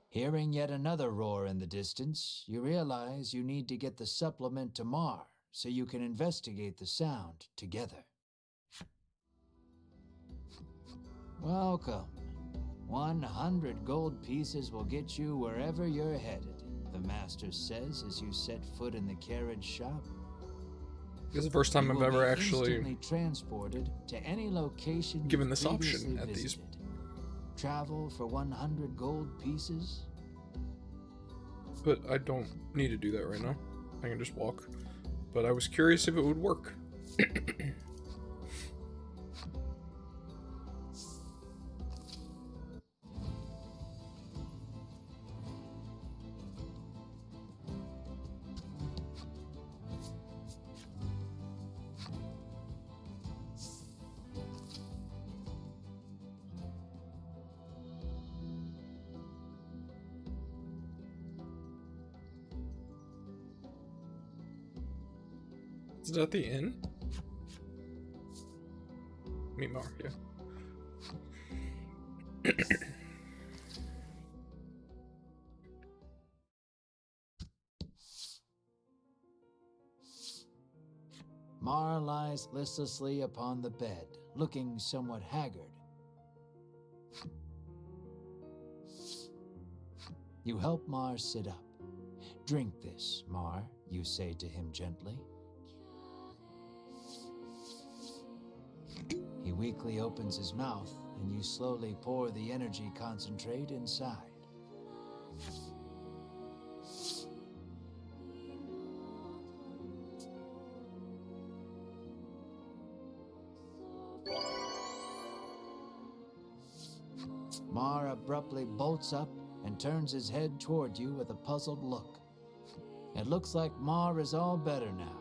S2: Hearing yet another roar in the distance, you realize you need to get the supplement to NieR so you can investigate the sound together. Welcome. 100 gold pieces will get you wherever you're headed, the master says as you set foot in the carriage shop.
S1: This is the first time
S2: You
S1: I've
S2: will
S1: ever
S2: be
S1: actually
S2: instantly transported to any location
S1: given
S2: you've
S1: this option
S2: previously
S1: at these.
S2: visited. Travel for 100 gold pieces?
S1: But I don't need to do that right now. I can just walk. But I was curious if it would work. Is that the inn? NieR, yeah.
S2: NieR lies listlessly upon the bed, looking somewhat haggard. You help NieR sit up. Drink this, NieR, you say to him gently. He weakly opens his mouth, and you slowly pour the energy concentrate inside. NieR abruptly bolts up and turns his head toward you with a puzzled look. It looks like NieR is all better now.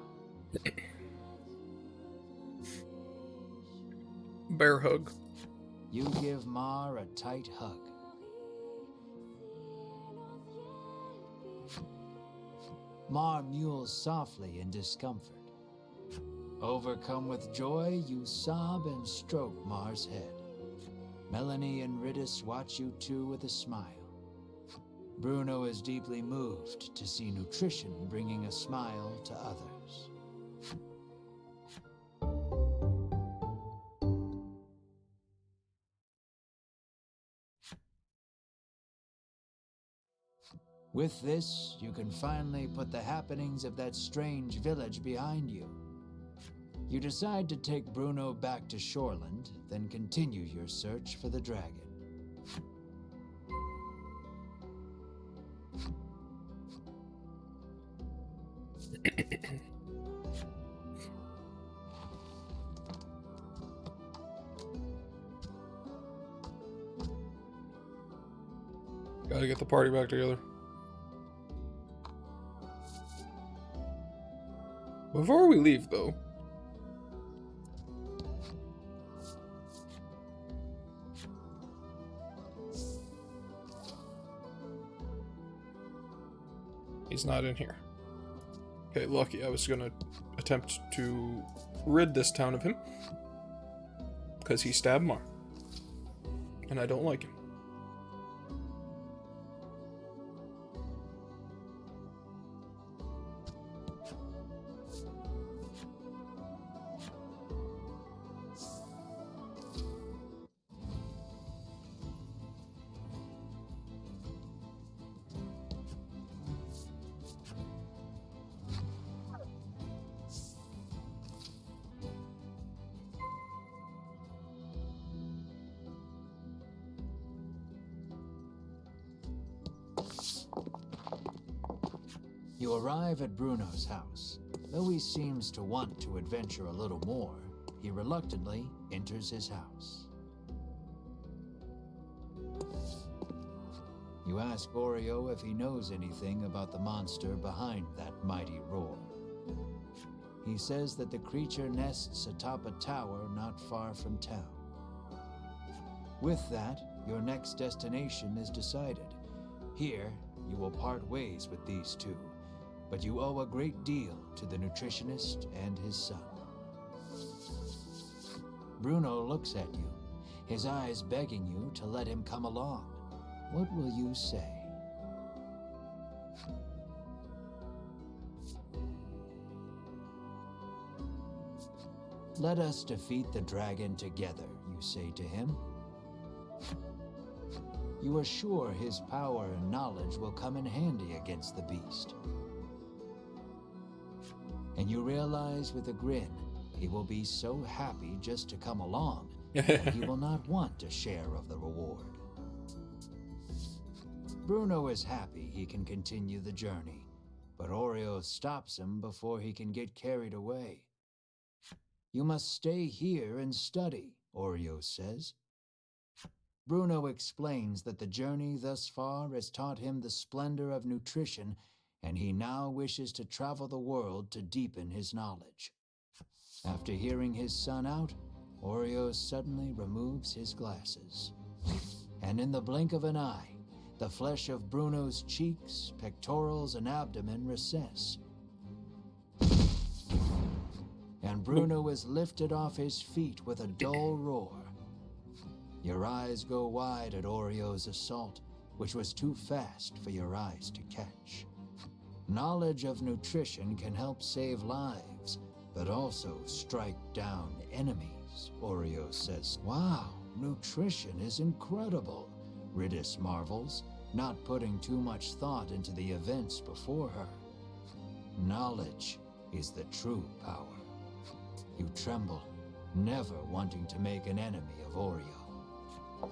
S1: Bear hug.
S2: You give NieR a tight hug. NieR mewls softly in discomfort. Overcome with joy, you sob and stroke NieR's head. Melanie and Ridis watch you two with a smile. Bruno is deeply moved to see nutrition bringing a smile to others. With this, you can finally put the happenings of that strange village behind you. You decide to take Bruno back to Shoreland, then continue your search for the dragon.
S1: Gotta get the party back together. Before we leave, though, he's not in here. Okay, lucky. I was gonna attempt to rid this town of him because he stabbed Mar, and I don't like him.
S2: You arrive at Bruno's house. Though he seems to want to adventure a little more, he reluctantly enters his house. You ask Oreo if he knows anything about the monster behind that mighty roar. He says that the creature nests atop a tower not far from town. With that, your next destination is decided. Here, you will part ways with these two, but you owe a great deal to the nutritionist and his son. Bruno looks at you, his eyes begging you to let him come along. What will you say? Let us defeat the dragon together, you say to him. You are sure his power and knowledge will come in handy against the beast. And you realize with a grin, he will be so happy just to come along that he will not want a share of the reward. Bruno is happy he can continue the journey, but Oreo stops him before he can get carried away. You must stay here and study, Oreo says. Bruno explains that the journey thus far has taught him the splendor of nutrition, and he now wishes to travel the world to deepen his knowledge. After hearing his son out, Oreo suddenly removes his glasses. And in the blink of an eye, the flesh of Bruno's cheeks, pectorals, and abdomen recess. And Bruno is lifted off his feet with a dull roar. Your eyes go wide at Oreo's assault, which was too fast for your eyes to catch. Knowledge of nutrition can help save lives, but also strike down enemies, Oreo says. Wow, nutrition is incredible, Ridis marvels, not putting too much thought into the events before her. Knowledge is the true power. You tremble, never wanting to make an enemy of Oreo.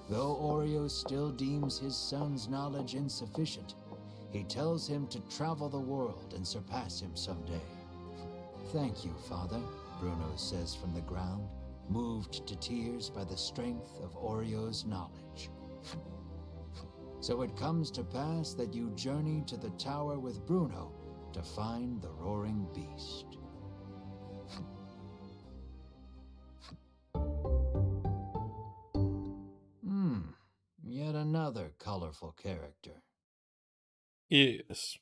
S2: Though Oreo still deems his son's knowledge insufficient, he tells him to travel the world and surpass him someday. Thank you, Father, Bruno says from the ground, moved to tears by the strength of Oreo's knowledge. So it comes to pass that you journey to the tower with Bruno to find the roaring beast. Yet another colorful character.
S1: Yes.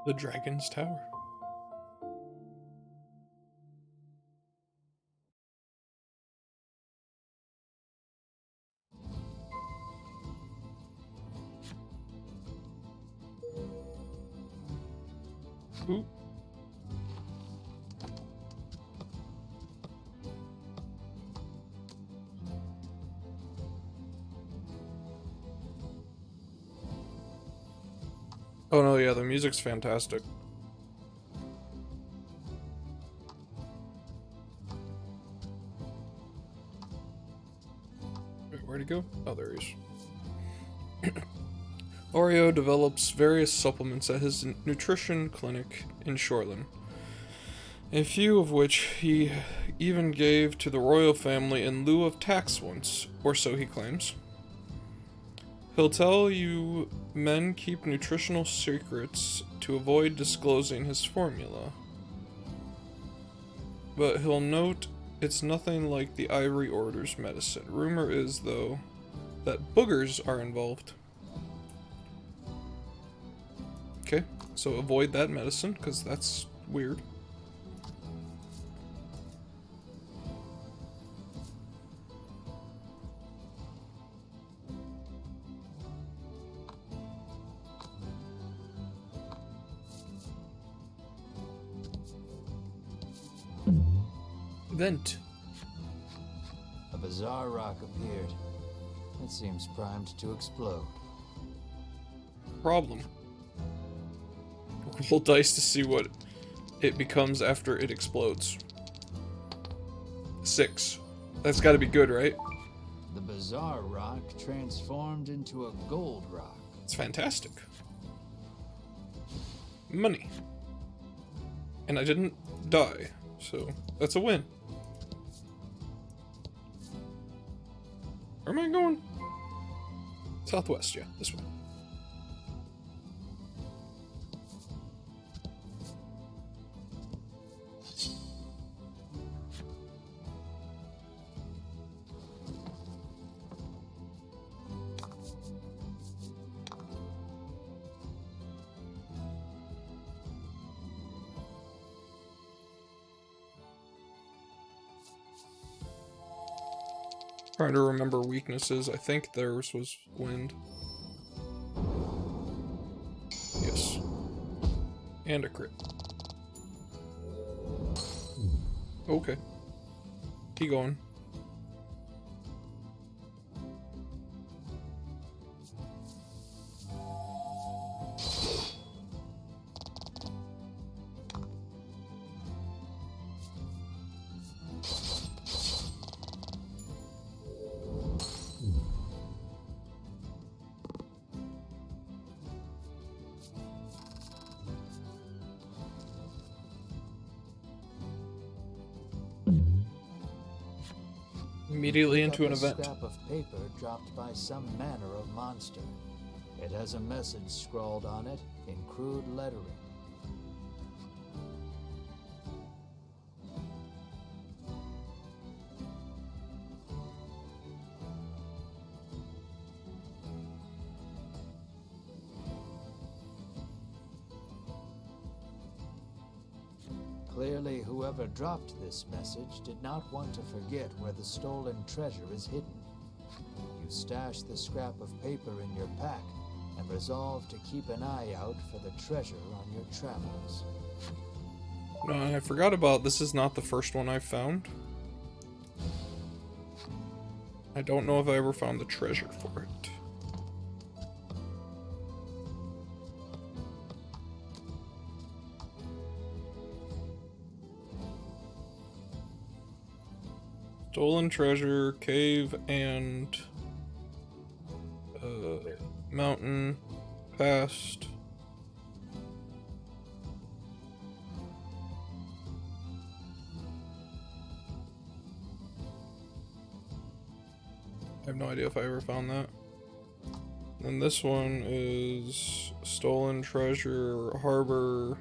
S1: The Dragon's Tower. Ooh. Oh no, yeah, the music's fantastic. Wait, where'd he go? Oh, there he is. Oreo develops various supplements at his nutrition clinic in Shoreland, a few of which he even gave to the royal family in lieu of tax once, or so he claims. He'll tell you men keep nutritional secrets to avoid disclosing his formula. But he'll note it's nothing like the Ivory Order's medicine. Rumor is, though, that boogers are involved. Okay, so avoid that medicine, because that's weird. Vent.
S2: A bizarre rock appeared. It seems primed to explode.
S1: Problem. Roll dice to see what it becomes after it explodes. 6. That's gotta be good, right?
S2: The bizarre rock transformed into a gold rock.
S1: It's fantastic. Money. And I didn't die, so that's a win. Where am I going? Southwest, yeah, this way. Trying to remember weaknesses. I think theirs was wind. Yes. And a crit. Okay. Keep going. Immediately into an event.
S2: A scrap of paper dropped by some manner of monster. It has a message scrawled on it in crude lettering. Clearly, whoever dropped this message did not want to forget where the stolen treasure is hidden. You stash the scrap of paper in your pack and resolve to keep an eye out for the treasure on your travels.
S1: No, I forgot about this is not the first one I found. I don't know if I ever found the treasure for it. Stolen treasure, cave, and mountain, past. I have no idea if I ever found that. And this one is stolen treasure, harbor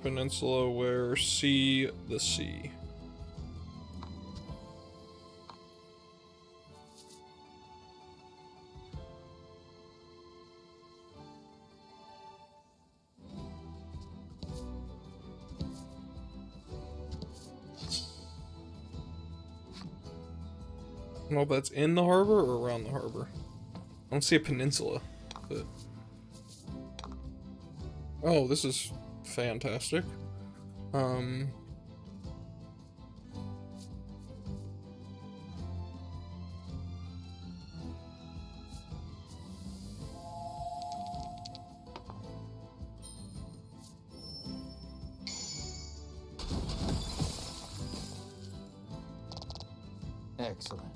S1: Peninsula, where see the sea. I don't know if that's in the harbor or around the harbor. I don't see a peninsula, but... Oh, this is fantastic.
S2: Excellent.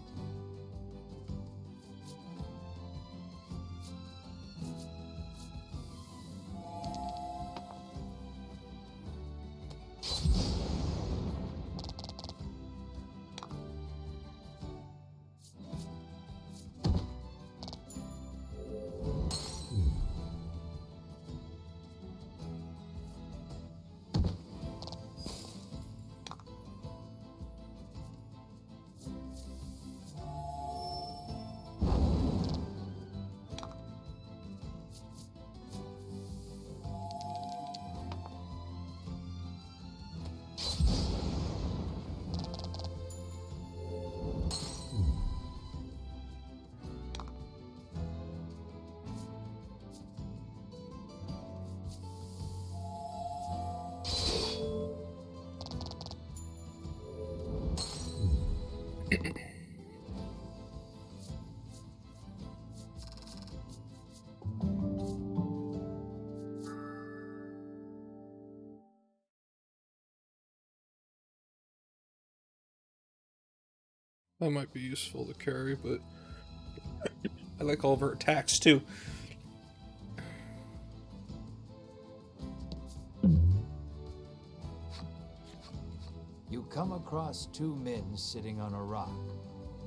S1: That might be useful to carry, but I like all of her attacks too.
S2: You come across two men sitting on a rock.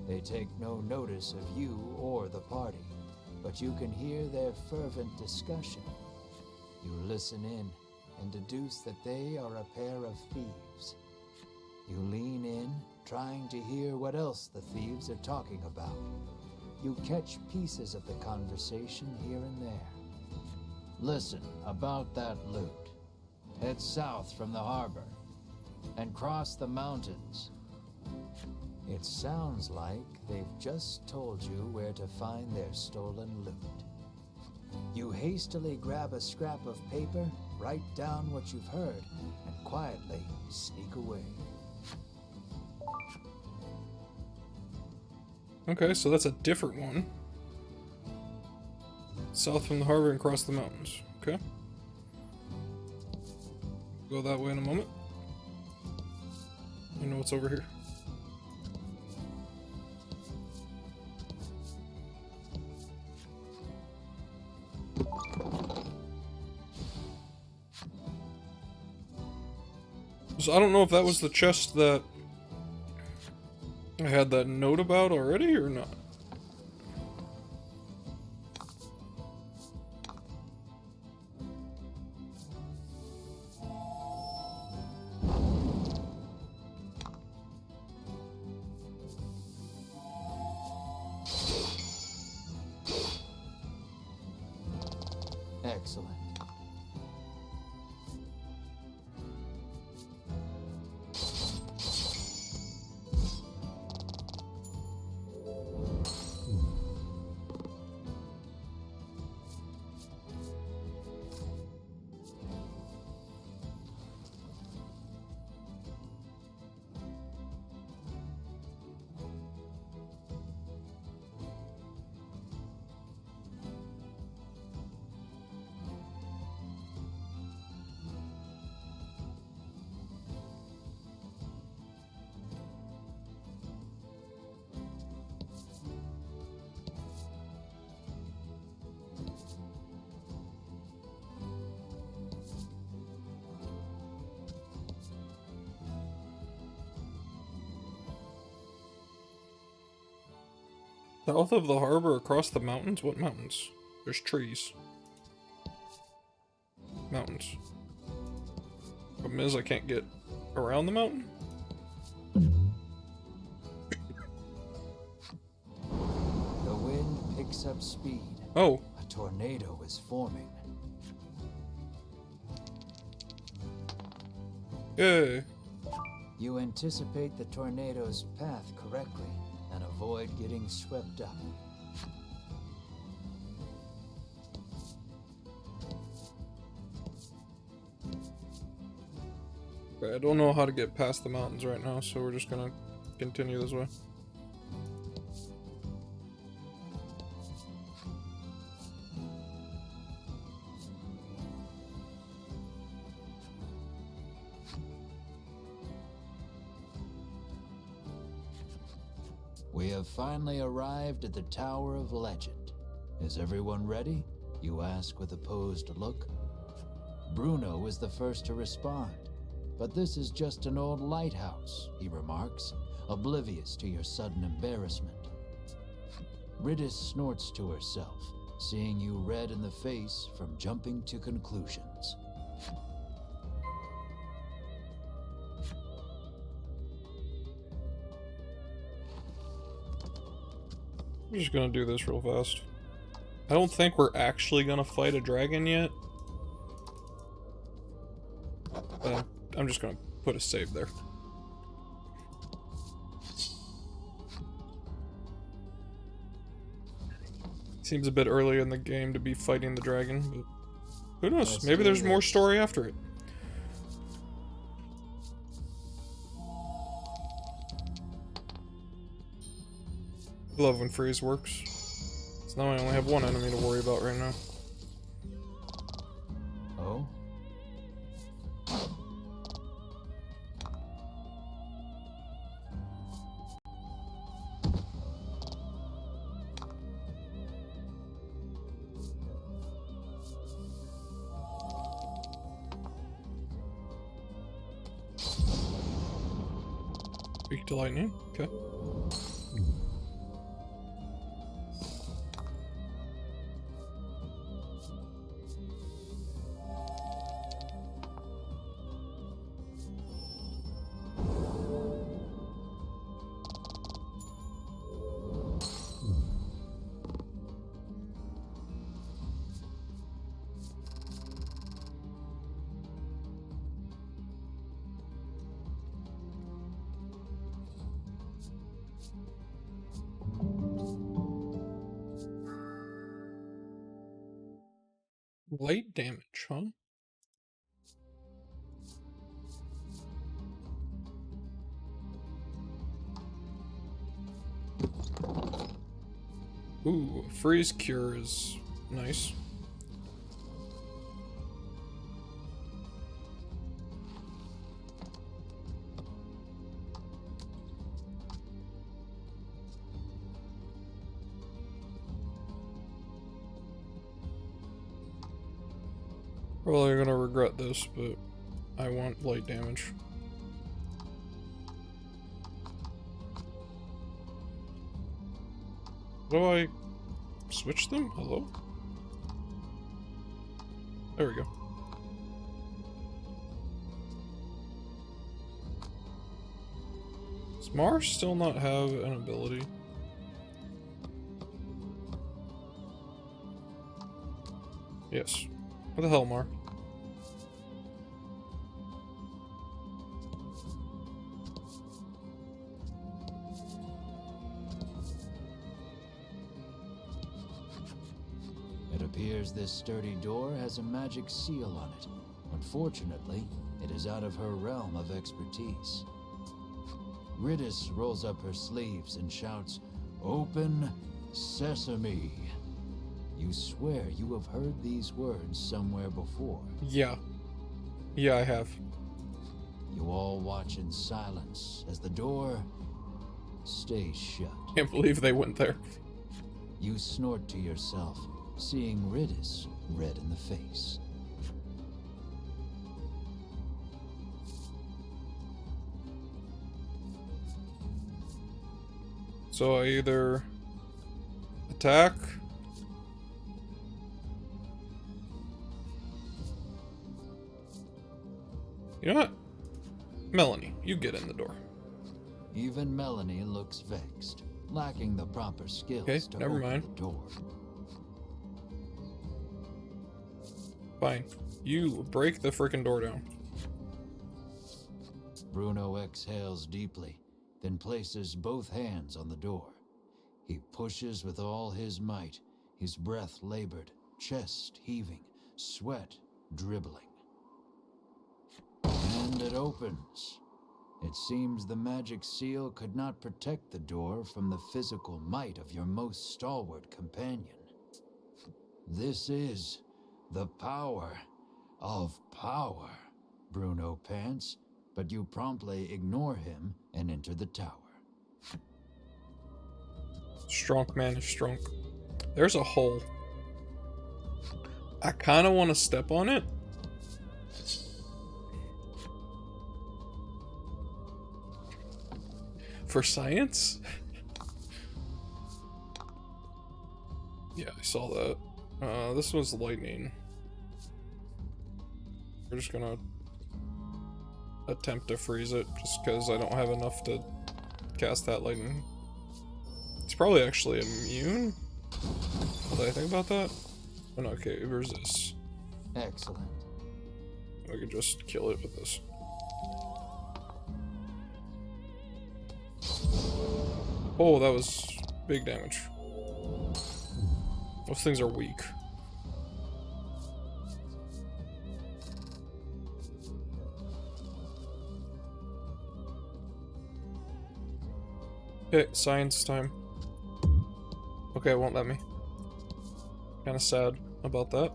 S2: They take no notice of you or the party, but you can hear their fervent discussion. You listen in and deduce that they are a pair of thieves. You lean in, trying to hear what else the thieves are talking about. You catch pieces of the conversation here and there. Listen about that loot. Head south from the harbor and cross the mountains. It sounds like they've just told you where to find their stolen loot. You hastily grab a scrap of paper, write down what you've heard, and quietly sneak away.
S1: Okay, so that's a different one. South from the harbor and across the mountains. Okay. Go that way in a moment. You know what's over here. So I don't know if that was the chest that I had that note about already or not.
S2: Excellent.
S1: South of the harbor, across the mountains? What mountains? There's trees. Mountains. Problem is, I can't get around the mountain.
S2: The wind picks up speed.
S1: Oh.
S2: A tornado is forming.
S1: Yay.
S2: You anticipate the tornado's path correctly and avoid getting swept up.
S1: Okay, I don't know how to get past the mountains right now, so we're just gonna continue this way.
S2: We have finally arrived at the Tower of Legend. Is everyone ready? You ask with a posed look. Bruno is the first to respond. But this is just an old lighthouse, he remarks, oblivious to your sudden embarrassment. Riddis snorts to herself, seeing you red in the face from jumping to conclusions.
S1: I'm just gonna do this real fast. I don't think we're actually gonna fight a dragon yet. But I'm just gonna put a save there. Seems a bit early in the game to be fighting the dragon, but who knows? Maybe there's more story after it. I love when freeze works. So now I only have one enemy to worry about right now.
S2: Oh?
S1: Weak to lightning. Okay. Light damage, huh? Ooh, freeze cure is nice. Probably gonna regret this, but I want light damage. Do I switch them? Hello? There we go. Does Mars still not have an ability? Yes. What the hell, Mar?
S2: It appears this sturdy door has a magic seal on it. Unfortunately, it is out of her realm of expertise. Riddis rolls up her sleeves and shouts, "Open Sesame." You swear you have heard these words somewhere before.
S1: Yeah. Yeah, I have.
S2: You all watch in silence as the door stays shut.
S1: Can't believe they went there.
S2: You snort to yourself, seeing Riddis red in the face.
S1: So I either attack. You know what? Melanie, you get in the door.
S2: Even Melanie looks vexed, lacking the proper skills
S1: Okay,
S2: to
S1: never
S2: open
S1: mind.
S2: the door.
S1: Fine. You break the frickin' door down.
S2: Bruno exhales deeply, then places both hands on the door. He pushes with all his might, his breath labored, chest heaving, sweat dribbling. And it opens. It seems the magic seal could not protect the door from the physical might of your most stalwart companion. This is the power of power, Bruno pants, but you promptly ignore him and enter the tower.
S1: Strong man is strong. There's a hole. I kind of want to step on it. For science? Yeah, I saw that. This was lightning. We're just gonna attempt to freeze it, just because I don't have enough to cast that lightning. It's probably actually immune? What did I think about that? Oh, no, okay, it resists.
S2: Excellent.
S1: We could just kill it with this. Oh, that was big damage. Those things are weak. Okay, science time. Okay, it won't let me. Kinda sad about that.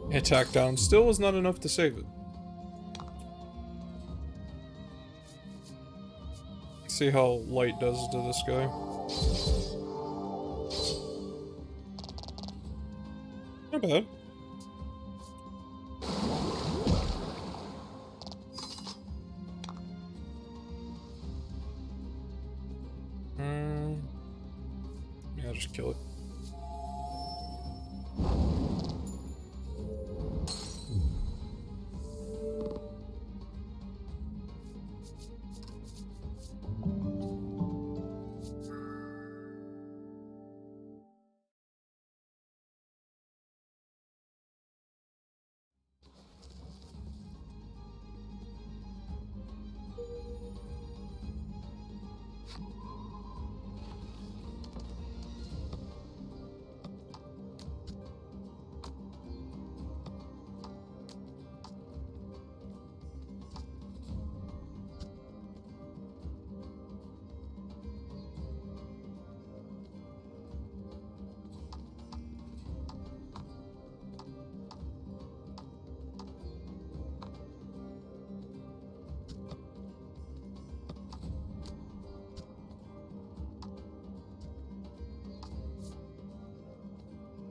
S1: Attack down still was not enough to save it. See how light does to this guy. Not bad. Yeah, just kill it.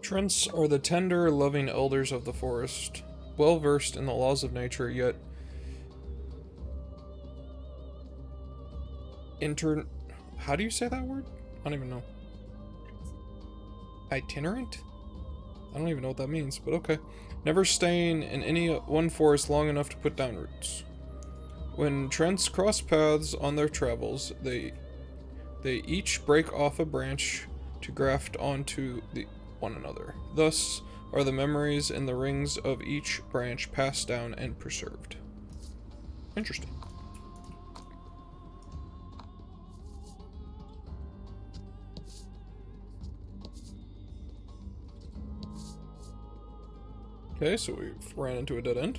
S1: Trents are the tender, loving elders of the forest, well versed in the laws of nature, yet how do you say that word? I don't even know. Itinerant? I don't even know what that means, but okay. Never staying in any one forest long enough to put down roots. When Trents cross paths on their travels, they each break off a branch to graft onto one another. Thus are the memories in the rings of each branch passed down and preserved. Interesting. Okay, so we've ran into a dead end.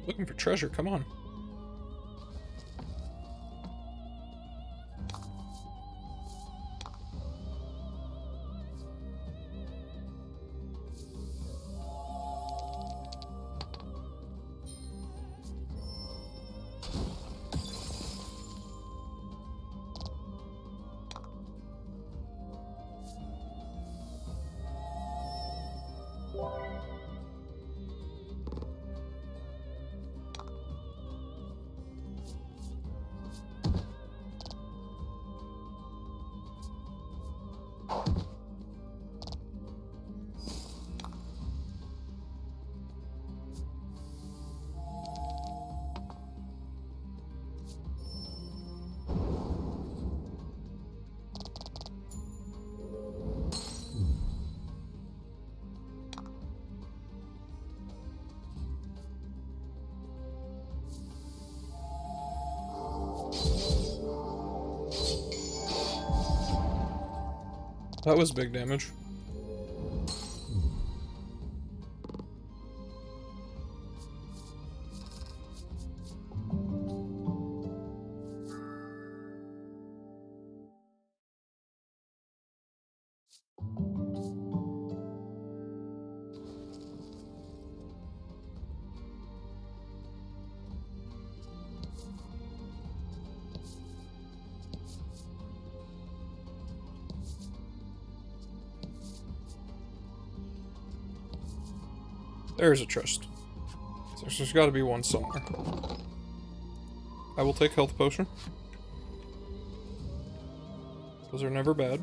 S1: Looking for treasure, come on. That was big damage. There's a chest. So there's got to be one somewhere. I will take health potion. Those are never bad.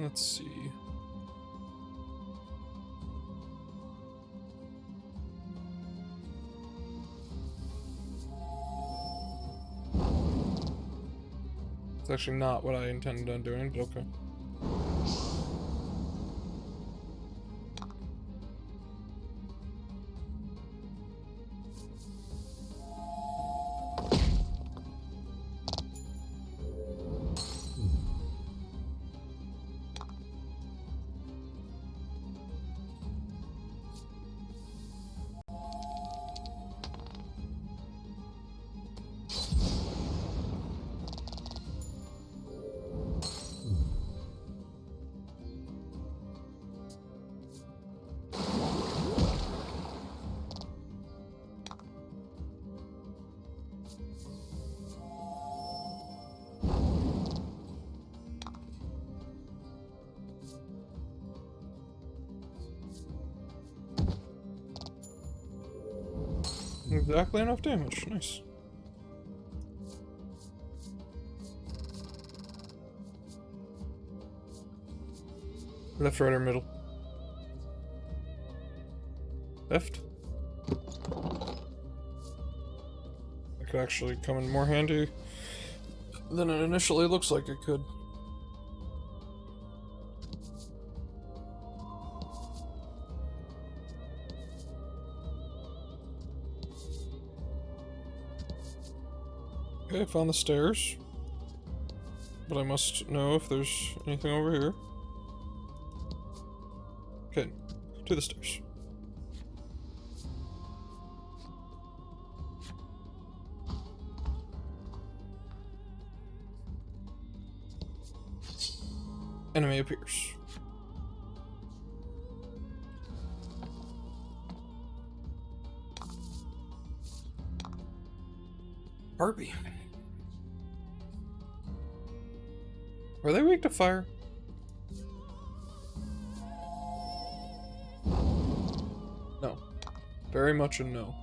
S1: Let's see. It's actually not what I intended on doing, but okay. Exactly enough damage. Nice. Left, right, or middle? Left? That could actually come in more handy than it initially looks like it could. Okay, I found the stairs. But I must know if there's anything over here. Okay, to the stairs. Enemy appears. Harpy. Are they weak to fire? No. Very much a no.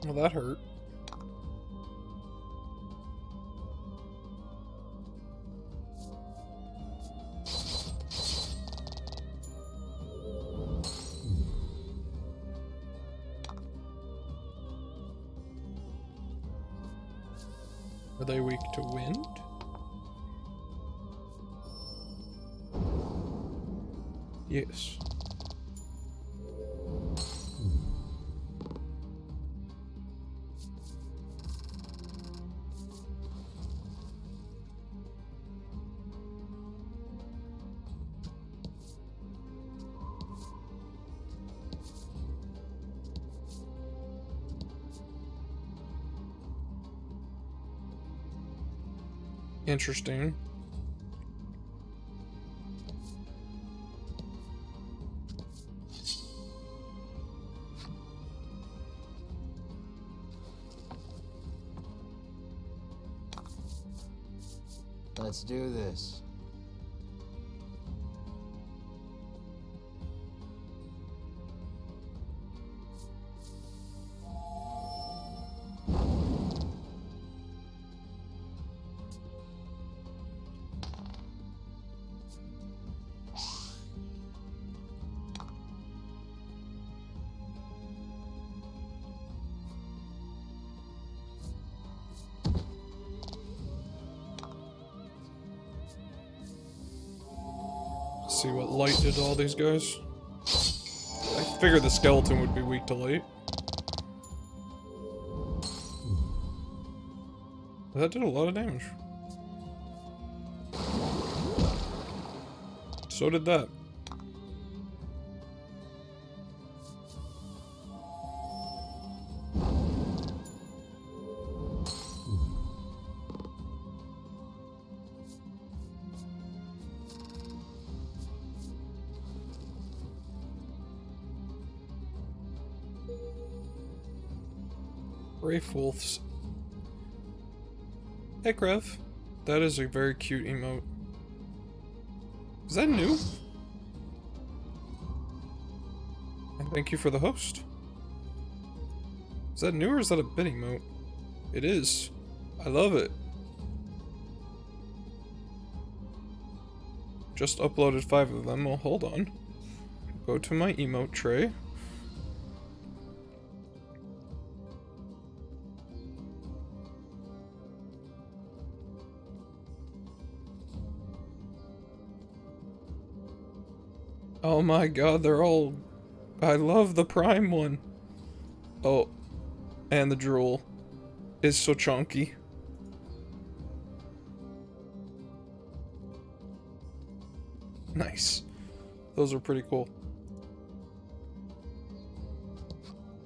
S1: Well, that hurt. Are they weak to wind? Yes. Interesting.
S2: Let's do this.
S1: See what light did to all these guys. I figured the skeleton would be weak to light. That did a lot of damage. So did that. Brave Wolves. Hey, Krev. That is a very cute emote. Is that new? And thank you for the host. Is that new or is that a bit emote? It is. I love it. Just uploaded 5 of them. Well, hold on. Go to my emote tray. Oh my god, they're all... I love the prime one. Oh, and the drool is so chunky. Nice. Those are pretty cool.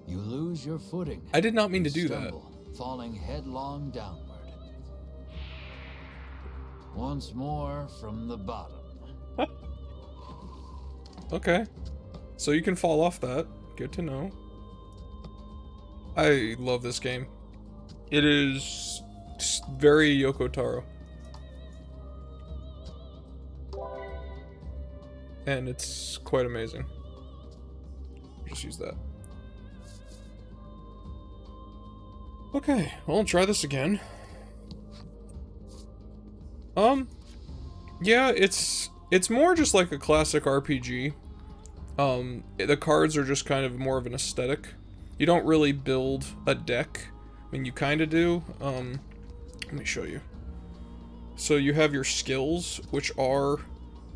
S2: You lose your footing.
S1: I did not mean to do
S2: Stumble, falling headlong downward. Once more from the bottom.
S1: that. Okay. So you can fall off that. Good to know. I love this game. It is very Yoko Taro. And it's quite amazing. Just use that. Okay, well, I'll try this again. Yeah, it's more just like a classic RPG. The cards are just kind of more of an aesthetic. You don't really build a deck. I mean, you kind of do. Let me show you. So you have your skills, which are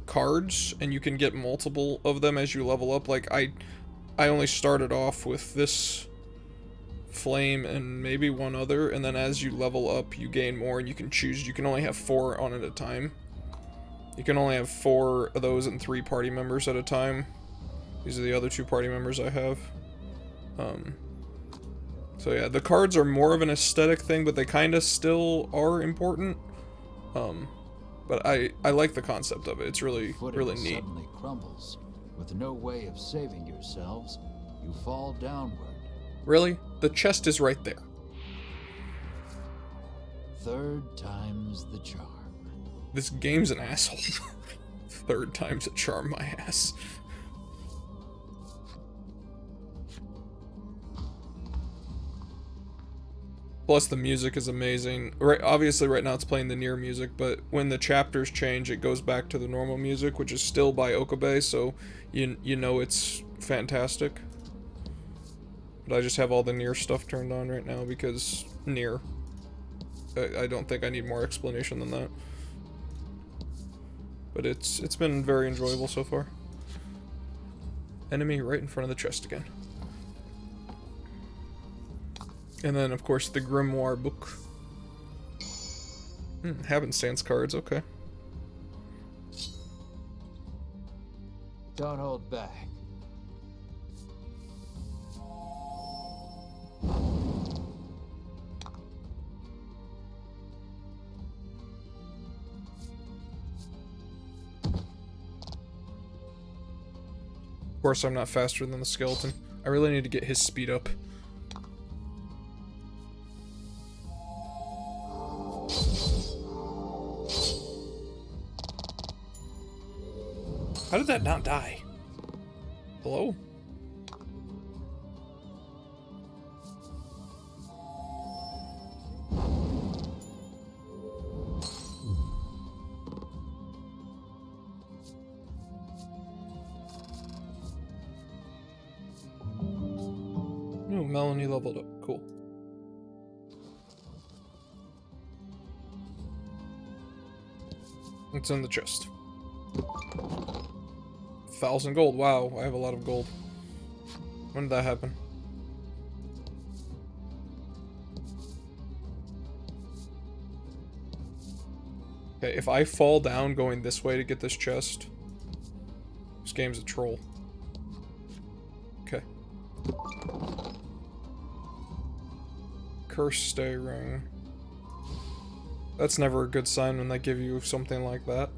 S1: cards, and you can get multiple of them as you level up. Like, I only started off with this flame and maybe one other, and then as you level up, you gain more, and you can choose. You can only have 4 on at a time. You can only have 4 of those and 3 party members at a time. These are the other 2 party members I have. So yeah, the cards are more of an aesthetic thing, but they kind of still are important. But I like the concept of it. It's really neat.
S2: Suddenly crumbles. With no way of saving yourselves, you fall downward.
S1: Really? The chest is right there.
S2: 3rd time's the charm.
S1: This game's an asshole. 3rd time's a charm, my ass. Plus the music is amazing. Right, obviously right now it's playing the NieR music, but when the chapters change, it goes back to the normal music, which is still by Okabe, so you know it's fantastic. But I just have all the NieR stuff turned on right now because NieR. I don't think I need more explanation than that. But it's been very enjoyable so far. Enemy right in front of the chest again. And then, of course, the Grimoire book. Happenstance cards, okay.
S2: Don't hold back.
S1: Of course, I'm not faster than the skeleton. I really need to get his speed up. How did that not die? Hello? Oh, Melanie leveled up. Cool. It's in the chest. 1,000 gold. Wow, I have a lot of gold. When did that happen? Okay, if I fall down going this way to get this chest, this game's a troll. Okay. Curse stay ring. That's never a good sign when they give you something like that.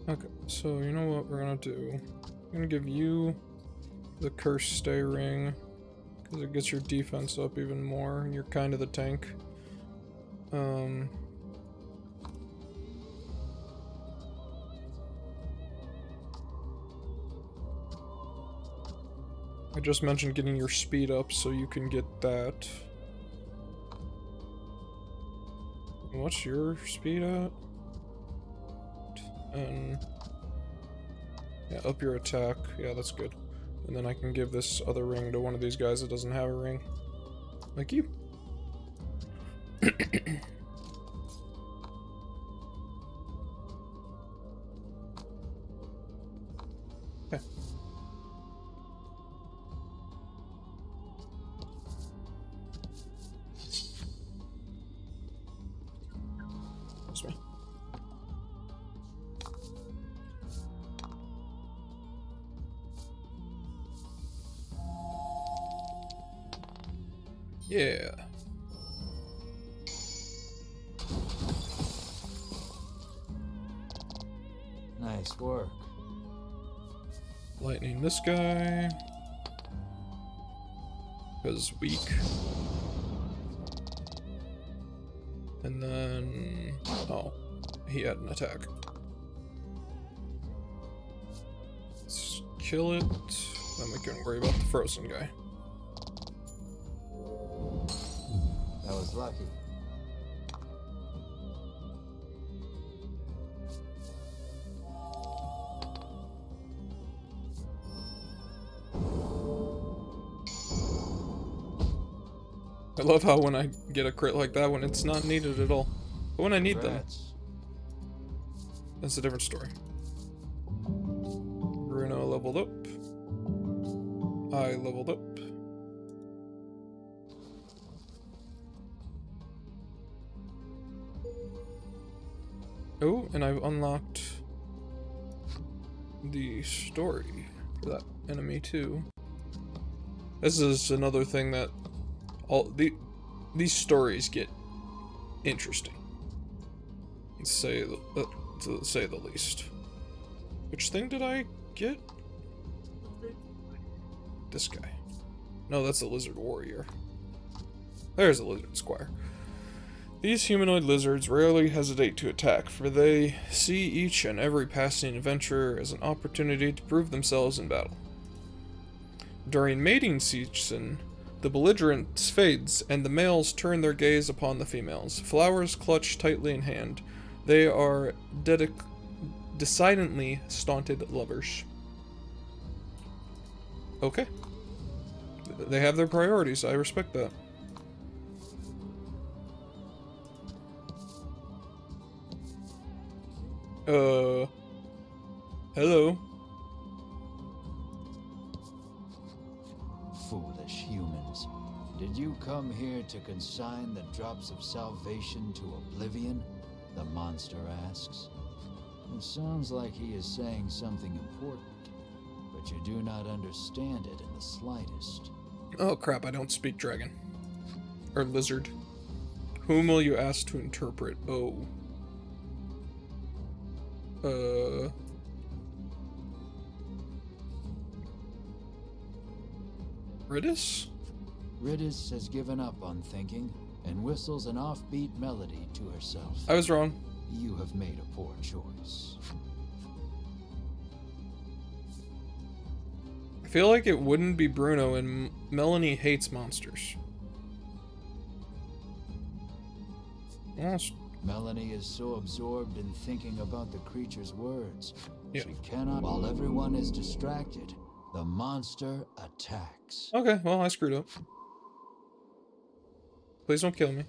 S1: Okay, so you know what we're gonna do? I'm gonna give you the curse stay ring because it gets your defense up even more and you're kind of the tank. I just mentioned getting your speed up so you can get that. What's your speed at? And yeah, up your attack. Yeah, that's good. And then I can give this other ring to one of these guys that doesn't have a ring. Like you. Okay. That's me. Yeah.
S2: Nice work.
S1: Lightning this guy. Because weak. And then... oh, he had an attack. Let's kill it. Then we can worry about the frozen guy.
S2: That was lucky.
S1: I love how when I get a crit like that, when it's not needed at all. But when I need them,
S2: Congrats.
S1: that's a different story. Bruno leveled up. I leveled up. Oh, and I've unlocked the story for that enemy too. This is another thing that these stories get interesting, to say the least. Which thing did I get? This guy. No, that's a lizard warrior. There's a lizard squire. These humanoid lizards rarely hesitate to attack, for they see each and every passing adventurer as an opportunity to prove themselves in battle. During mating season, the belligerence fades, and the males turn their gaze upon the females. Flowers clutched tightly in hand. They are decidedly stunted lovers. Okay. They have their priorities. I respect that. Hello.
S2: Foolish humans. Did you come here to consign the drops of salvation to oblivion? The monster asks. It sounds like he is saying something important, but you do not understand it in the slightest.
S1: Oh crap, I don't speak dragon. Or lizard. Whom will you ask to interpret? Oh. Ridis?
S2: Ridis has given up on thinking and whistles an offbeat melody to herself.
S1: I was wrong.
S2: You have made a poor choice.
S1: I feel like it wouldn't be Bruno, and Melanie hates monsters. Almost.
S2: Melanie is so absorbed in thinking about the creature's words,
S1: Yeah.
S2: she cannot. While everyone is distracted, the monster attacks.
S1: Okay, well, I screwed up. Please don't kill me.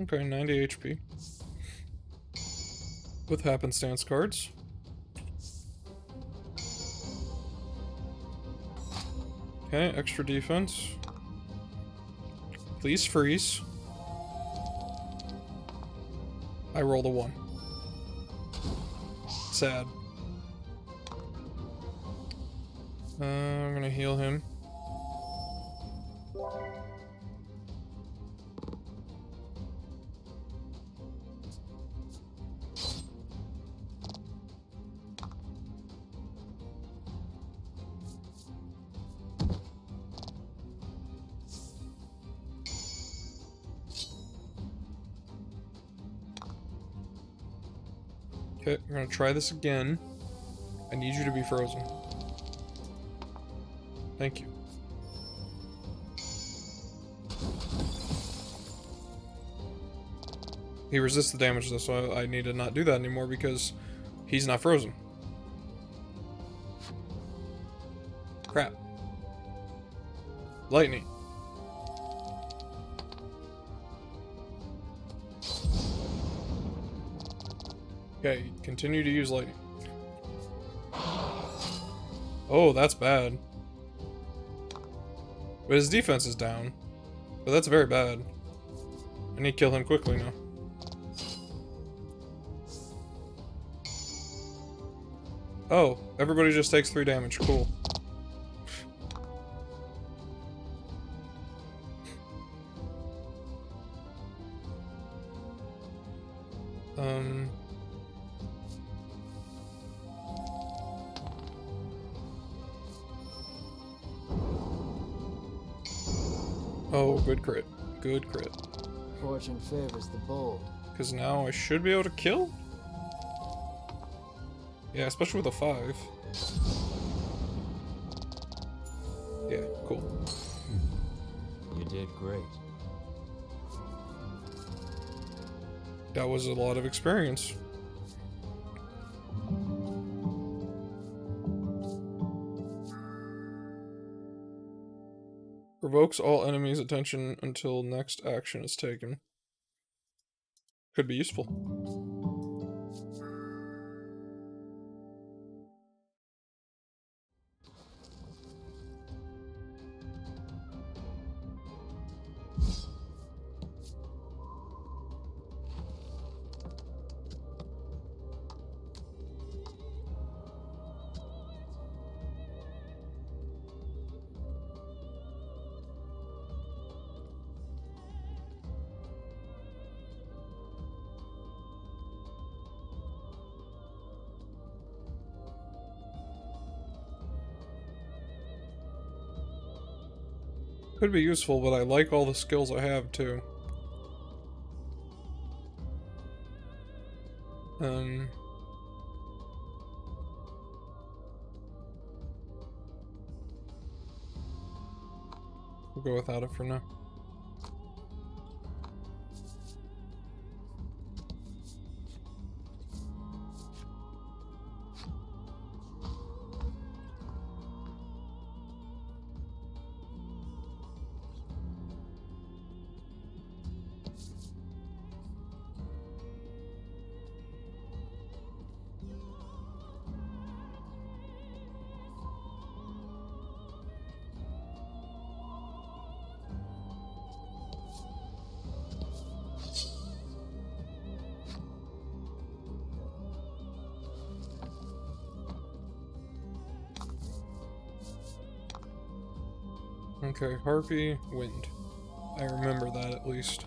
S1: Okay, 90 HP. With happenstance cards. Okay, extra defense. Please freeze. I rolled a 1. Sad. I'm gonna heal him. Okay, we're gonna try this again. I need you to be frozen. Thank you. He resists the damage though, so I need to not do that anymore because he's not frozen. Crap. Lightning. Okay, continue to use lightning. Oh, that's bad. But his defense is down. But that's very bad. I need to kill him quickly now. Oh, everybody just takes 3 damage. Cool. Oh, good crit. Good crit.
S2: Fortune favors the bold.
S1: Because now I should be able to kill? Yeah, especially with a 5. Yeah, cool.
S2: You did great.
S1: That was a lot of experience. Provokes all enemies' attention until next action is taken. Could be useful. Could be useful, but I like all the skills I have, too. We'll go without it for now. Okay, Harpy, Wind. I remember that at least.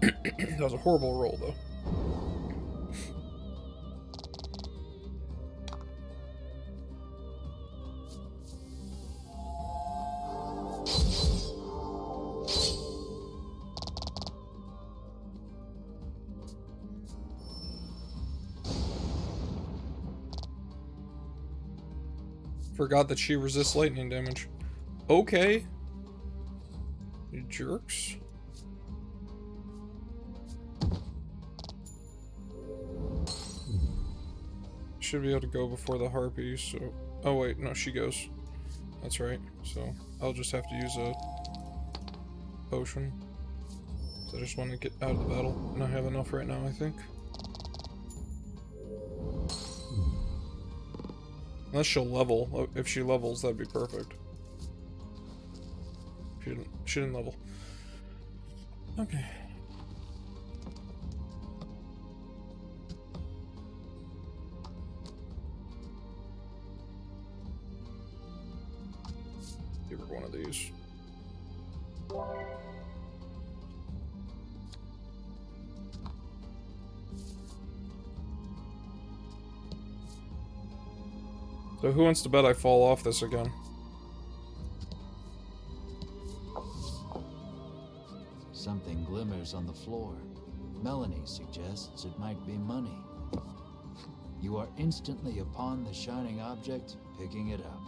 S1: That was a horrible roll, though. Forgot that she resists lightning damage. Okay. You jerks. Should be able to go before the Harpy, so... Oh wait, no, she goes. That's right, so I'll just have to use a potion. So I just want to get out of the battle, and I have enough right now, I think. Unless she'll level. If she levels, that'd be perfect. She didn't level. Okay. Give her one of these. So who wants to bet I fall off this again?
S2: Something glimmers on the floor. Melanie suggests it might be money. You are instantly upon the shining object, picking it up.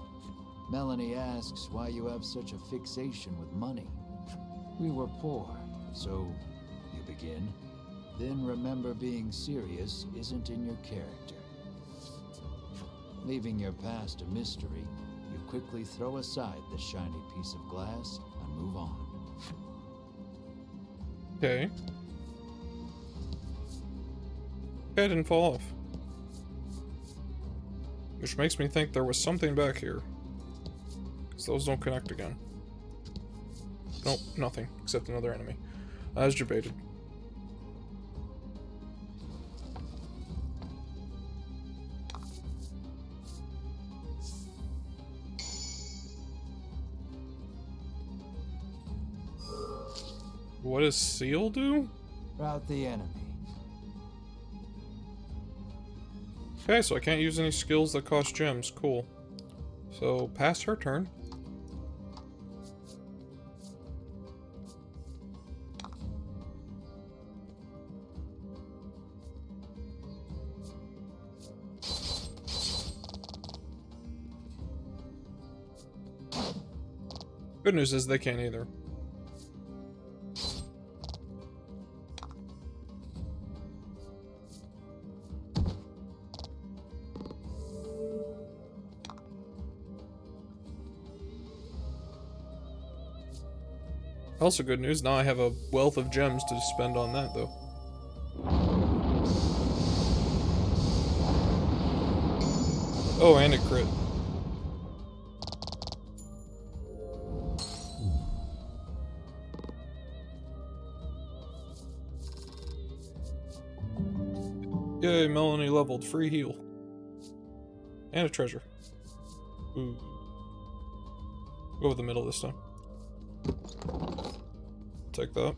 S2: Melanie asks why you have such a fixation with money. We were poor, so you begin. Then remember being serious isn't in your character. Leaving your past a mystery, you quickly throw aside the shiny piece of glass and move on.
S1: Okay. I didn't fall off. Which makes me think there was something back here. Because those don't connect again. Nope, nothing. Except another enemy. As debated. What does Seal do?
S2: Rout the enemy.
S1: Okay, so I can't use any skills that cost gems. Cool. So, pass her turn. Good news is they can't either. Also good news, now I have a wealth of gems to spend on that, though. Oh, and a crit. Yay, Melanie leveled. Free heal. And a treasure. Ooh. Go with the middle this time. Take that.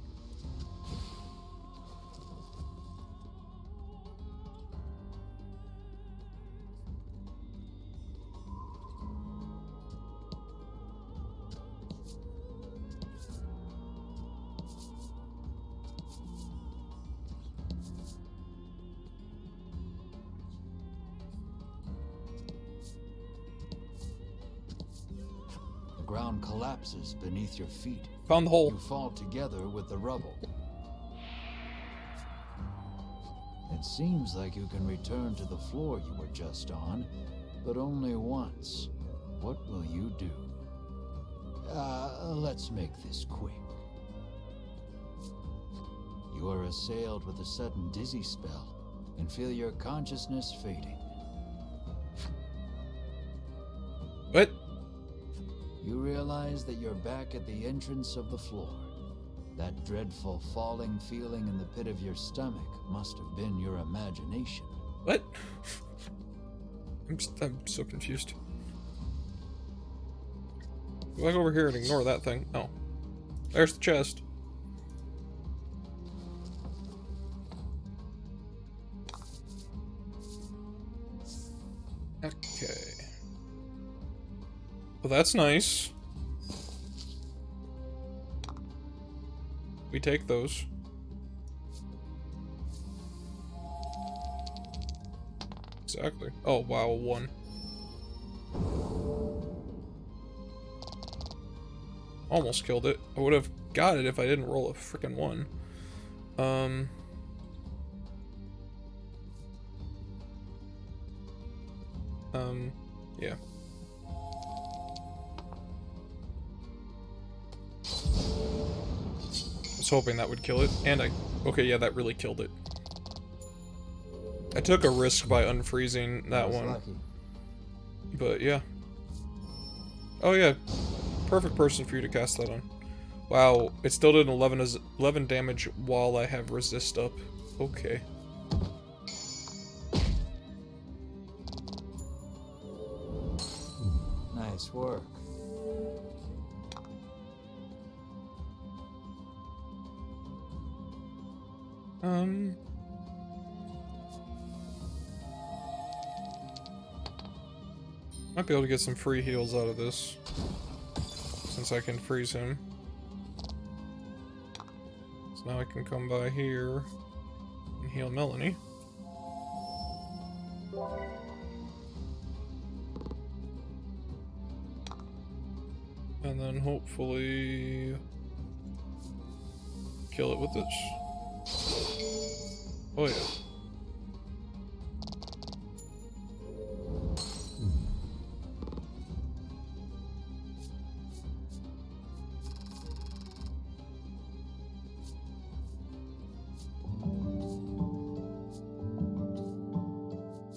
S2: The ground collapses beneath your feet.
S1: Found the hole.
S2: You fall together with the rubble. It seems like you can return to the floor you were just on, but only once. What will you do? Let's make this quick. You are assailed with a sudden dizzy spell and feel your consciousness fading.
S1: What?
S2: You realize that you're back at the entrance of the floor. That dreadful falling feeling in the pit of your stomach must have been your imagination.
S1: What? I'm so confused. Go back over here and ignore that thing. Oh. There's the chest. Okay. Well, that's nice. We take those. Exactly. Oh, wow, 1. Almost killed it. I would have got it if I didn't roll a freaking 1. Yeah. I was hoping that would kill it, and okay, yeah, that really killed it. I took a risk by unfreezing that one.
S2: Lucky.
S1: But yeah. Oh yeah, perfect person for you to cast that on. Wow, it still did 11 damage while I have resist up. Okay.
S2: Nice work.
S1: Might be able to get some free heals out of this, since I can freeze him. So now I can come by here and heal Melanie. And then hopefully kill it with this. Oh yeah.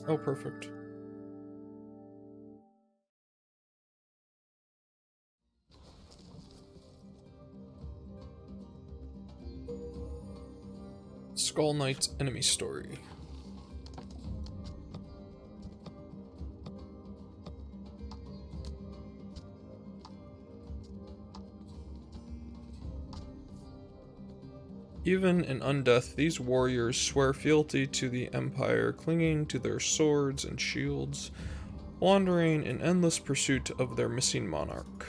S1: Oh, perfect. Skull Knight's enemy story. Even in undeath, these warriors swear fealty to the Empire, clinging to their swords and shields, wandering in endless pursuit of their missing monarch.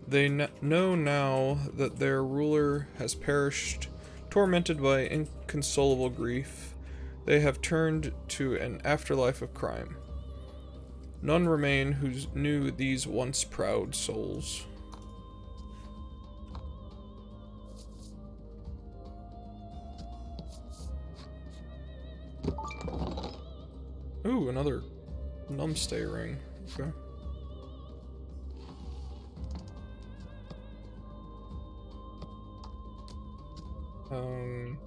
S1: They know now that their ruler has perished, tormented by inconsolable grief. They have turned to an afterlife of crime. None remain who knew these once proud souls. Ooh, another numbstay ring. Okay. Um,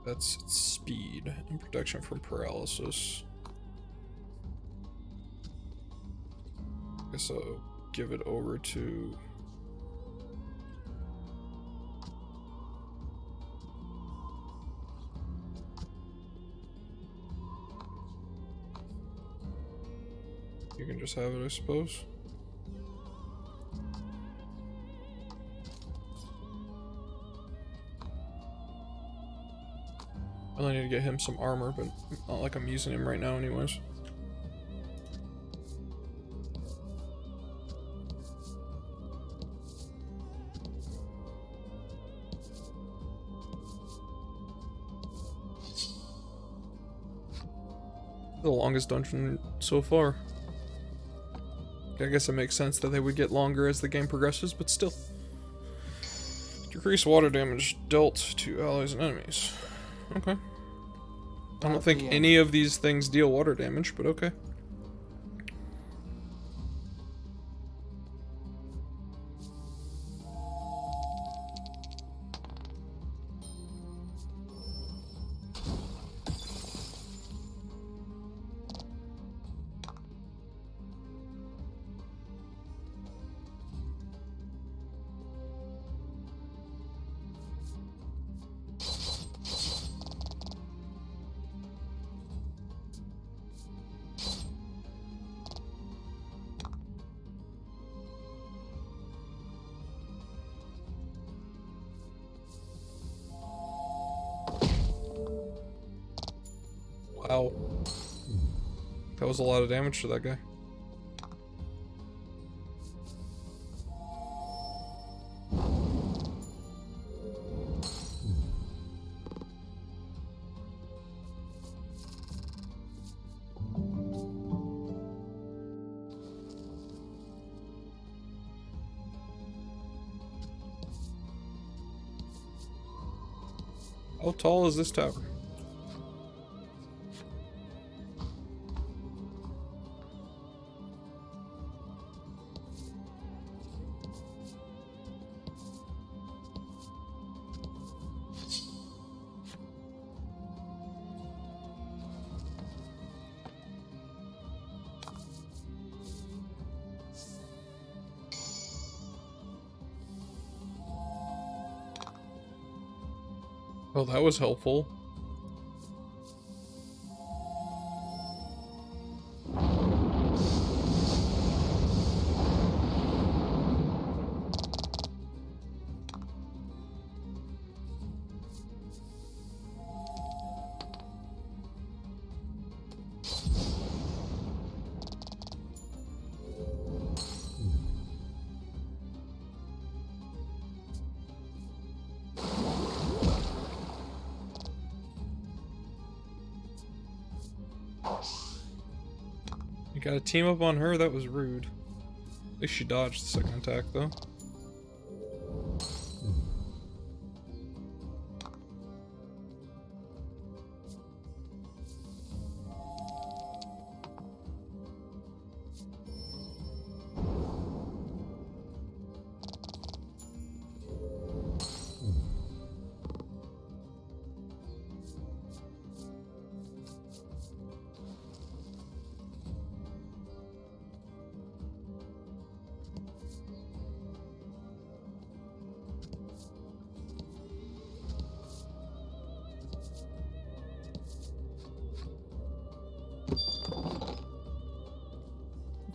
S1: that's its speed and protection from paralysis. Guess I'll give it over to. You can just have it, I suppose. I only need to get him some armor, but not like I'm using him right now anyways. The longest dungeon so far. I guess it makes sense that they would get longer as the game progresses, but still. Decrease water damage dealt to allies and enemies. Okay. I don't think any of these things deal water damage, but okay. Wow. That was a lot of damage to that guy. How tall is this tower? Oh, that was helpful. You gotta team up on her? That was rude. At least she dodged the second attack, though.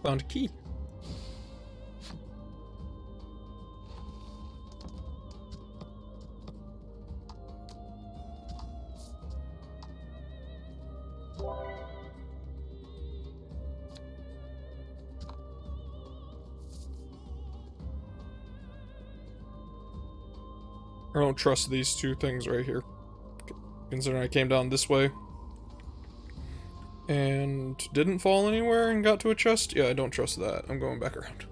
S1: Found a key. I don't trust these two things right here. Considering I came down this way and didn't fall anywhere and got to a chest. Yeah, I don't trust that. I'm going back around.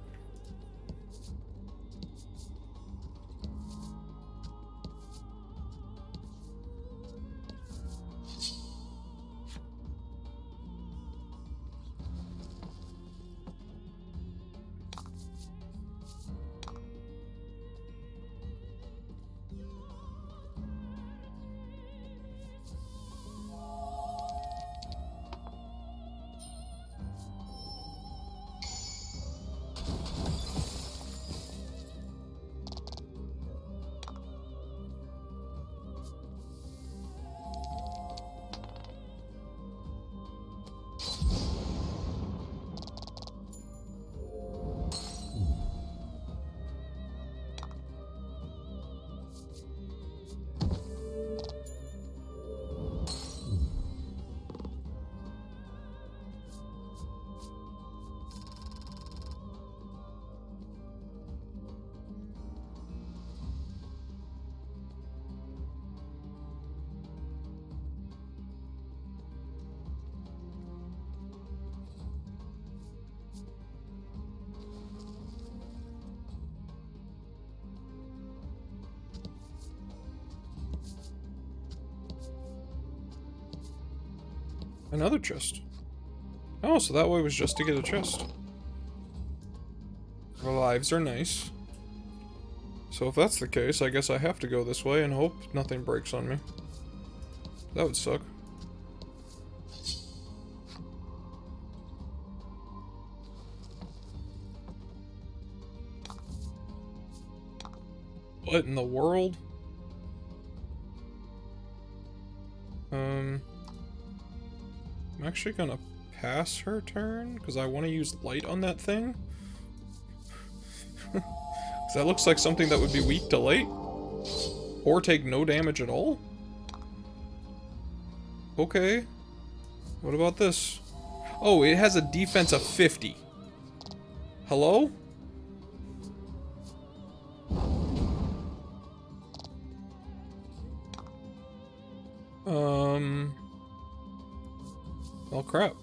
S1: Another chest. Oh, so that way was just to get a chest. The lives are nice. So if that's the case, I guess I have to go this way and hope nothing breaks on me. That would suck. What in the world? I'm actually gonna pass her turn because I want to use light on that thing. 'Cause that looks like something that would be weak to light or take no damage at all. Okay. What about this? Oh, it has a defense of 50. Hello? Oh crap.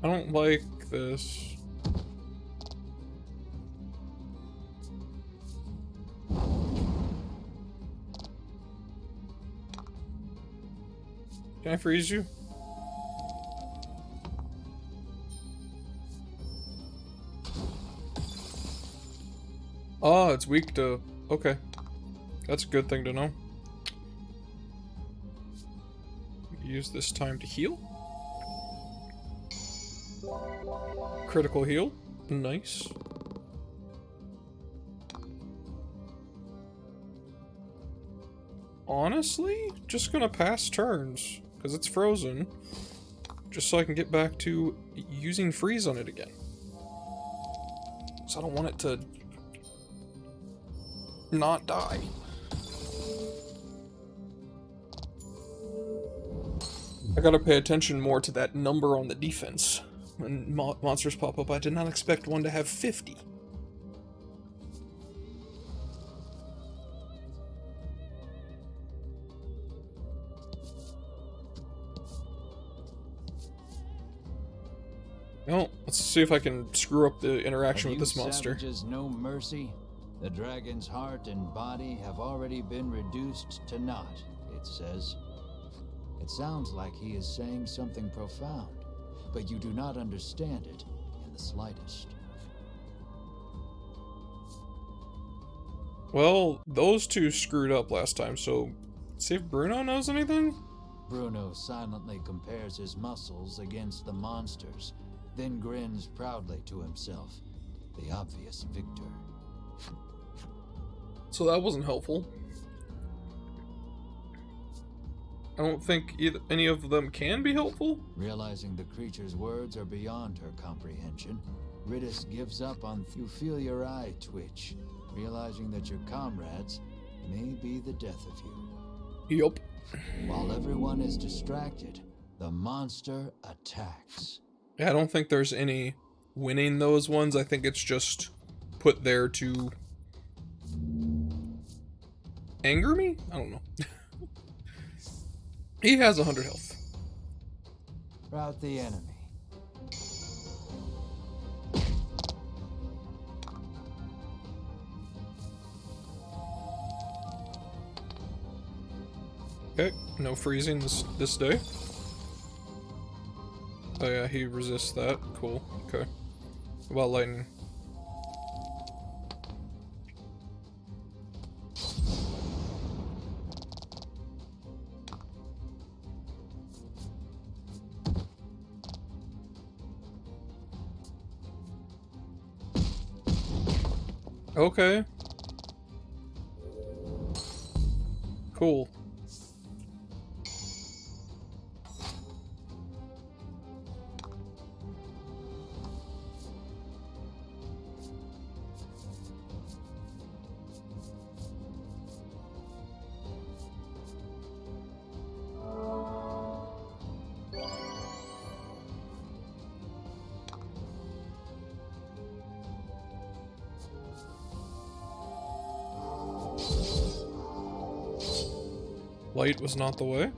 S1: I don't like this. Can I freeze you? Oh, it's weak to... Okay. That's a good thing to know. Use this time to heal. Critical heal. Nice. Honestly, just gonna pass turns, because it's frozen. Just so I can get back to using freeze on it again. So I don't want it to not die. I gotta pay attention more to that number on the defense. When monsters pop up, I did not expect one to have 50. Well, let's see if I can screw up the interaction with this monster.
S2: Savages no mercy? The dragon's heart and body have already been reduced to naught, it says. It sounds like he is saying something profound, but you do not understand it in the slightest.
S1: Well, those two screwed up last time, so see if Bruno knows anything?
S2: Bruno silently compares his muscles against the monster's, then grins proudly to himself, the obvious victor.
S1: So that wasn't helpful. I don't think any of them can be helpful.
S2: Realizing the creature's words are beyond her comprehension, Ridis gives up on. You feel your eye twitch, realizing that your comrades may be the death of you.
S1: Yup.
S2: While everyone is distracted, the monster attacks.
S1: Yeah, I don't think there's any winning those ones. I think it's just put there to anger me? I don't know. He has 100 health.
S2: Rout the enemy.
S1: Okay, no freezing this day. Oh yeah, he resists that. Cool. Okay. What about lightning? Okay. Cool. Light was not the way?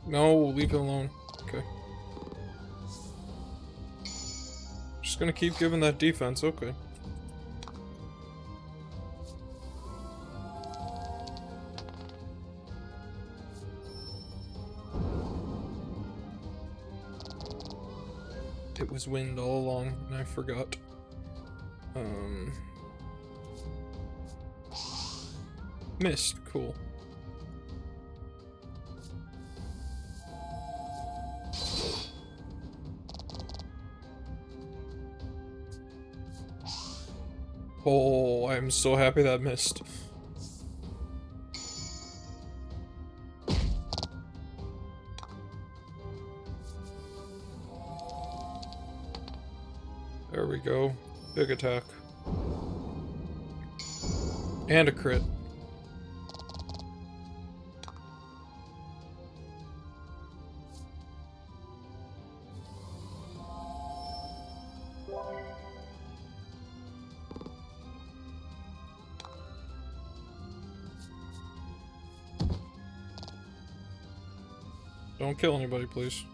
S1: No, leave him alone. Okay. Just gonna keep giving that defense, okay. It was wind all along, and I forgot. Mist, cool. Oh, I'm so happy that missed. There we go. Big attack. And a crit. Don't kill anybody, please.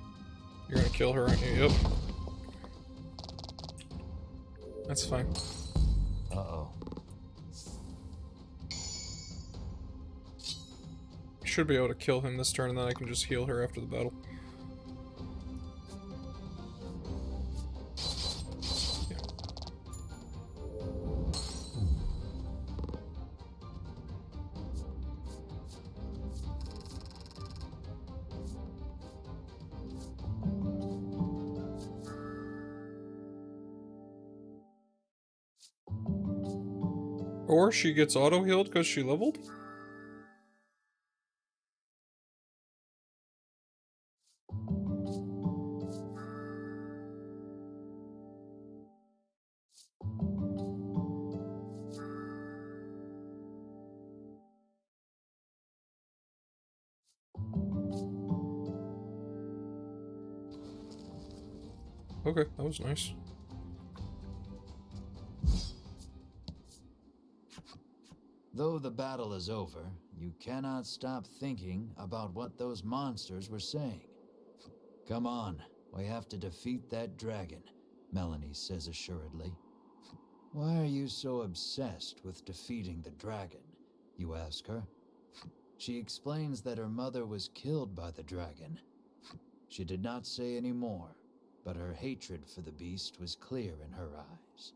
S1: You're gonna kill her, aren't you? Yep. That's fine.
S2: Uh-oh.
S1: Should be able to kill him this turn, and then I can just heal her after the battle. Yeah. Or she gets auto-healed because she leveled? Okay, that was nice.
S2: Though the battle is over, you cannot stop thinking about what those monsters were saying. Come on, we have to defeat that dragon, Melanie says assuredly. Why are you so obsessed with defeating the dragon? You ask her. She explains that her mother was killed by the dragon. She did not say any more, but her hatred for the beast was clear in her eyes.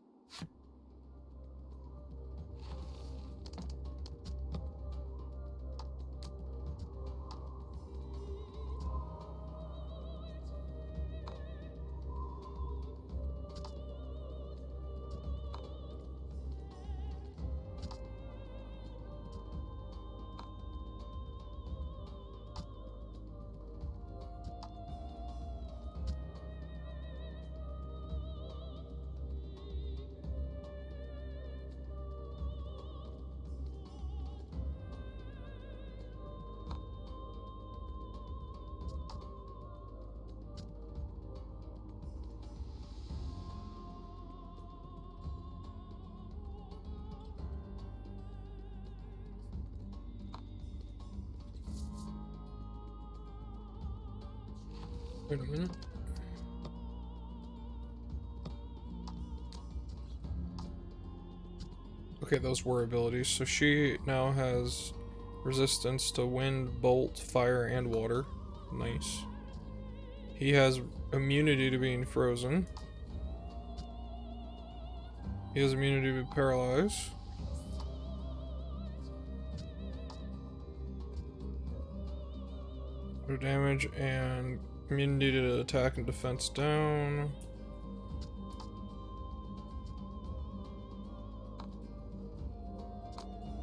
S1: Wait a minute. Okay, those were abilities. So she now has resistance to wind, bolt, fire, and water. Nice. He has immunity to being frozen. He has immunity to paralyze. No damage and immunity to attack and defense down.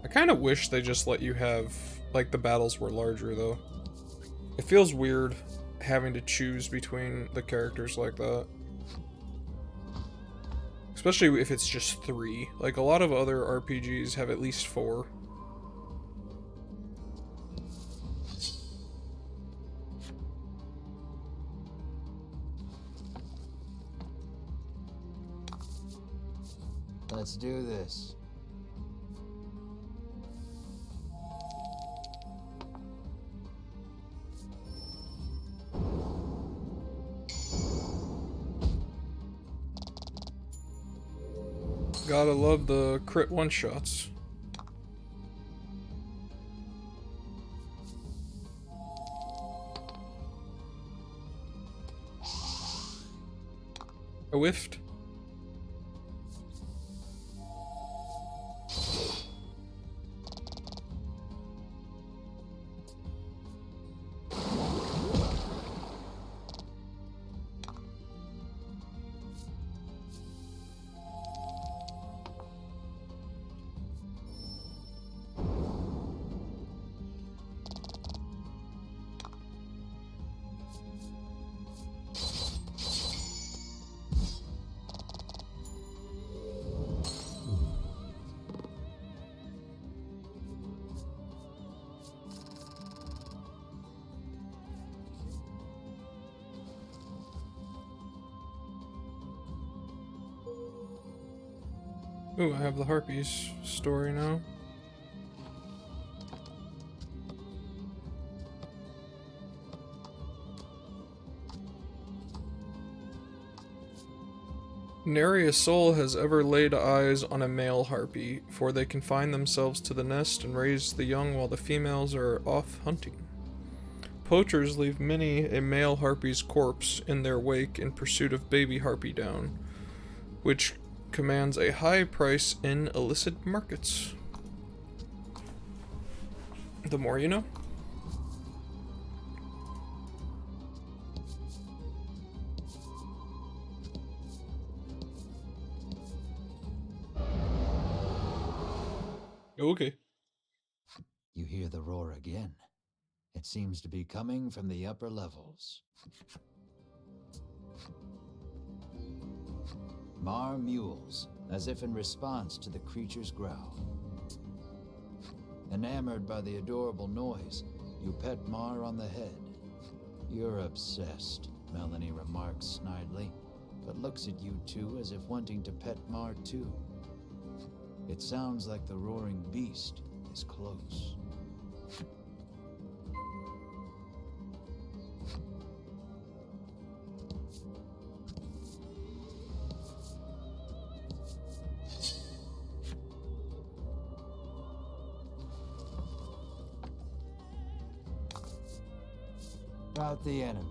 S1: I kind of wish they just let you have, like, the battles were larger, though. It feels weird having to choose between the characters like that. Especially if it's just 3. Like, a lot of other RPGs have at least 4.
S2: Let's do this.
S1: Gotta love the crit one-shots. I whiffed. Ooh, I have the Harpies story now. Nary a soul has ever laid eyes on a male harpy, for they confine themselves to the nest and raise the young while the females are off hunting. Poachers leave many a male harpy's corpse in their wake in pursuit of baby harpy down, which commands a high price in illicit markets. The more you know. Okay.
S2: You hear the roar again. It seems to be coming from the upper levels. Mar mules, as if in response to the creature's growl. Enamored by the adorable noise, you pet Mar on the head. You're obsessed, Melanie remarks snidely, but looks at you two as if wanting to pet Mar too. It sounds like the roaring beast is close. About the enemy.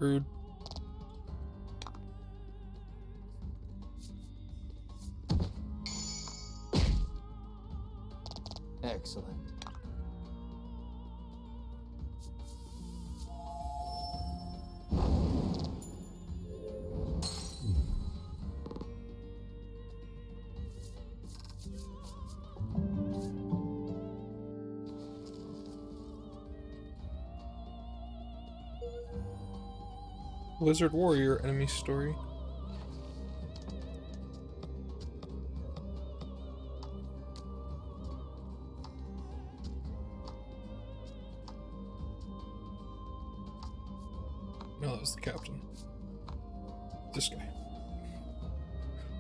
S1: Rude.
S2: Excellent.
S1: Lizard Warrior enemy story. No, that was the captain. This guy.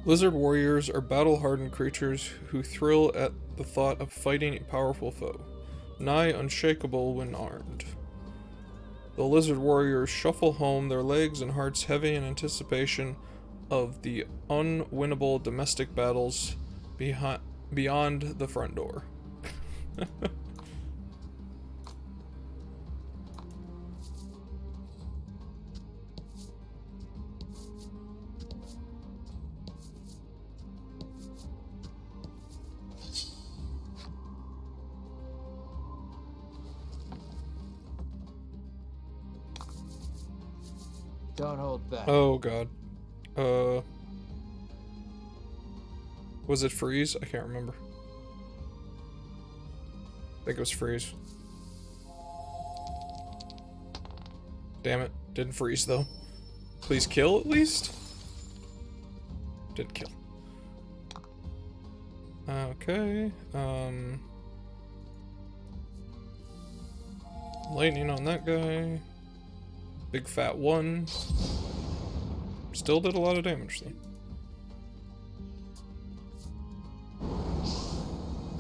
S1: Lizard warriors are battle-hardened creatures who thrill at the thought of fighting a powerful foe, nigh unshakable when armed. The lizard warriors shuffle home, their legs and hearts heavy in anticipation of the unwinnable domestic battles beyond the front door.
S2: Don't hold back.
S1: Oh god. Was it freeze? I can't remember. I think it was freeze. Damn it. Didn't freeze though. Please kill at least? Didn't kill. Okay. Lightning on that guy. Big fat one. Still did a lot of damage though.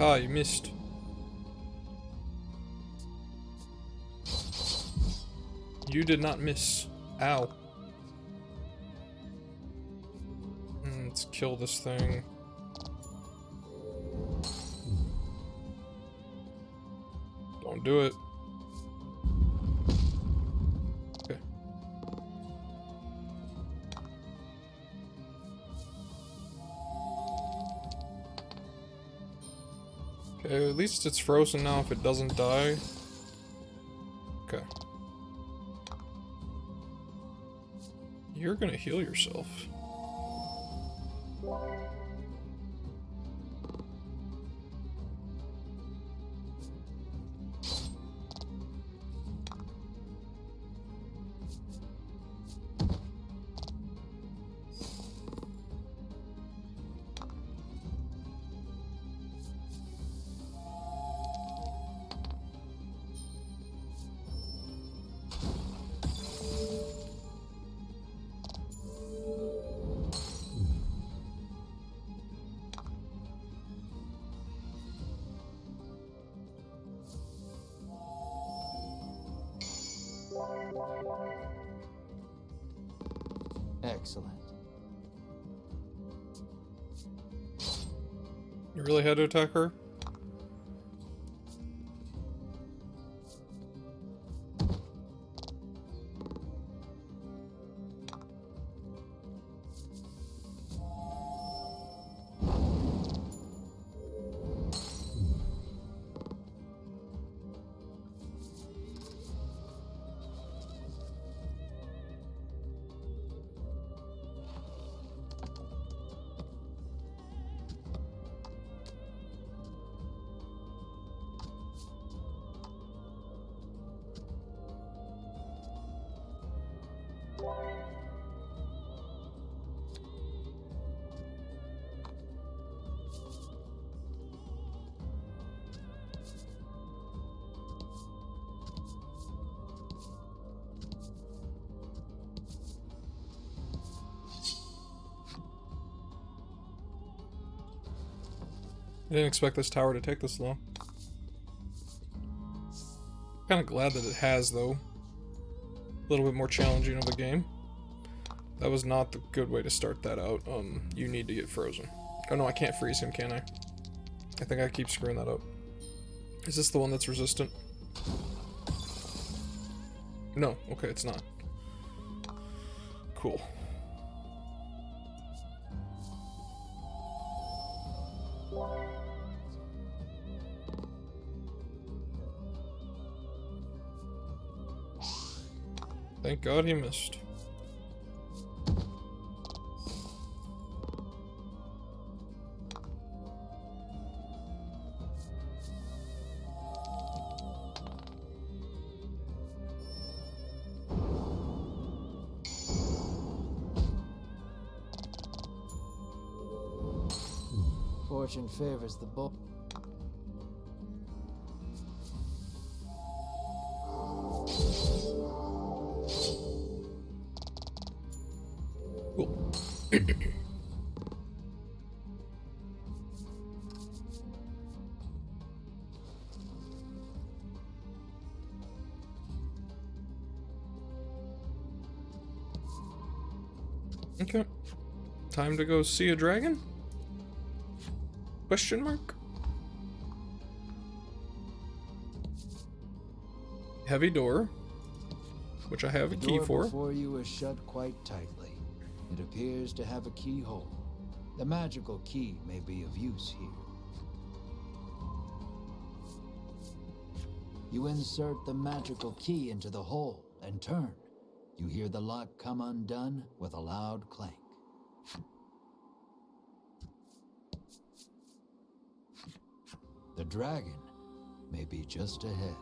S1: Ah, you missed. You did not miss. Ow. Let's kill this thing. Don't do it. Okay. Okay, at least it's frozen now if it doesn't die. Okay. You're gonna heal yourself.
S2: Excellent.
S1: You really had to attack her? I didn't expect this tower to take this long. Kind of glad that it has, though. A little bit more challenging of a game. That was not the good way to start that out. You need to get frozen. Oh no, I can't freeze him, can I? I think I keep screwing that up. Is this the one that's resistant? No, okay, it's not. Cool. Thank God he missed.
S2: Fortune favors the bold.
S1: Cool. Okay. Time to go see a dragon? Question mark? Heavy door, which I have a key
S2: door
S1: for.
S2: before you is shut quite tightly. It appears to have a keyhole. The magical key may be of use here. You insert the magical key into the hole and turn. You hear the lock come undone with a loud clank. The dragon may be just ahead.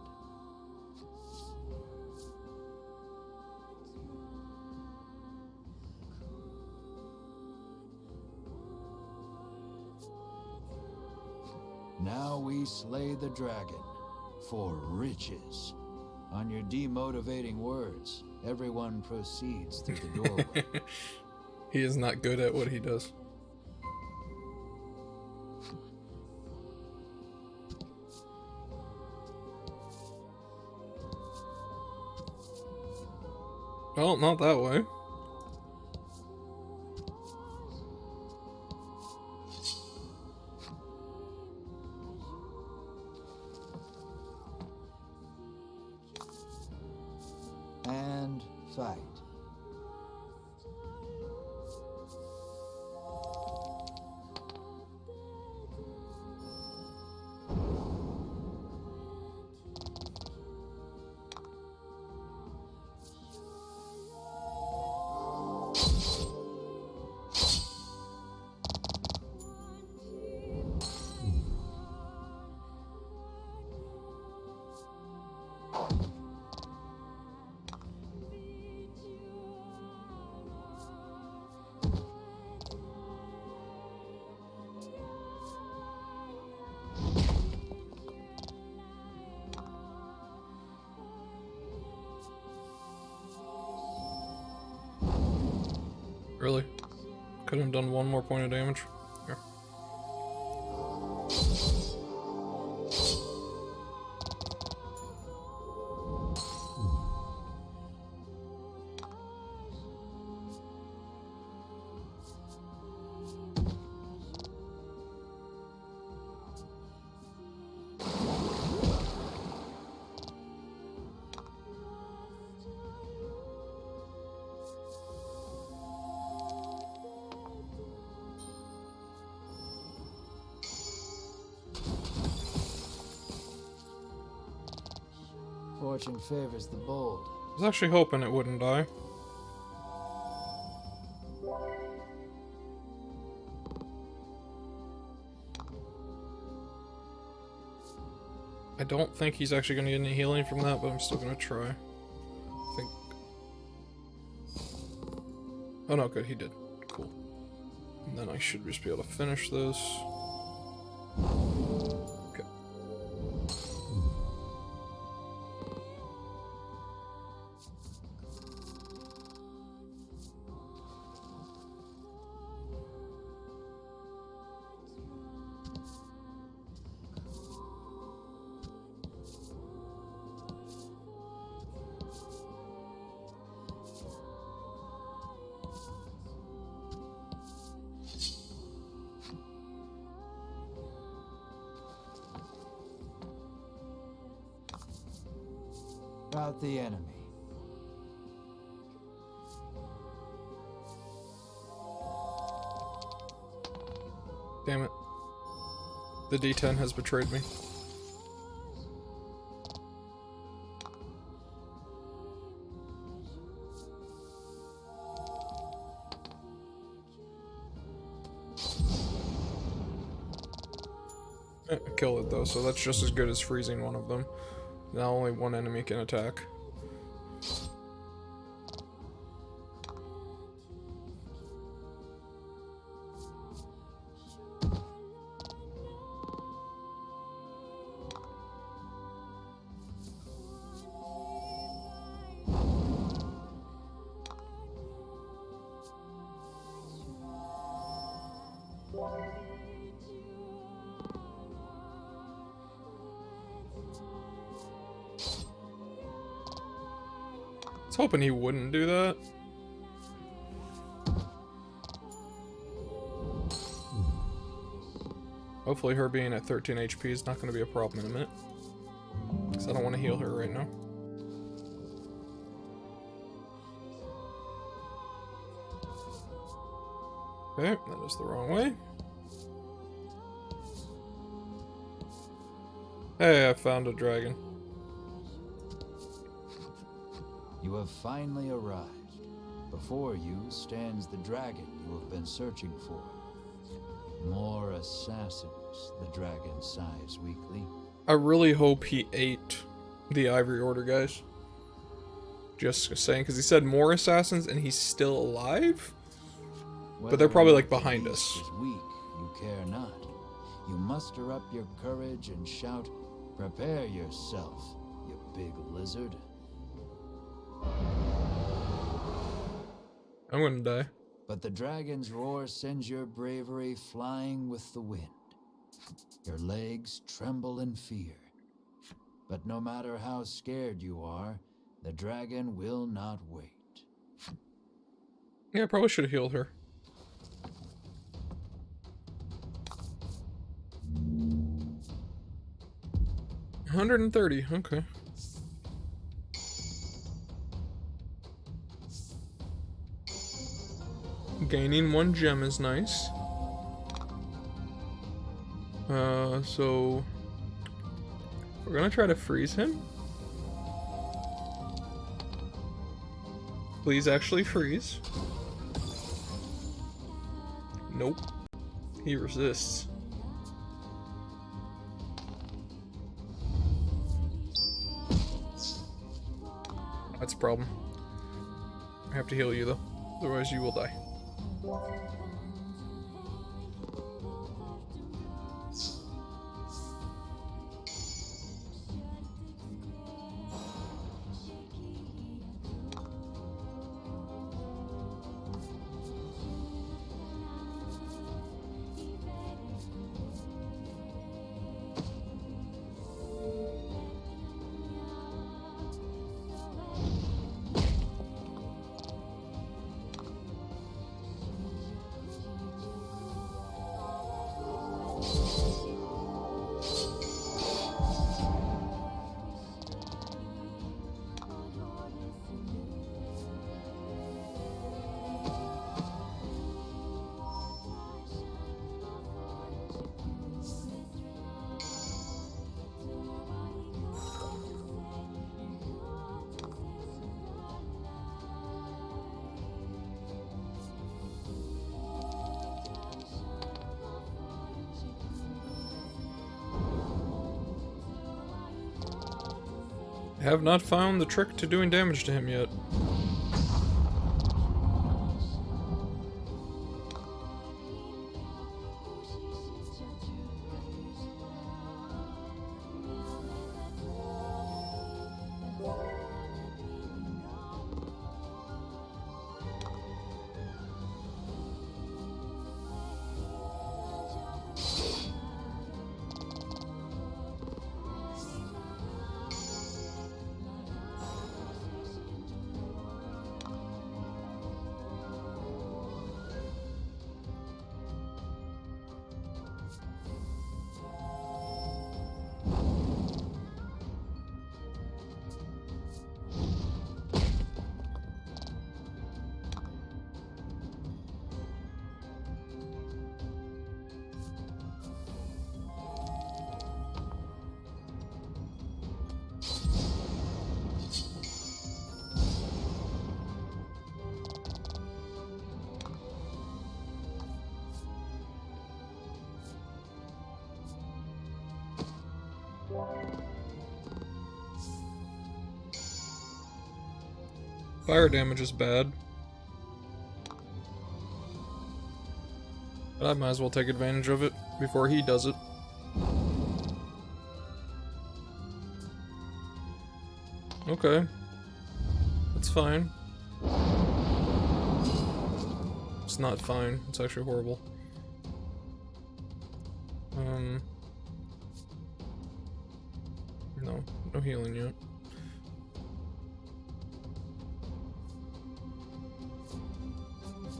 S2: Now we slay the dragon for riches. On your demotivating words, everyone proceeds through the doorway.
S1: He is not good at what he does. Well, not that way.
S2: And fight.
S1: Really? Couldn't have done one more point of damage. Here.
S2: Fortune favors the bold.
S1: I was actually hoping it wouldn't die. I don't think he's actually going to get any healing from that, but I'm still going to try. I think... Oh no, good, he did. Cool. And then I should just be able to finish this. Okay.
S2: Rout the enemy.
S1: Damn it. The D10 has betrayed me. Kill it though, so that's just as good as freezing one of them. Now only one enemy can attack. I was hoping he wouldn't do that. Hopefully her being at 13 HP is not going to be a problem in a minute. Because I don't want to heal her right now. Okay, that is the wrong way. Hey, I found a dragon.
S2: You have finally arrived. Before you stands the dragon you have been searching for. More assassins, the dragon sighs weakly.
S1: I really hope he ate the Ivory Order guys. Just saying, because he said more assassins and he's still alive? But they're probably like behind us.
S2: Is weak, you care not. You muster up your courage and shout, "Prepare yourself, you big lizard."
S1: I'm gonna die.
S2: But the dragon's roar sends your bravery flying with the wind. Your legs tremble in fear. But no matter how scared you are, the dragon will not wait.
S1: Yeah, I probably should have healed her. 130, okay. Gaining 1 gem is nice. So we're gonna try to freeze him. Please actually freeze. Nope. He resists. That's a problem. I have to heal you though, otherwise you will die. I have not found the trick to doing damage to him yet. Fire damage is bad. But I might as well take advantage of it before he does it. Okay. That's fine. It's not fine. It's actually horrible. No. No healing yet.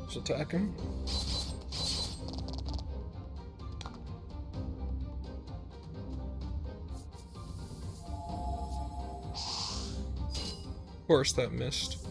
S1: Let's attack him. course that missed.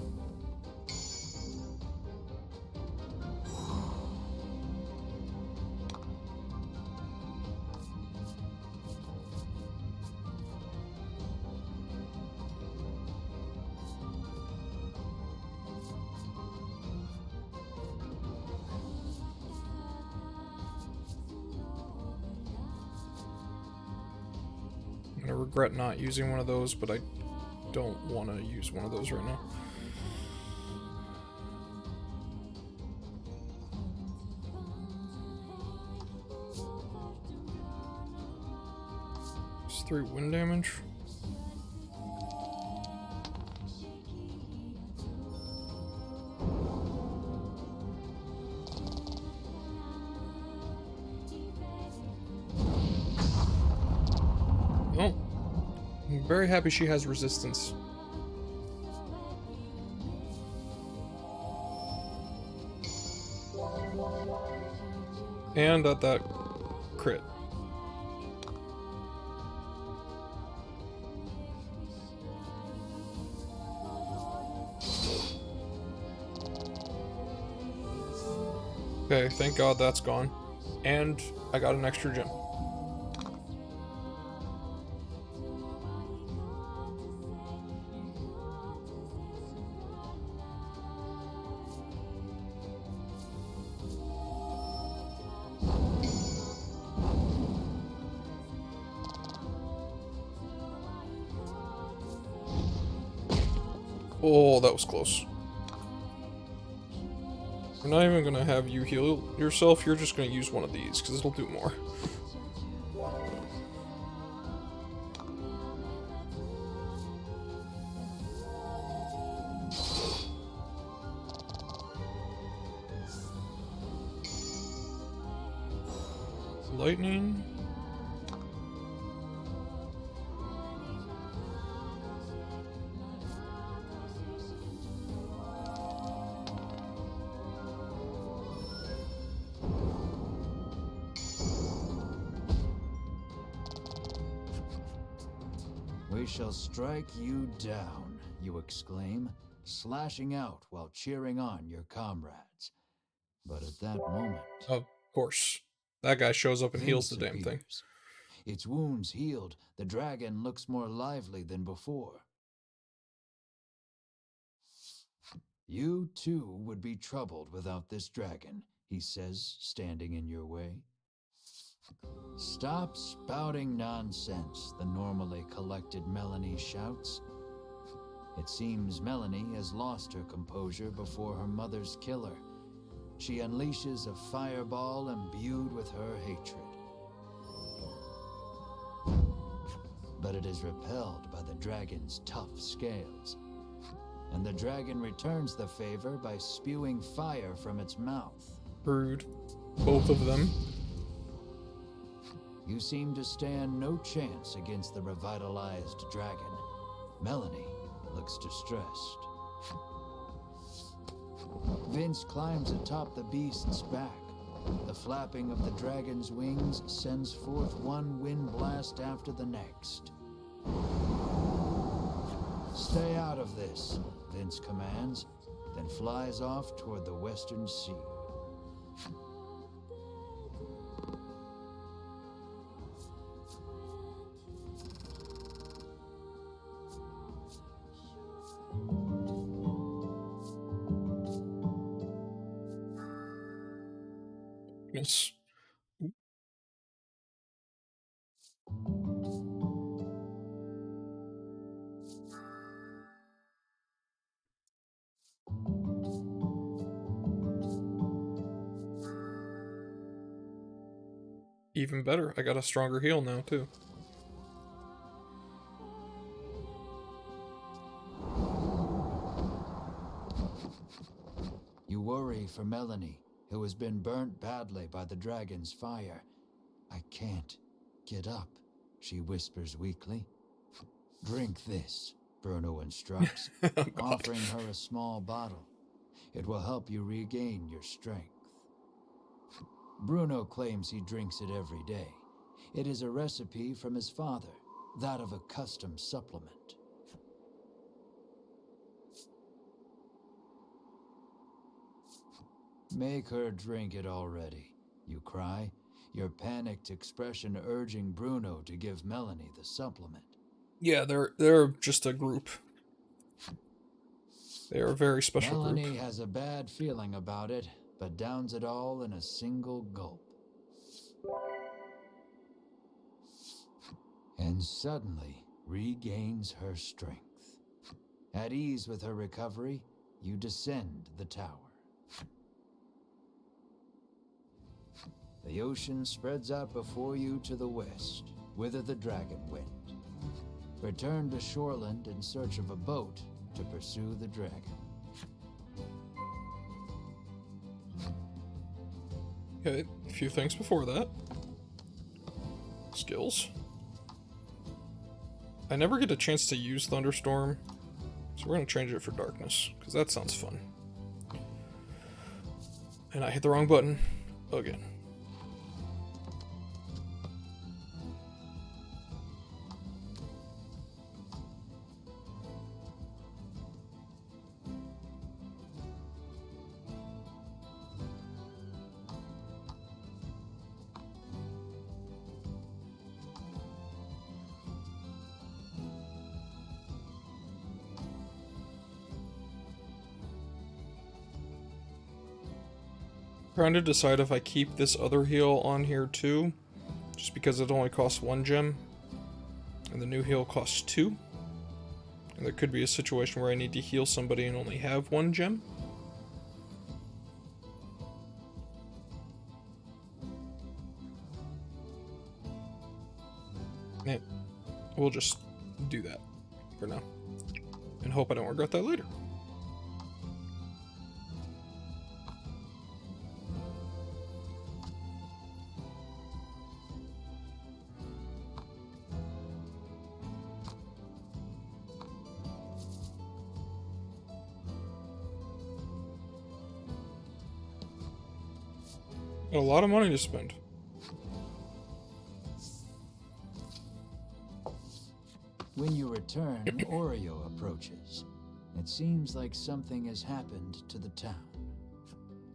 S1: I regret not using one of those, but I don't want to use one of those right now. It's 3 wind damage. Oh, I'm very happy she has resistance. And at that crit. Okay, thank God that's gone. And I got an extra gem. Oh, that was close. We're not even gonna have you heal yourself, you're just gonna use one of these, because it'll do more. Lightning.
S2: We shall strike you down, you exclaim, slashing out while cheering on your comrades. But at that moment,
S1: Of course. That guy shows up and heals
S2: Vince
S1: the damn thing.
S2: appears. Its wounds healed, the dragon looks more lively than before. You too would be troubled without this dragon, he says, standing in your way. Stop spouting nonsense, the normally collected Melanie shouts. It seems Melanie has lost her composure before her mother's killer. She unleashes a fireball imbued with her hatred. But it is repelled by the dragon's tough scales. And the dragon returns the favor by spewing fire from its mouth.
S1: Rude. Both of them.
S2: You seem to stand no chance against the revitalized dragon. Melanie looks distressed. Vince climbs atop the beast's back. The flapping of the dragon's wings sends forth one wind blast after the next. Stay out of this, Vince commands, then flies off toward the western sea.
S1: Yes. Even better, I got a stronger heal now, too.
S2: You worry for Melanie, who has been burnt badly by the dragon's fire. I can't get up, she whispers weakly. Drink this, Bruno instructs,
S1: Oh, God.
S2: offering her a small bottle. It will help you regain your strength. Bruno claims he drinks it every day. It is a recipe from his father, that of a custom supplement. Make her drink it already, you cry, your panicked expression urging Bruno to give Melanie the supplement.
S1: Yeah, they're just a group. They are a very special
S2: Melanie
S1: group.
S2: has a bad feeling about it, but downs it all in a single gulp. And suddenly regains her strength. At ease with her recovery, you descend the tower. The ocean spreads out before you to the west, whither the dragon went. Return to shoreland in search of a boat to pursue the dragon.
S1: Okay, a few things before that. Skills. I never get a chance to use Thunderstorm, so we're gonna change it for Darkness, because that sounds fun. And I hit the wrong button again. Trying to decide if I keep this other heal on here too, just because it only costs 1 gem, and the new heal costs 2. And there could be a situation where I need to heal somebody and only have 1 gem. Yeah, we'll just do that for now, and hope I don't regret that later. Got a lot of money to spend.
S2: When you return, Oreo approaches. It seems like something has happened to the town.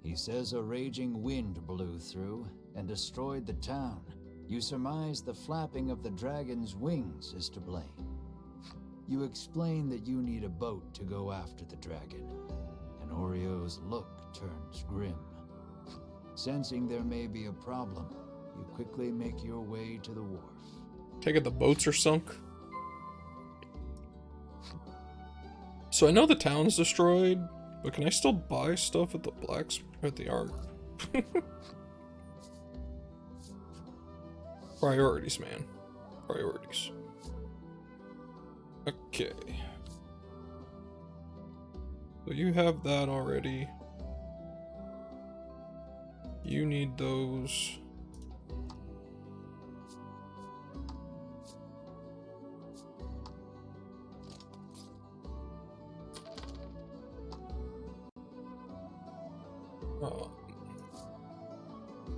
S2: He says a raging wind blew through and destroyed the town. You surmise the flapping of the dragon's wings is to blame. You explain that you need a boat to go after the dragon, and Oreo's look turns grim. Sensing there may be a problem, you quickly make your way to the wharf.
S1: Take it the boats are sunk. So I know the town's destroyed, but can I still buy stuff at the at the armor? Priorities, man. Priorities. Okay. So you have that already. You need those.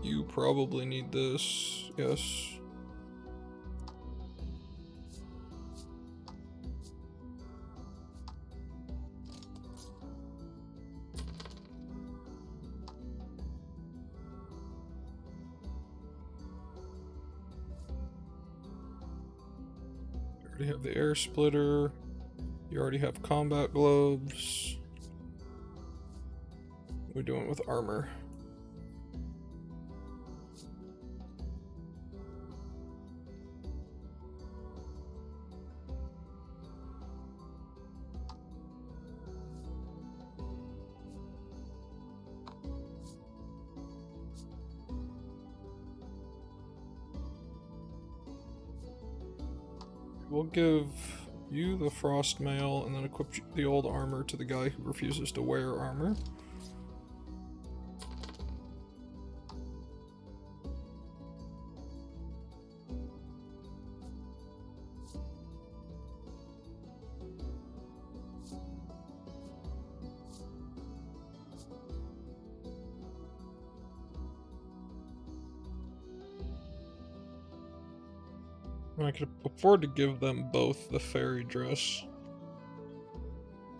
S1: You probably need this, yes. You already have the air splitter. You already have combat gloves. What are we doing with armor? We'll give you the frost mail and then equip the old armor to the guy who refuses to wear armor. I could afford to give them both the fairy dress.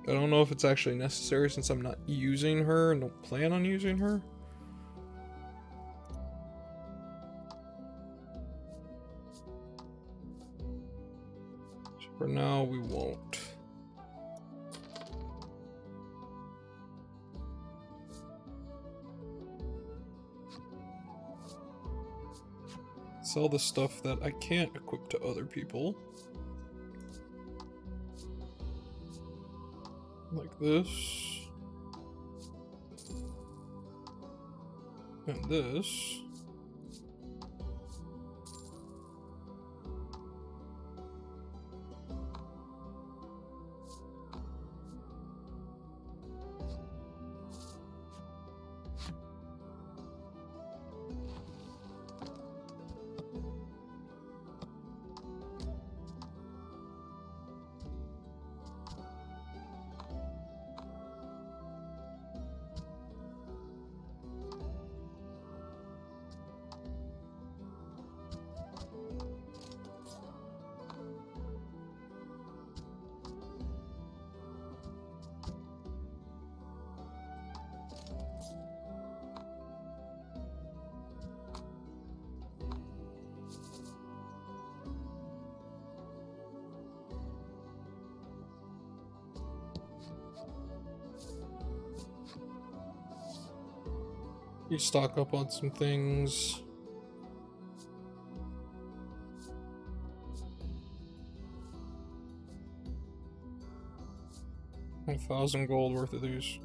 S1: I don't know if it's actually necessary since I'm not using her and don't plan on using her. For now, we won't. Sell the stuff that I can't equip to other people. Like this. And this. You stock up on some things. $1,000 gold worth of these.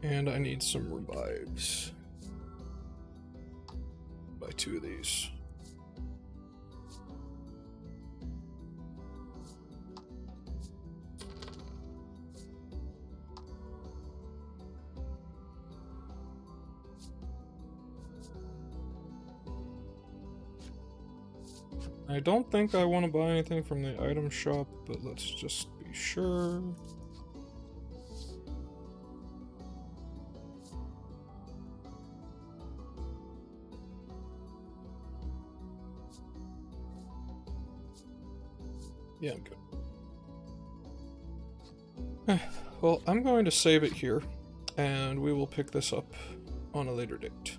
S1: And I need some revives. Buy 2 of these. I don't think I want to buy anything from the item shop, but let's just be sure. Yeah, I'm good. Well, I'm going to save it here, and we will pick this up on a later date.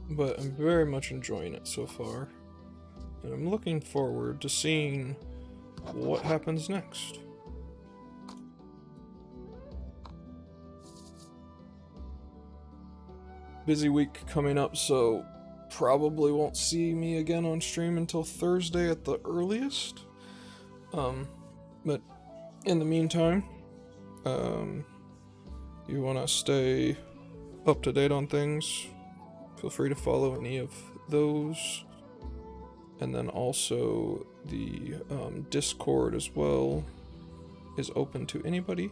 S1: But I'm very much enjoying it so far, and I'm looking forward to seeing what happens next. Busy week coming up, so probably won't see me again on stream until Thursday at the earliest. But in the meantime, you want to stay up to date on things, feel free to follow any of those. And then also the Discord as well is open to anybody.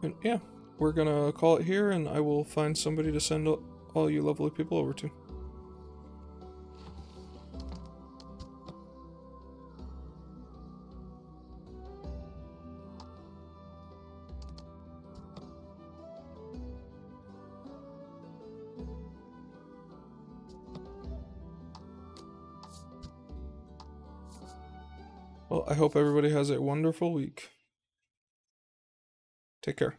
S1: And yeah, we're gonna call it here, and I will find somebody to send all you lovely people over to. Well, I hope everybody has a wonderful week. Take care.